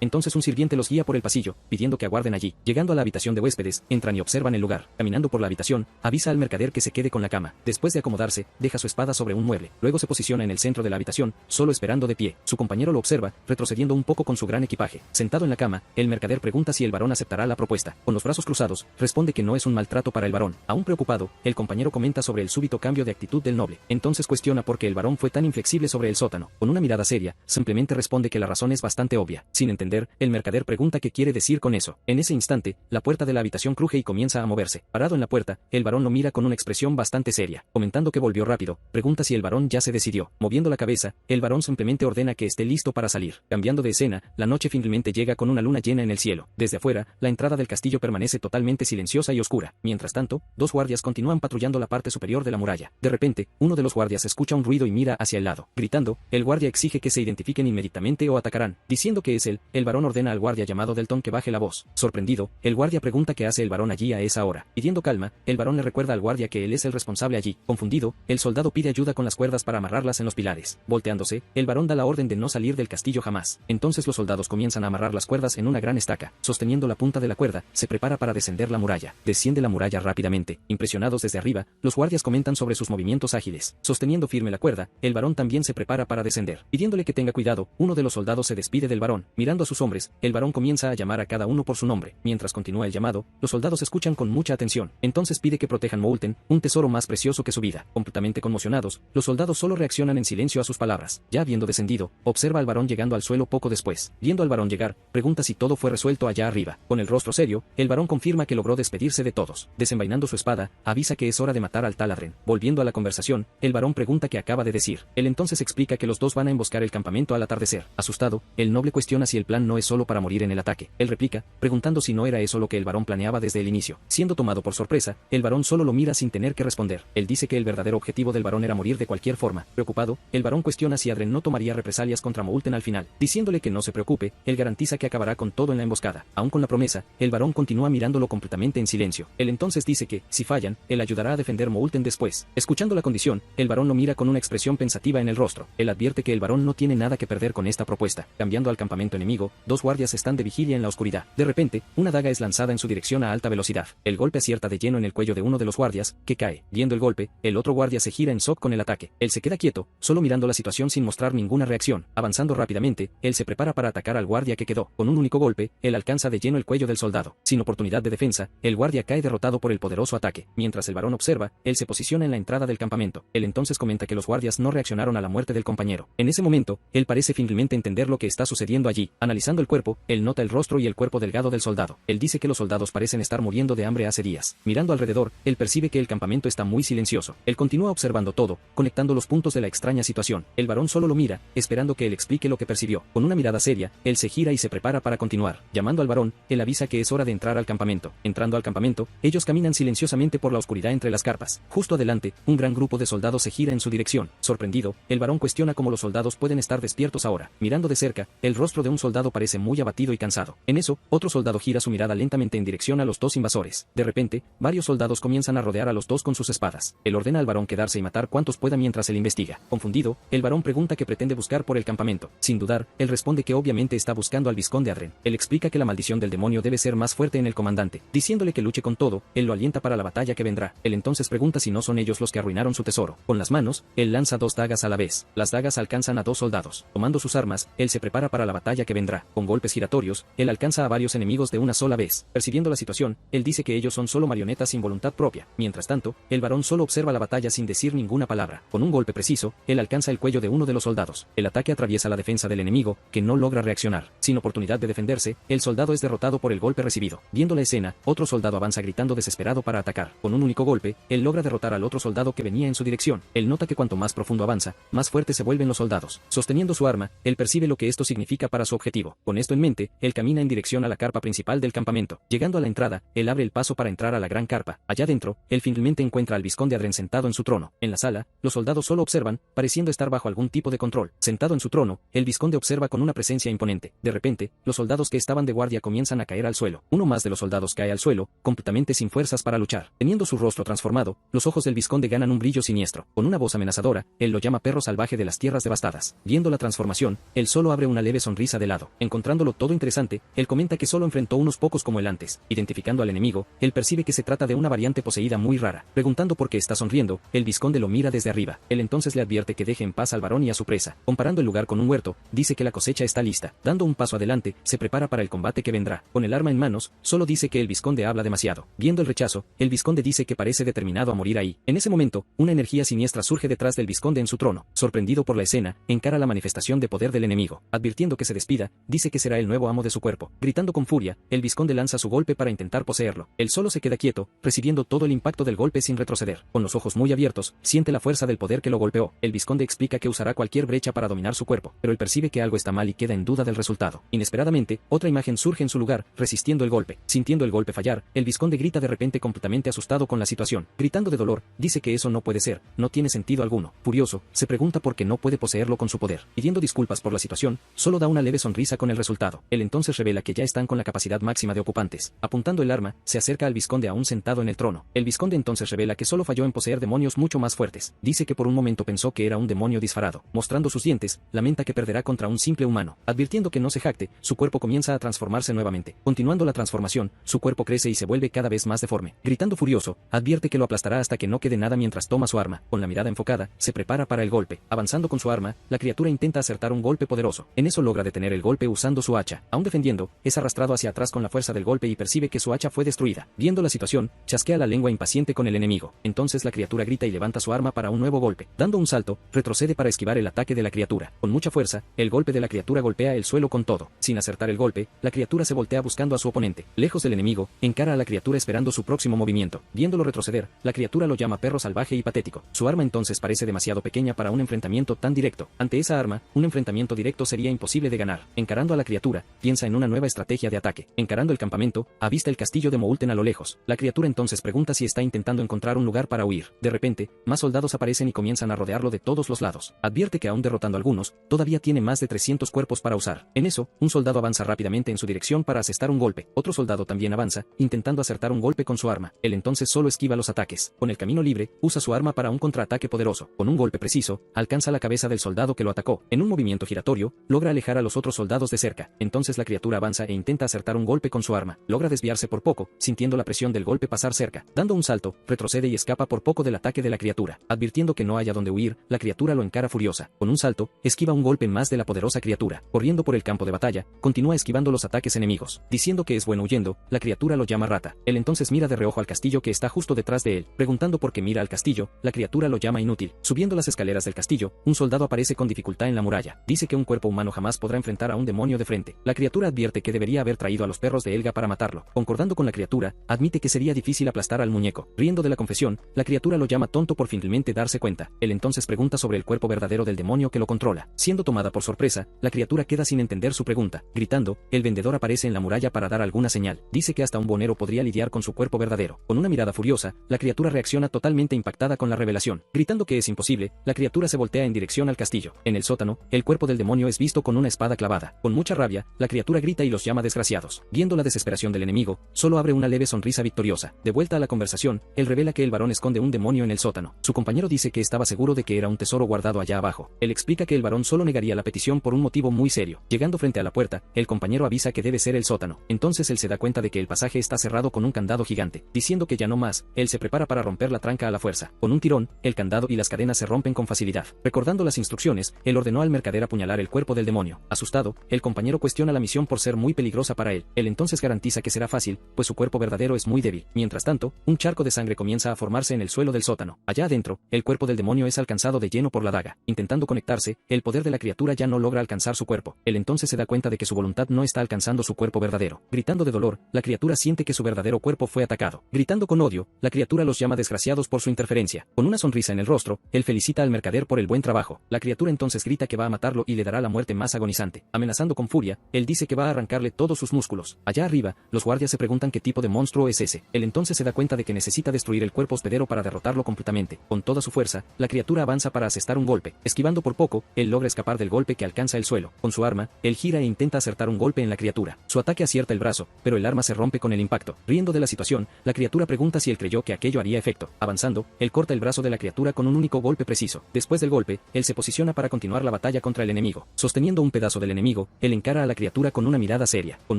Entonces un sirviente los guía por el pasillo, pidiendo que aguarden allí. Llegando a la habitación de huéspedes, entran y observan el lugar. Caminando por la habitación, avisa al mercader que se quede con la cama. Después de acomodarse, deja su espada sobre un mueble. Luego se posiciona en el centro de la habitación, solo esperando de pie. Su compañero lo observa, retrocediendo un poco con su gran equipaje. Sentado en la cama, el mercader pregunta si el varón aceptará la propuesta. Con los brazos cruzados, responde que no es un maltrato para el varón. Aún preocupado, el compañero comenta sobre el súbito cambio de actitud del noble. Entonces cuestiona por qué el varón fue tan inflexible sobre el sótano. Con una mirada seria, simplemente responde que la razón es bastante obvia. Sin entender, el mercader pregunta qué quiere decir con eso. En ese instante, la puerta de la habitación cruje y comienza a moverse. Parado en la puerta, el varón lo mira con una expresión bastante seria. Comentando que volvió rápido, pregunta si el varón ya se decidió. Moviendo la cabeza, el varón simplemente ordena que esté listo para salir. Cambiando de escena, la noche finalmente llega con una luna llena en el cielo. Desde afuera, la entrada del castillo permanece totalmente silenciosa y oscura. Mientras tanto, dos guardias continúan patrullando la parte superior de la muralla. De repente, uno de los guardias escucha un ruido y mira hacia el lado. Gritando, el guardia exige que se identifiquen inmediatamente o atacarán. Diciendo que es él, el varón ordena al guardia llamado Delton que baje la voz. Sorprendido, el guardia pregunta qué hace el varón allí a esa hora. Pidiendo calma, el varón le recuerda al guardia que él es el responsable allí. Confundido, el soldado pide ayuda con las cuerdas para amarrarlas en los pilares. Volteándose, el varón da la orden de no salir del castillo jamás. Entonces los soldados comienzan a amarrar las cuerdas en una gran estaca. Sosteniendo la punta de la cuerda, se prepara para descender la muralla. Desciende la muralla rápidamente. Impresionados desde arriba, los guardias comentan sobre sus movimientos ágiles. Sosteniendo firme la cuerda, el varón también se prepara para descender. Pidiéndole que tenga cuidado, uno de los soldados se despide del varón. Mirando a sus hombres, el varón comienza a llamar a cada uno por su nombre. Mientras continúa el llamado, los soldados escuchan con mucha atención. Entonces pide que protejan Moulton, un tesoro más precioso que su vida. Completamente conmocionados, los soldados solo reaccionan en silencio a sus palabras. Ya habiendo descendido, observa al varón llegando al suelo poco después. Viendo al varón llegar, pregunta si todo fue resuelto allá arriba. Con el rostro serio, el varón confirma que logró despedirse de todos. Desenvainando su espada, avisa que es hora de matar al Taladren. Volviendo a la conversación, el varón pregunta qué acaba de decir. Él entonces explica que los dos van a emboscar el campamento al atardecer. Asustado, el noble cuestiona si el plan no es solo para morir en el ataque. Él replica, preguntando si no era eso lo que el varón planeaba desde el inicio. Siendo tomado por sorpresa, el varón solo lo mira sin tener que responder. Él dice que el verdadero objetivo del varón era morir de cualquier forma. Preocupado, el varón cuestiona si Adren no tomaría represalias contra Moulton al final. Diciéndole que no se preocupe, él garantiza que acabará con todo en la emboscada. Aún con la promesa, el varón continúa mirándolo completamente en silencio. Él entonces dice que, si fallan, él ayudará a defender Moulton después. Escuchando la condición, el varón lo mira con una expresión pensativa en el rostro. Él advierte que el varón no tiene nada que perder con esta propuesta. Cambiando al campamento enemigo, dos guardias están de vigilia en la oscuridad. De repente, una daga es lanzada en su dirección a alta velocidad. El golpe acierta de lleno en el cuello de uno de los guardias, que cae. Viendo el golpe, el otro guardia se gira en shock con el ataque. Él se queda quieto, solo mirando la situación sin mostrar ninguna reacción. Avanzando rápidamente, él se prepara para atacar al guardia que quedó. Con un único golpe, él alcanza de lleno el cuello del soldado. Sin oportunidad de defensa, el guardia cae derrotado por el poderoso ataque. Mientras el varón observa, él se posiciona en la entrada del campamento. Él entonces comenta que los guardias no reaccionaron a la muerte del compañero. En ese momento, él parece finalmente entender lo que está sucediendo allí. Analizando el cuerpo, él nota el rostro y el cuerpo delgado del soldado. Él dice que los soldados parecen estar muriendo de hambre hace días. Mirando alrededor, él percibe que el campamento está muy silencioso. Él continúa observando todo, conectando los puntos de la extraña situación. El varón solo lo mira, esperando que él explique lo que percibió. Con una mirada seria, él se gira y se prepara para continuar. Llamando al varón, él avisa que es hora de entrar al campamento. Entrando al campamento, ellos caminan silenciosamente por la oscuridad entre las carpas. Justo adelante, un gran grupo de soldados se gira en su dirección. Sorprendido, el varón cuestiona cómo los soldados pueden estar despiertos ahora. Mirando de cerca, el rostro de un soldado parece muy abatido y cansado. En eso, otro soldado gira su mirada lentamente en dirección a los dos invasores. De repente, varios soldados comienzan a rodear a los dos con sus espadas. Él ordena al varón quedarse y matar cuantos pueda mientras él investiga. Confundido, el varón pregunta qué pretende buscar por el campamento. Sin dudar, él responde que obviamente está buscando al vizconde Adren. Él explica que la maldición del demonio debe ser más fuerte en el comandante. Diciéndole que luche con todo, él lo alienta para la batalla que vendrá. Él entonces pregunta si no son ellos los que arruinaron su tesoro. Con las manos, él lanza dos dagas a la vez. Las dagas alcanzan a dos soldados. Tomando sus armas, él se prepara para la batalla que vendrá. Con golpes giratorios, él alcanza a varios enemigos de una sola vez. Percibiendo la situación, él dice que ellos son solo marionetas sin voluntad propia. Mientras tanto, el varón solo observa la batalla sin decir ninguna palabra. Con un golpe preciso, él alcanza el cuello de uno de los soldados. El ataque atraviesa la defensa del enemigo, que no logra reaccionar. Sin oportunidad de defenderse, el soldado es derrotado por el golpe recibido. Viendo la escena, otro soldado avanza gritando desesperado para atacar. Con un único golpe, él logra derrotar al otro soldado que venía en su dirección. Él nota que cuanto más profundo avanza, más fuertes se vuelven los soldados. Sosteniendo su arma, él percibe lo que esto significa para su objetivo. Con esto en mente, él camina en dirección a la carpa principal del campamento. Llegando a la entrada, él abre el paso para entrar a la gran carpa. Allá dentro, él finalmente encuentra al vizconde Adren sentado en su trono. En la sala, los soldados solo observan, pareciendo estar bajo algún tipo de control. Sentado en su trono, el vizconde observa con una presencia imponente. De repente, los soldados que estaban de guardia comienzan a caer al suelo. Uno más de los soldados cae al suelo, completamente sin fuerzas para luchar. Teniendo su rostro transformado, los ojos del vizconde ganan un brillo siniestro. Con una voz amenazadora, él lo llama perro salvaje de las tierras devastadas. Viendo la transformación, él solo abre una leve sonrisa de lado. Encontrándolo todo interesante, él comenta que solo enfrentó unos pocos como él antes. Identificando al enemigo, él percibe que se trata de una variante poseída muy rara. Preguntando por qué está sonriendo, el vizconde lo mira desde arriba. Él entonces le advierte que deje en paz al varón y a su presa. Comparando el lugar con un huerto, dice que la cosecha está lista. Dando un paso adelante, se prepara para el combate que vendrá. Con el arma en manos, solo dice que el vizconde habla demasiado. Viendo el rechazo, el vizconde dice que parece determinado a morir ahí. En ese momento, una energía siniestra surge detrás del vizconde en su trono. Sorprendido por la escena, encara la manifestación de poder del enemigo. Advirtiendo que se despida, dice que será el nuevo amo de su cuerpo. Gritando con furia, el vizconde lanza su golpe para intentar poseerlo. Él solo se queda quieto, recibiendo todo el impacto del golpe sin retroceder. Con los ojos muy abiertos, siente la fuerza del poder que lo golpeó. El vizconde explica que usará cualquier brecha para dominar su cuerpo, pero él percibe que algo está mal y queda en duda del resultado. Inesperadamente, otra imagen surge en su lugar, resistiendo el golpe. Sintiendo el golpe fallar, el vizconde grita de repente completamente asustado con la situación. Gritando de dolor, dice que eso no puede ser, no tiene sentido alguno. Furioso, se pregunta por qué no puede poseerlo con su poder. Pidiendo disculpas por la situación, solo da una leve sonrisa con el resultado. Él entonces revela que ya están con la capacidad máxima de ocupantes. Apuntando el arma, se acerca al vizconde aún sentado en el trono. El vizconde entonces revela que solo falló en poseer demonios mucho más fuertes. Dice que por un momento pensó que era un demonio disparado. Mostrando sus dientes, lamenta que perderá contra un simple humano. Advirtiendo que no se jacte, su cuerpo comienza a transformarse nuevamente. Continuando la transformación, su cuerpo crece y se vuelve cada vez más deforme. Gritando furioso, advierte que lo aplastará hasta que no quede nada mientras toma su arma. Con la mirada enfocada, se prepara para el golpe. Avanzando con su arma, la criatura intenta acertar un golpe poderoso. En eso logra detener el golpe usando su hacha. Aún defendiendo, es arrastrado hacia atrás con la fuerza del golpe y percibe que su hacha fue destruida. Viendo la situación, chasquea la lengua impaciente con el enemigo. Entonces la criatura grita y levanta su arma para un nuevo golpe. Dando un salto, retrocede para esquivar el ataque de la criatura. Con mucha fuerza, el golpe de la criatura golpea el suelo con todo. Sin acertar el golpe, la criatura se voltea buscando a su oponente. Lejos del enemigo, encara a la criatura esperando su próximo movimiento. Viéndolo retroceder, la criatura lo llama perro salvaje y patético. Su arma entonces parece demasiado pequeña para un enfrentamiento tan directo. Ante esa arma, un enfrentamiento directo sería imposible de ganar. Encarando a la criatura, piensa en una nueva estrategia de ataque. Encarando el campamento, avista el castillo de Moulten a lo lejos. La criatura entonces pregunta si está intentando encontrar un lugar para huir. De repente, más soldados aparecen y comienzan a rodearlo de todos los lados. Advierte que aún derrotando a algunos, todavía tiene más de 300 cuerpos para usar. En eso, un soldado avanza rápidamente en su dirección para asestar un golpe. Otro soldado también avanza, intentando acertar un golpe con su arma. Él entonces solo esquiva los ataques. Con el camino libre, usa su arma para un contraataque poderoso. Con un golpe preciso, alcanza la cabeza del soldado que lo atacó. En un movimiento giratorio, logra alejar a los otros soldados de cerca. Entonces la criatura avanza e intenta acertar un golpe con su arma. Logra desviarse por poco, sintiendo la presión del golpe pasar cerca. Dando un salto, retrocede y escapa por poco del ataque de la criatura. Advirtiendo que no haya donde huir, la criatura lo encara furiosa. Con un salto, esquiva un golpe más de la poderosa criatura. Corriendo por el campo de batalla, continúa esquivando los ataques enemigos. Diciendo que es bueno huyendo, la criatura lo llama rata. Él entonces mira de reojo al castillo que está justo detrás de él. Preguntando por qué mira al castillo, la criatura lo llama inútil. Subiendo las escaleras del castillo, un soldado aparece con dificultad en la muralla. Dice que un cuerpo humano jamás podrá enfrentar a un demonio de frente. La criatura advierte que debería haber traído a los perros de Helga para matarlo. Concordando con la criatura, admite que sería difícil aplastar al muñeco. Riendo de la confesión, la criatura lo llama tonto por finalmente darse cuenta. Él entonces pregunta sobre el cuerpo verdadero del demonio que lo controla. Siendo tomada por sorpresa, la criatura queda sin entender su pregunta. Gritando, el vendedor aparece en la muralla para dar alguna señal. Dice que hasta un bonero podría lidiar con su cuerpo verdadero. Con una mirada furiosa, la criatura reacciona totalmente impactada con la revelación. Gritando que es imposible, la criatura se voltea en dirección al castillo. En el sótano, el cuerpo del demonio es visto con una espada clavada. Con mucha rabia, la criatura grita y los llama desgraciados. Viendo la desesperación del enemigo, solo abre una leve sonrisa victoriosa. De vuelta a la conversación, él revela que el varón esconde un demonio en el sótano. Su compañero dice que estaba seguro de que era un tesoro guardado allá abajo. Él explica que el varón solo negaría la petición por un motivo muy serio. Llegando frente a la puerta, el compañero avisa que debe ser el sótano. Entonces él se da cuenta de que el pasaje está cerrado con un candado gigante. Diciendo que ya no más, él se prepara para romper la tranca a la fuerza. Con un tirón, el candado y las cadenas se rompen con facilidad. Recordando las instrucciones, él ordenó al mercader apuñalar el cuerpo del demonio. Asustado, el compañero cuestiona la misión por ser muy peligrosa para él. Él entonces garantiza que será fácil, pues su cuerpo verdadero es muy débil. Mientras tanto, un charco de sangre comienza a formarse en el suelo del sótano. Allá adentro, el cuerpo del demonio es alcanzado de lleno por la daga. Intentando conectarse, el poder de la criatura ya no logra alcanzar su cuerpo. Él entonces se da cuenta de que su voluntad no está alcanzando su cuerpo verdadero. Gritando de dolor, la criatura siente que su verdadero cuerpo fue atacado. Gritando con odio, la criatura los llama desgraciados por su interferencia. Con una sonrisa en el rostro, él felicita al mercader por el buen trabajo. La criatura entonces grita que va a matarlo y le dará la muerte más agonizante. Amenazando con furia, él dice que va a arrancarle todos sus músculos. Allá arriba, los guardias se preguntan qué tipo de monstruo es ese. Él entonces se da cuenta de que necesita destruir el cuerpo hospedero para derrotarlo completamente. Con toda su fuerza, la criatura avanza para asestar un golpe. Esquivando por poco, él logra escapar del golpe que alcanza el suelo. Con su arma, él gira gira e intenta acertar un golpe en la criatura. Su ataque acierta el brazo, pero el arma se rompe con el impacto. Riendo de la situación, la criatura pregunta si él creyó que aquello haría efecto. Avanzando, él corta el brazo de la criatura con un único golpe preciso. Después del golpe, él se posiciona para continuar la batalla contra el enemigo. Sosteniendo un pedazo del enemigo, él encara a la criatura con una mirada seria. Con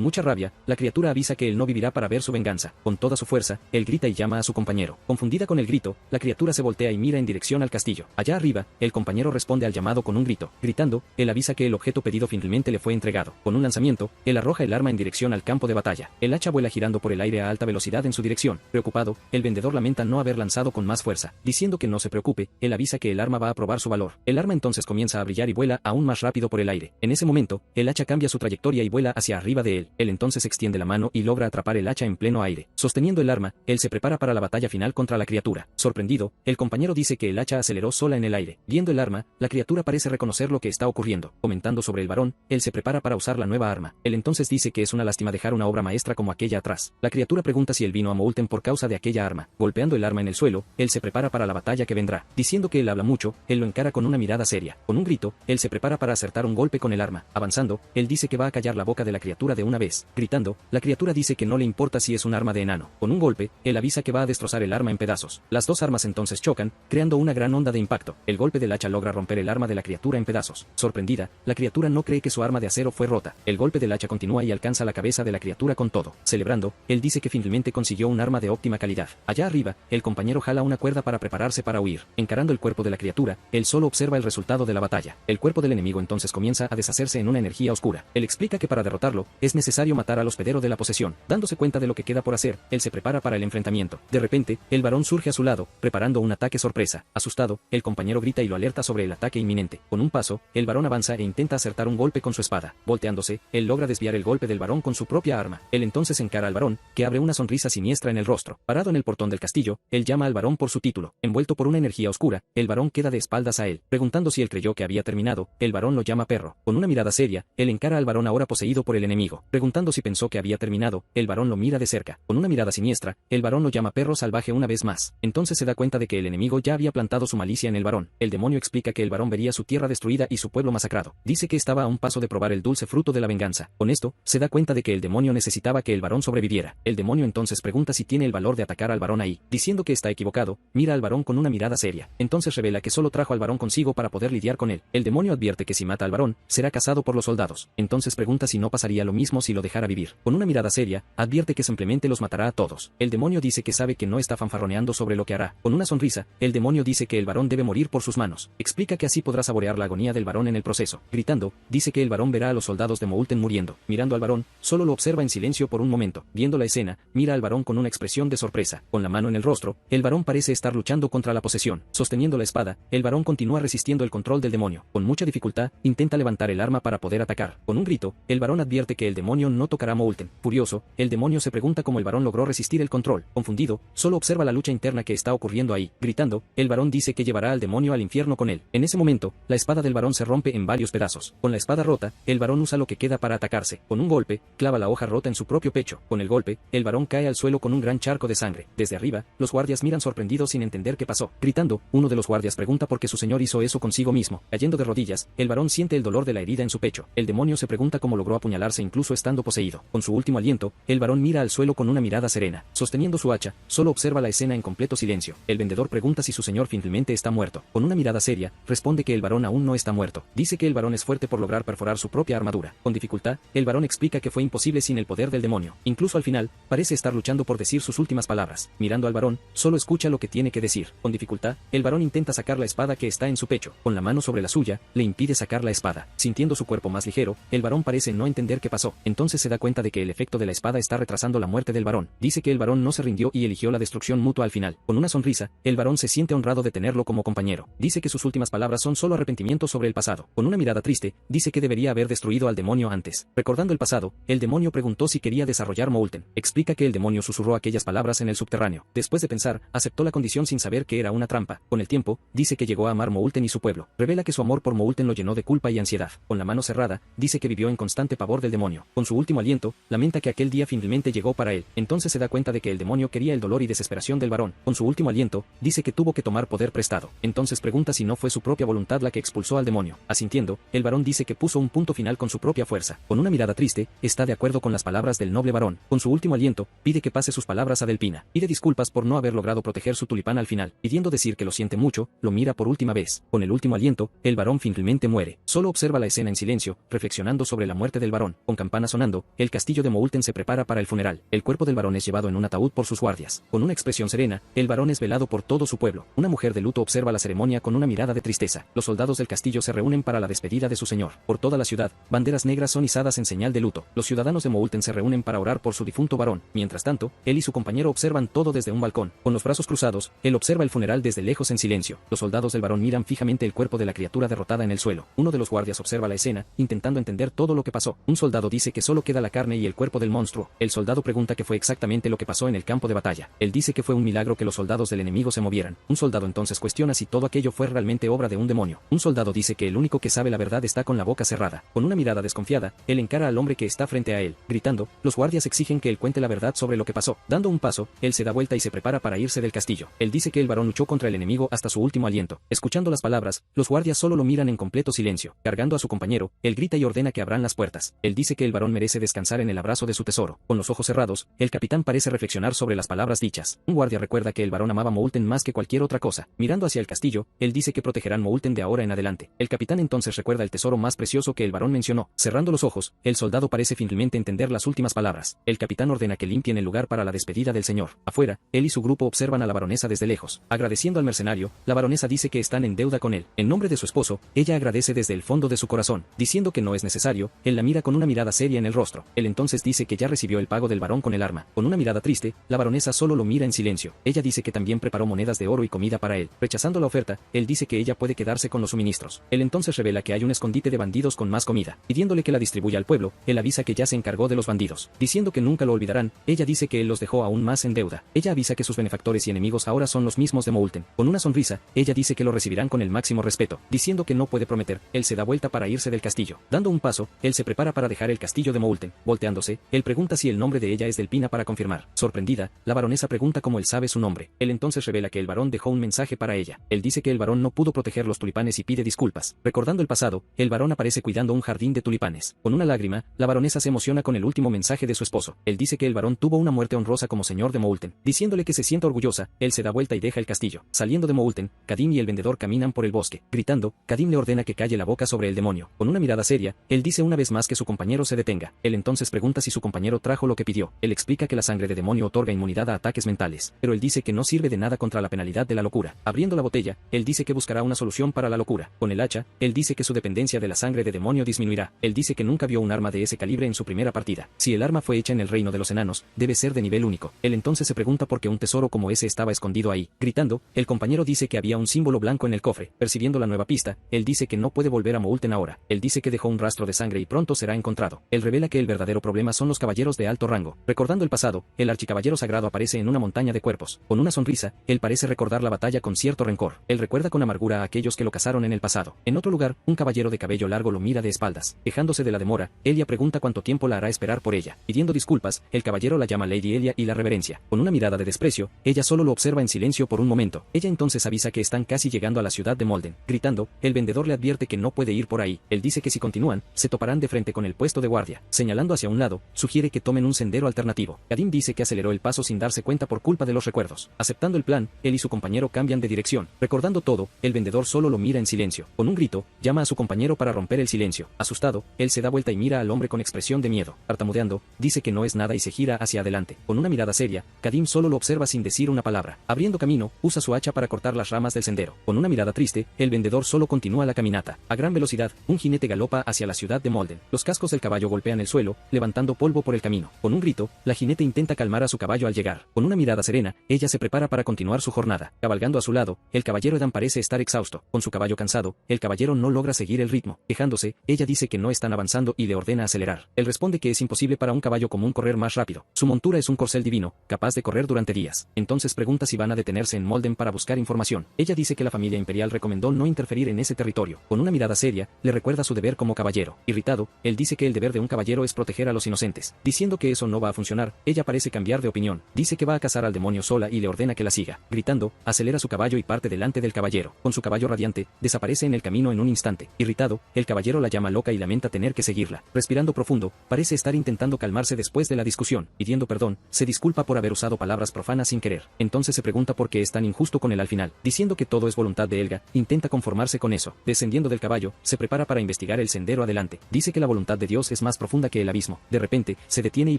mucha rabia, la criatura avisa que él no vivirá para ver su venganza. Con toda su fuerza, él grita y llama a su compañero. Confundida con el grito, la criatura se voltea y mira en dirección al castillo. Allá arriba, el compañero responde al llamado con un grito. Gritando, él avisa que el objeto pedido finalmente le fue entregado. Con un lanzamiento, él arroja el arma en dirección al campo de batalla. El hacha vuela girando por el aire a alta velocidad en su dirección. Preocupado, el vendedor lamenta no haber lanzado con más fuerza. Diciendo que no se preocupe, él avisa que el arma va a probar su valor. El arma entonces comienza a brillar y vuela aún más rápido por el aire. En ese momento, el hacha cambia su trayectoria y vuela hacia arriba de él. Él entonces extiende la mano y logra atrapar el hacha en pleno aire. Sosteniendo el arma, él se prepara para la batalla final contra la criatura. Sorprendido, el compañero dice que el hacha aceleró sola en el aire. Viendo el arma, la criatura parece reconocer lo que está ocurriendo. Comentando sobre el varón, él se prepara para usar la nueva arma. Él entonces dice que es una lástima dejar una obra maestra como aquella atrás. La criatura pregunta si él vino a Moulton por causa de aquella arma. Golpeando el arma en el suelo, él se prepara para la batalla que vendrá. Diciendo que él habla mucho, él lo encara con una mirada seria. Con un grito, él se prepara para acertar un golpe con el arma. Avanzando, él dice que va a callar la boca de la criatura de una vez. Gritando, la criatura dice que no le importa si es un arma de enano. Con un golpe, él avisa que va a destrozar el arma en pedazos. Las dos armas entonces chocan, creando una gran onda de impacto. El golpe del hacha logra romper el arma de la criatura en pedazos. Sorprendida, la criatura no cree que su arma de acero fue rota. El golpe del hacha continúa y alcanza la cabeza de la criatura con todo. Celebrando, él dice que finalmente consiguió un arma de óptima calidad. Allá arriba, el compañero jala una cuerda para prepararse para huir. Encarando el cuerpo de la criatura, él solo observa el resultado de la batalla. El cuerpo del enemigo entonces comienza a deshacerse en una energía oscura. Él explica que para derrotarlo, es necesario matar al hospedero de la posesión. Dándose cuenta de lo que queda por hacer, él se prepara para el enfrentamiento. De repente, el varón surge a su lado, preparando un ataque sorpresa. Asustado, el compañero grita y lo alerta sobre el ataque inminente. Con un paso, el varón avanza e intenta acertar un golpe con su espada. Volteándose, él logra desviar el golpe del varón con su propia arma. Él entonces encara al varón, que abre una sonrisa siniestra en el rostro. Parado en el portón del castillo, él llama al varón por su título. Envuelto por una energía oscura, el varón queda de espaldas a él. Preguntando si él creyó que había terminado, el varón lo llama perro. Con una mirada seria, él encara al varón ahora poseído por el enemigo. Preguntando si pensó que había terminado, el varón lo mira de cerca. Con una mirada siniestra, el varón lo llama perro salvaje una vez más. Entonces se da cuenta de que el enemigo ya había plantado su malicia en el varón. El demonio explica que el varón vería su tierra destruida y su pueblo masacrado. Dice que estaba a un paso de probar el dulce fruto de la venganza. Con esto, se da cuenta de que el demonio necesitaba que el varón sobreviviera. El demonio entonces pregunta si tiene el valor de atacar al varón ahí. Diciendo que está equivocado, mira al varón con una mirada seria. Entonces revela que solo trajo al varón consigo para poder lidiar con él. El demonio advierte que si mata al varón, será cazado por los soldados. Entonces pregunta si no pasaría lo mismo si lo dejara vivir. Con una mirada seria, advierte que simplemente los matará a todos. El demonio dice que sabe que no está fanfarroneando sobre lo que hará. Con una sonrisa, el demonio dice que el varón debe morir por sus manos. Explica que así podrá saborear la agonía del varón en el proceso. Gritando, dice que el varón verá a los soldados de Moulton muriendo. Mirando al varón, solo lo observa en silencio por un momento. Viendo la escena, mira al varón con una expresión de sorpresa. Con la mano en el rostro, el varón parece estar luchando contra la posesión. Sosteniendo la espada, el varón continúa resistiendo el control del demonio. Con mucha dificultad, intenta levantar el arma para poder atacar. Con un grito, el varón advierte que el demonio no tocará Moulton. Furioso, el demonio se pregunta cómo el varón logró resistir el control. Confundido, solo observa la lucha interna que está ocurriendo ahí. Gritando, el varón dice que llevará al demonio al infierno con él. En ese momento, la espada del varón se rompe en varios pedazos. Con la espada rota, el varón usa lo que queda para atacarse. Con un golpe, clava la hoja rota en su propio pecho. Con el golpe, el varón cae al suelo con un gran charco de sangre. Desde arriba, los guardias miran sorprendidos sin entender qué pasó. Gritando, uno de los guardias pregunta por qué su señor hizo eso consigo mismo. Cayendo de rodillas, el varón siente el dolor de la herida en su pecho. El demonio se pregunta cómo logró apuñalarse incluso estando poseído. Con su último aliento, el varón mira al suelo con una mirada serena. Sosteniendo su hacha, solo observa la escena en completo silencio. El vendedor pregunta si su señor finalmente está muerto. Con una mirada seria, responde que el varón aún no está muerto. Dice que el varón es fuerte por lograr perforar su propia armadura. Con dificultad, el varón explica que fue imposible sin el poder del demonio. Incluso al final, parece estar luchando por decir sus últimas palabras. Mirando al varón, solo escucha lo que tiene que decir. Con dificultad, el varón intenta sacar la espada que está en su pecho. Con la mano sobre la suya, le impide sacar la espada. Sintiendo su cuerpo más ligero, el varón parece no entender qué pasó. Entonces se da cuenta de que el efecto de la espada está retrasando la muerte del varón. Dice que el varón no se rindió y eligió la destrucción mutua al final. Con una sonrisa, el varón se siente honrado de tenerlo como compañero. Dice que sus últimas palabras son solo arrepentimiento sobre el pasado. Con una mirada triste, dice que debería haber destruido al demonio antes. Recordando el pasado, el demonio preguntó si quería desarrollar Moulton. Explica que el demonio susurró aquellas palabras en el subterráneo. Después de pensar, aceptó la condición sin saber que era una trampa. Con el tiempo, dice que llegó a amar Moulton y su pueblo. Revela que su amor por Moulton lo llenó de culpa y ansiedad. Con la mano cerrada, dice que vivió en constante pavor del demonio. Con su último aliento, lamenta que aquel día finalmente llegó para él. Entonces se da cuenta de que el demonio quería el dolor y desesperación del varón. Con su último aliento, dice que tuvo que tomar poder prestado. Entonces pregunta si no fue su propia voluntad la que expulsó al demonio. Asintiendo, el varón dice que puso un punto final con su propia fuerza. Con una mirada triste, está de acuerdo con las palabras del noble varón. Con su último aliento, pide que pase sus palabras a Delpina. Pide disculpas por no haber logrado proteger su tulipán al final. Pidiendo decir que lo siente mucho, lo mira por última vez. Con el último aliento, el varón finalmente muere. Solo observa la escena en silencio, reflexionando sobre la muerte del varón. Con campana sonando, el castillo de Moulton se prepara para el funeral. El cuerpo del varón es llevado en un ataúd por sus guardias. Con una expresión serena, el varón es velado por todo su pueblo. Una mujer de luto observa la ceremonia con una mirada de tristeza. Los soldados del castillo se reúnen para la despedida de su señor. Por toda la ciudad, banderas negras son izadas en señal de luto. Los ciudadanos de Moulton se reúnen para orar por su difunto varón. Mientras tanto, él y su compañero observan todo desde un balcón. Con los brazos cruzados, él observa el funeral desde lejos en silencio. Los soldados del varón miran fijamente el cuerpo de la criatura derrotada en el suelo. Uno de los guardias observa la escena, intentando entender todo lo que pasó. Un soldado dice que solo queda la carne y el cuerpo del monstruo. El soldado pregunta qué fue exactamente lo que pasó en el campo de batalla. Él dice que fue un milagro que los soldados del enemigo se movieran. Un soldado entonces cuestiona si todo aquello fue realmente obra de un demonio. Un soldado dice que el único que sabe la verdad está con la boca cerrada. Con una mirada desconfiada, él encara al hombre que está frente a él, gritando. Los guardias exigen que él cuente la verdad sobre lo que pasó. Dando un paso, él se da vuelta y se prepara para irse del castillo. Él dice que el varón luchó contra el enemigo hasta su último aliento. Escuchando las palabras, los guardias solo lo miran en completo silencio. Cargando a su compañero, él grita y ordena que abran las puertas. Él dice que el varón merece descansar en el abrazo de su tesoro. Con los ojos cerrados, el capitán parece reflexionar sobre las palabras dichas. Un guardia recuerda que el varón amaba Moulton más que cualquier otra cosa. Mirando hacia el castillo, él dice que protegerán Moulton de ahora en adelante. El capitán entonces recuerda el tesoro más precioso que el varón mencionó. Cerrando los ojos, el soldado parece finalmente entender las últimas palabras. El capitán ordena que limpien el lugar para la despedida del señor. Afuera, él y su grupo observan a la baronesa desde lejos. Agradeciendo al mercenario, la baronesa dice que están en deuda con él. En nombre de su esposo, ella agradece desde el fondo de su corazón. Diciendo que no es necesario, él la mira con una mirada seria en el rostro. Él entonces dice que ya recibió el pago del varón con el arma. Con una mirada triste, la baronesa solo lo mira en silencio. Ella dice que también preparó monedas de oro y comida para él. Rechazando la oferta, él dice que ella puede quedarse con los suministros. Él entonces revela que hay un escondite de bandidos con más comida. Pidiéndole que la distribuya al pueblo, él avisa que ya se encargó de los bandidos. Diciendo que nunca lo olvidarán, ella dice que él los dejó aún más en deuda. Ella avisa que sus benefactores y enemigos ahora son los mismos de Moulton. Con una sonrisa, ella dice que lo recibirán con el máximo respeto. Diciendo que no puede prometer, él se da vuelta para irse del castillo. Dando un paso, él se prepara para dejar el castillo de Moulton. Volteándose, él pregunta si el nombre de ella es Delpina para confirmar. Sorprendida, la baronesa pregunta cómo él sabe su nombre. Él entonces revela que el varón dejó un mensaje para ella. Él dice que el varón no pudo proteger los tulipanes y pide disculpas. Recordando el pasado, el varón aparece cuidando un jardín de tulipanes. Con una lágrima, la baronesa se emociona con el último mensaje de su esposo. Él dice que el varón tuvo una muerte honrosa como señor de Moulton. Diciéndole que se sienta orgullosa, él se da vuelta y deja el castillo. Saliendo de Moulton, Kadim y el vendedor caminan por el bosque. Gritando, Kadim le ordena que calle la boca sobre el demonio. Con una mirada seria, él dice una vez más que su compañero se detenga. Él entonces pregunta si su compañero trajo lo que pidió. Él explica que la sangre de demonio otorga inmunidad a ataques mentales, pero él dice que no sirve de nada contra la penalidad de la locura. Abriendo la botella, él dice que buscará una solución para la locura. Con el hacha, él dice que su dependencia de la sangre de demonio disminuirá. Él dice que nunca vio un arma de ese calibre en su primera partida. Si el arma fue hecha en el reino de los enanos, debe ser de nivel único. Él entonces se pregunta por qué un tesoro como ese estaba escondido ahí. Gritando, el compañero dice que había un símbolo blanco en el cofre. Percibiendo la nueva pista, él dice que no puede volver a Moulton ahora. Él dice que dejó un rastro de sangre y pronto será encontrado. Él revela que el verdadero problema son los caballeros de alto rango. Recordando el pasado, el archicaballero sagrado aparece en una montaña de cuerpos. Con una sonrisa, él parece recordar la batalla con cierto rencor. Él recuerda con amargura a aquellos que lo cazaron en el pasado. En otro lugar, un caballero de cabello largo lo mira de espaldas. Quejándose de la demora, Elia pregunta cuánto tiempo la hará esperar por ella. Pidiendo disculpas, el caballero la llama Lady Elia y la reverencia. Con una mirada de desprecio, ella solo lo observa en silencio por un momento. Ella entonces avisa que están casi llegando a la ciudad de Moulton. Gritando, el vendedor le advierte que no puede ir por ahí. Él dice que si continúan, se toparán de frente con el puesto de guardia. Señalando hacia un lado, sugiere que tomen un sendero alternativo. Kadim dice que aceleró el paso sin darse cuenta por culpa de los recuerdos. Aceptando el plan, él y su compañero cambian de dirección. Recordando todo, el vendedor solo lo mira en silencio. Con un grito, llama a su compañero para romper el silencio. Asustado, él se da vuelta y mira al hombre con expresión de miedo. Tartamudeando, dice que no es nada y se gira hacia adelante. Con una mirada seria, Kadim solo lo observa sin decir una palabra. Abriendo camino, usa su hacha para cortar las ramas del sendero. Con una mirada triste, el vendedor solo continúa la caminata. A gran velocidad, un jinete galopa hacia la ciudad de Moulton. Los cascos del caballo golpean el suelo, levantando polvo por el camino. Con un grito, la jinete intenta calmar a su caballo al llegar. Con una mirada serena, ella se prepara para continuar su jornada. Cabalgando a su lado, el caballero Edan parece estar exhausto. Con su caballo cansado, el caballero no logra seguir el ritmo. Quejándose, ella dice que no están avanzando y le ordena acelerar. Él responde que es imposible para un caballo común correr más rápido. Su montura es un corcel divino, capaz de correr durante días. Entonces pregunta si van a detenerse en Moulton para buscar información. Ella dice que la familia imperial recomendó no interferir en ese territorio. Con una mirada seria, le recuerda su deber como caballero. Irritado, él dice que el deber de un caballero es proteger a los inocentes. Diciendo que eso no va a funcionar, ella parece cambiar de opinión. Dice que va a cazar al demonio sola y le ordena que la siga. Gritando, acelera su caballo y parte delante del caballero. Con su caballo radiante, desaparece en el camino en un instante. Irritado, el caballero la llama llama loca y lamenta tener que seguirla. Respirando profundo, parece estar intentando calmarse después de la discusión. Pidiendo perdón, se disculpa por haber usado palabras profanas sin querer. Entonces se pregunta por qué es tan injusto con él al final. Diciendo que todo es voluntad de Helga, intenta conformarse con eso. Descendiendo del caballo, se prepara para investigar el sendero adelante. Dice que la voluntad de Dios es más profunda que el abismo. De repente, se detiene y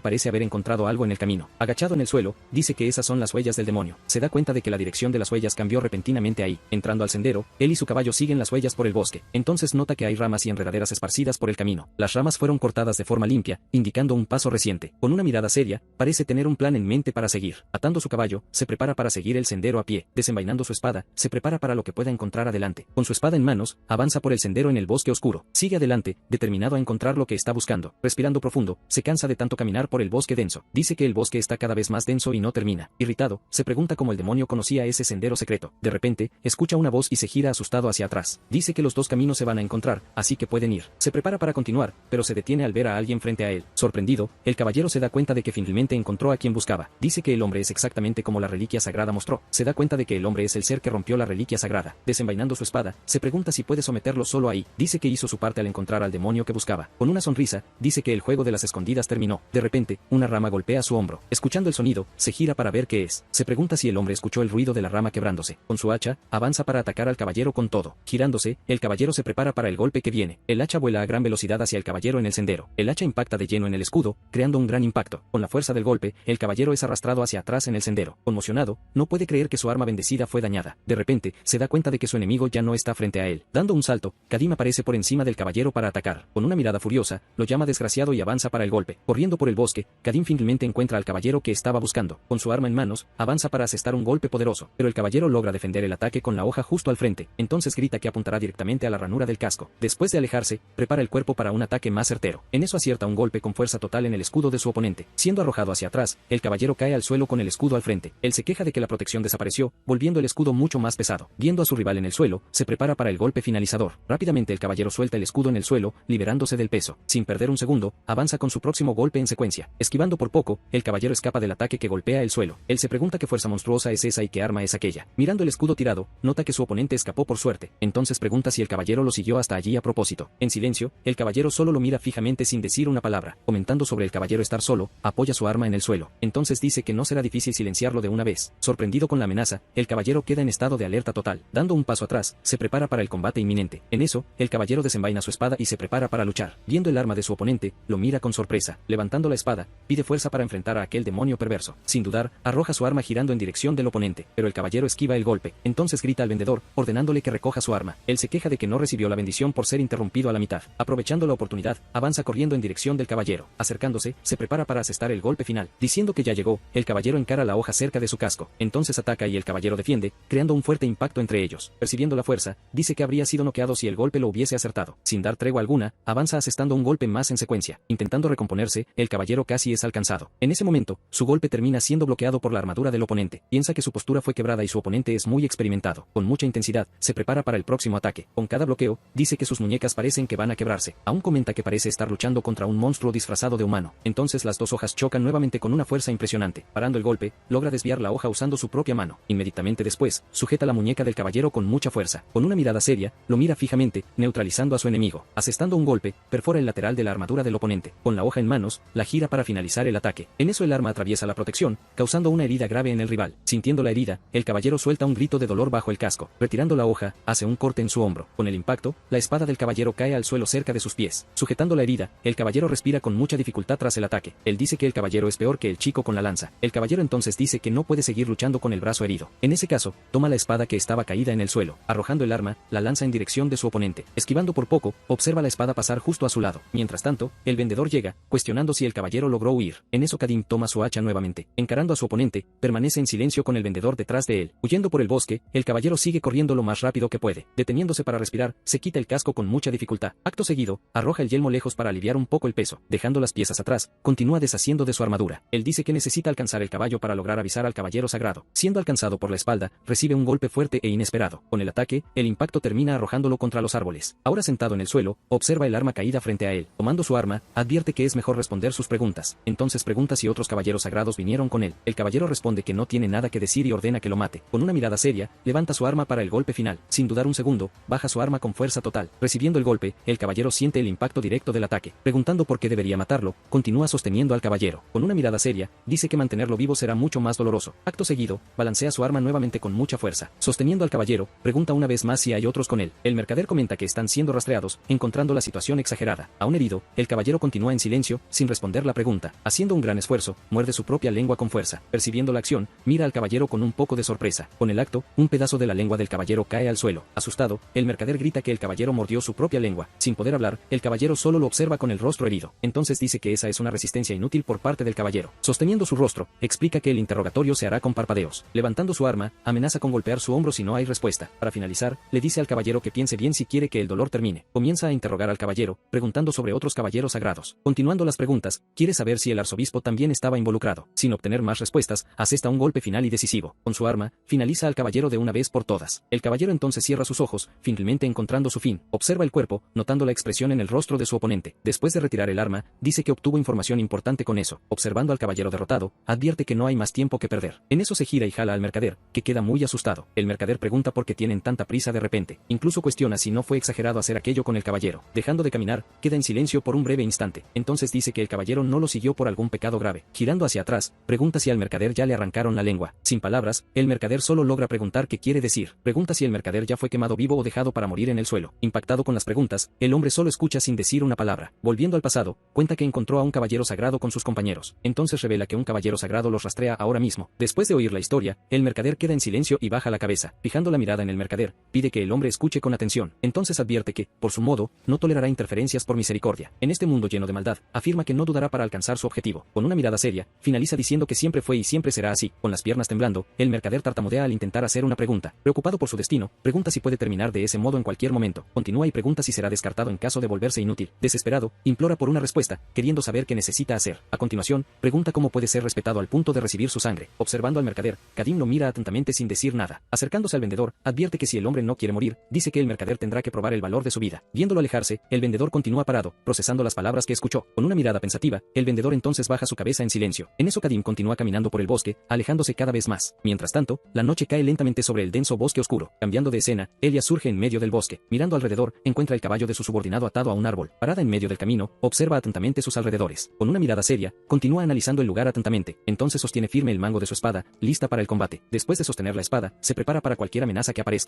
parece haber encontrado algo en el camino. Agachado en el suelo, dice que esas son las huellas del demonio. Se da cuenta de que la dirección de las huellas cambió repentinamente ahí. Entrando al sendero, él y su caballo siguen las huellas por el bosque. Entonces nota que hay ramas y enredaderas esparcidas por el camino. Las ramas fueron cortadas de forma limpia, indicando un paso reciente. Con una mirada seria, parece tener un plan en mente para seguir. Atando su caballo, se prepara para seguir el sendero a pie. Desenvainando su espada, se prepara para lo que pueda encontrar adelante. Con su espada en manos, avanza por el sendero en el bosque oscuro. Sigue adelante, determinado a encontrar lo que está buscando. Respirando profundo, se cansa de tanto caminar por el bosque denso. Dice que el bosque está cada vez más denso y no termina. Irritado, se pregunta cómo el demonio conocía ese sendero secreto. De repente, escucha una voz y se gira asustado hacia atrás. Dice que los dos caminos se van a encontrar, así que pueden ir. Se prepara para continuar, pero se detiene al ver a alguien frente a él. Sorprendido, el caballero se da cuenta de que finalmente encontró a quien buscaba. Dice que el hombre es exactamente como la reliquia sagrada mostró. Se da cuenta de que el hombre es el ser que rompió la reliquia sagrada. Desenvainando su espada, se pregunta si puede someterlo solo ahí. Dice que hizo su parte al encontrar al demonio que buscaba. Con una sonrisa, dice que el juego de las escondidas terminó. De repente, una rama golpea su hombro. Escuchando el sonido, se gira para ver qué es. Se pregunta si el hombre escuchó el ruido de la rama quebrándose. Con su hacha, avanza para atacar al caballero con todo. Girándose, el caballero se prepara para el golpe que viene. El hacha vuela a gran velocidad hacia el caballero en el sendero. El hacha impacta de lleno en el escudo, creando un gran impacto. Con la fuerza del golpe, el caballero es arrastrado hacia atrás en el sendero. Conmocionado, no puede creer que su arma bendecida fue dañada. De repente, se da cuenta de que su enemigo ya no está frente a él. Dando un salto, Kadim aparece por encima del caballero para atacar. Con una mirada furiosa, lo llama desgraciado y avanza para el golpe. Corriendo por el bosque, Kadim finalmente encuentra al caballero que estaba buscando. Con su arma en manos, avanza para asestar un golpe poderoso, pero el caballero logra defender el ataque con la hoja justo al frente. Entonces grita que apuntará directamente a la ranura del casco. Después de alejarse, prepara el cuerpo para un ataque más certero. En eso acierta un golpe con fuerza total en el escudo de su oponente. Siendo arrojado hacia atrás, el caballero cae al suelo con el escudo al frente. Él se queja de que la protección desapareció, volviendo el escudo mucho más pesado. Viendo a su rival en el suelo, se prepara para el golpe finalizador. Rápidamente el caballero suelta el escudo en el suelo, liberándose del peso. Sin perder un segundo, avanza con su próximo golpe en secuencia. Esquivando por poco, el caballero escapa del ataque que golpea el suelo. Él se pregunta qué fuerza monstruosa es esa y qué arma es aquella. Mirando el escudo tirado, nota que su oponente escapó por suerte. Entonces pregunta si el caballero lo siguió hasta allí a propósito. En silencio, el caballero solo lo mira fijamente sin decir una palabra. Comentando sobre el caballero estar solo, apoya su arma en el suelo. Entonces dice que no será difícil silenciarlo de una vez. Sorprendido con la amenaza, el caballero queda en estado de alerta total. Dando un paso atrás, se prepara para el combate inminente. En eso, el caballero desenvaina su espada y se prepara para luchar. Viendo el arma de su oponente, lo mira con sorpresa. Levantando la espada, pide fuerza para enfrentar a aquel demonio perverso. Sin dudar, arroja su arma girando en dirección del oponente, pero el caballero esquiva el golpe. Entonces grita al vendedor, ordenándole que recoja su arma. Él se queja de que no recibió la bendición por ser interrumpido a la mitad. Aprovechando la oportunidad, avanza corriendo en dirección del caballero. Acercándose, se prepara para asestar el golpe final. Diciendo que ya llegó, el caballero encara la hoja cerca de su casco. Entonces ataca y el caballero defiende, creando un fuerte impacto entre ellos. Percibiendo la fuerza, dice que habría sido noqueado si el golpe lo hubiese acertado. Sin dar tregua alguna, avanza asestando un golpe más en secuencia. Intentando recomponerse, el caballero casi es alcanzado. En ese momento, su golpe termina siendo bloqueado por la armadura del oponente. Piensa que su postura fue quebrada y su oponente es muy experimentado. Con mucha intensidad, se prepara para el próximo ataque. Con cada bloqueo, dice que sus muñecas parecen que van a quebrarse. Aún comenta que parece estar luchando contra un monstruo disfrazado de humano. Entonces las dos hojas chocan nuevamente con una fuerza impresionante. Parando el golpe, logra desviar la hoja usando su propia mano. Inmediatamente después, sujeta la muñeca del caballero con mucha fuerza. Con una mirada seria, lo mira fijamente, neutralizando a su enemigo. Asestando un golpe, perfora el lateral de la armadura del oponente. Con la hoja en manos, la gira para finalizar el ataque. En eso el arma atraviesa la protección, causando una herida grave en el rival. Sintiendo la herida, el caballero suelta un grito de dolor bajo el casco. Retirando la hoja, hace un corte en su hombro. Con el impacto, la espada del caballero cae al suelo cerca de sus pies. Sujetando la herida, el caballero respira con mucha dificultad tras el ataque. Él dice que el caballero es peor que el chico con la lanza. El caballero entonces dice que no puede seguir luchando con el brazo herido. En ese caso, toma la espada que estaba caída en el suelo. Arrojando el arma, la lanza en dirección de su oponente. Esquivando por poco, observa la espada pasar justo a su lado. Mientras tanto, el vendedor llega, cuestionando si el caballero logró huir. En eso Kadim toma su hacha nuevamente. Encarando a su oponente, permanece en silencio con el vendedor detrás de él. Huyendo por el bosque, el caballero sigue corriendo lo más rápido que puede. Deteniéndose para respirar, se quita el casco con mucha dificultad. Acto seguido, arroja el yelmo lejos para aliviar un poco el peso. Dejando las piezas atrás, continúa deshaciendo de su armadura. Él dice que necesita alcanzar el caballo para lograr avisar al caballero sagrado. Siendo alcanzado por la espalda, recibe un golpe fuerte e inesperado. Con el ataque, el impacto termina arrojándolo contra los árboles. Ahora sentado en el suelo, observa el arma caída frente a él. Tomando su arma, advierte que es mejor responder sus preguntas. Entonces pregunta si otros caballeros sagrados vinieron con él. El caballero responde que no tiene nada que decir y ordena que lo mate. Con una mirada seria, levanta su arma para el golpe final. Sin dudar un segundo, baja su arma con fuerza total. Recibiendo el golpe, golpe, el caballero siente el impacto directo del ataque. Preguntando por qué debería matarlo, continúa sosteniendo al caballero. Con una mirada seria, dice que mantenerlo vivo será mucho más doloroso. Acto seguido, balancea su arma nuevamente con mucha fuerza. Sosteniendo al caballero, pregunta una vez más si hay otros con él. El mercader comenta que están siendo rastreados, encontrando la situación exagerada. Aún herido, el caballero continúa en silencio, sin responder la pregunta. Haciendo un gran esfuerzo, muerde su propia lengua con fuerza. Percibiendo la acción, mira al caballero con un poco de sorpresa. Con el acto, un pedazo de la lengua del caballero cae al suelo. Asustado, el mercader grita que el caballero mordió su propia lengua. Sin poder hablar, el caballero solo lo observa con el rostro herido. Entonces dice que esa es una resistencia inútil por parte del caballero. Sosteniendo su rostro, explica que el interrogatorio se hará con parpadeos. Levantando su arma, amenaza con golpear su hombro si no hay respuesta. Para finalizar, le dice al caballero que piense bien si quiere que el dolor termine. Comienza a interrogar al caballero, preguntando sobre otros caballeros sagrados. Continuando las preguntas, quiere saber si el arzobispo también estaba involucrado. Sin obtener más respuestas, asesta un golpe final y decisivo. Con su arma, finaliza al caballero de una vez por todas. El caballero entonces cierra sus ojos, finalmente encontrando su fin. Observa el cuerpo, notando la expresión en el rostro de su oponente. Después de retirar el arma, dice que obtuvo información importante con eso. Observando al caballero derrotado, advierte que no hay más tiempo que perder. En eso se gira y jala al mercader, que queda muy asustado. El mercader pregunta por qué tienen tanta prisa de repente. Incluso cuestiona si no fue exagerado hacer aquello con el caballero. Dejando de caminar, queda en silencio por un breve instante. Entonces dice que el caballero no lo siguió por algún pecado grave. Girando hacia atrás, pregunta si al mercader ya le arrancaron la lengua. Sin palabras, el mercader solo logra preguntar qué quiere decir. Pregunta si el mercader ya fue quemado vivo o dejado para morir en el suelo. Impactado con las preguntas, el hombre solo escucha sin decir una palabra. Volviendo al pasado, cuenta que encontró a un caballero sagrado con sus compañeros. Entonces revela que un caballero sagrado los rastrea ahora mismo. Después de oír la historia, el mercader queda en silencio y baja la cabeza. Fijando la mirada en el mercader, pide que el hombre escuche con atención. Entonces advierte que, por su modo, no tolerará interferencias por misericordia. En este mundo lleno de maldad, afirma que no dudará para alcanzar su objetivo. Con una mirada seria, finaliza diciendo que siempre fue y siempre será así. Con las piernas temblando, el mercader tartamudea al intentar hacer una pregunta. Preocupado por su destino, pregunta si puede terminar de ese modo en cualquier momento. Continúa y pregunta si será descartado en caso de volverse inútil. Desesperado, implora por una respuesta, queriendo saber qué necesita hacer. A continuación, pregunta cómo puede ser respetado al punto de recibir su sangre. Observando al mercader, Kadim lo mira atentamente sin decir nada. Acercándose al vendedor, advierte que si el hombre no quiere morir, dice que el mercader tendrá que probar el valor de su vida. Viéndolo alejarse, el vendedor continúa parado, procesando las palabras que escuchó. Con una mirada pensativa, el vendedor entonces baja su cabeza en silencio. En eso Kadim continúa caminando por el bosque, alejándose cada vez más. Mientras tanto, la noche cae lentamente sobre el denso bosque oscuro. Cambiando de escena, Elia surge en medio del bosque. Mirando alrededor, encuentra el caballo de su subordinado atado a un árbol. Parada en medio del camino, observa atentamente sus alrededores. Con una mirada seria, continúa analizando el lugar atentamente. Entonces sostiene firme el mango de su espada, lista para el combate. Después de sostener la espada, se prepara para cualquier amenaza que aparezca.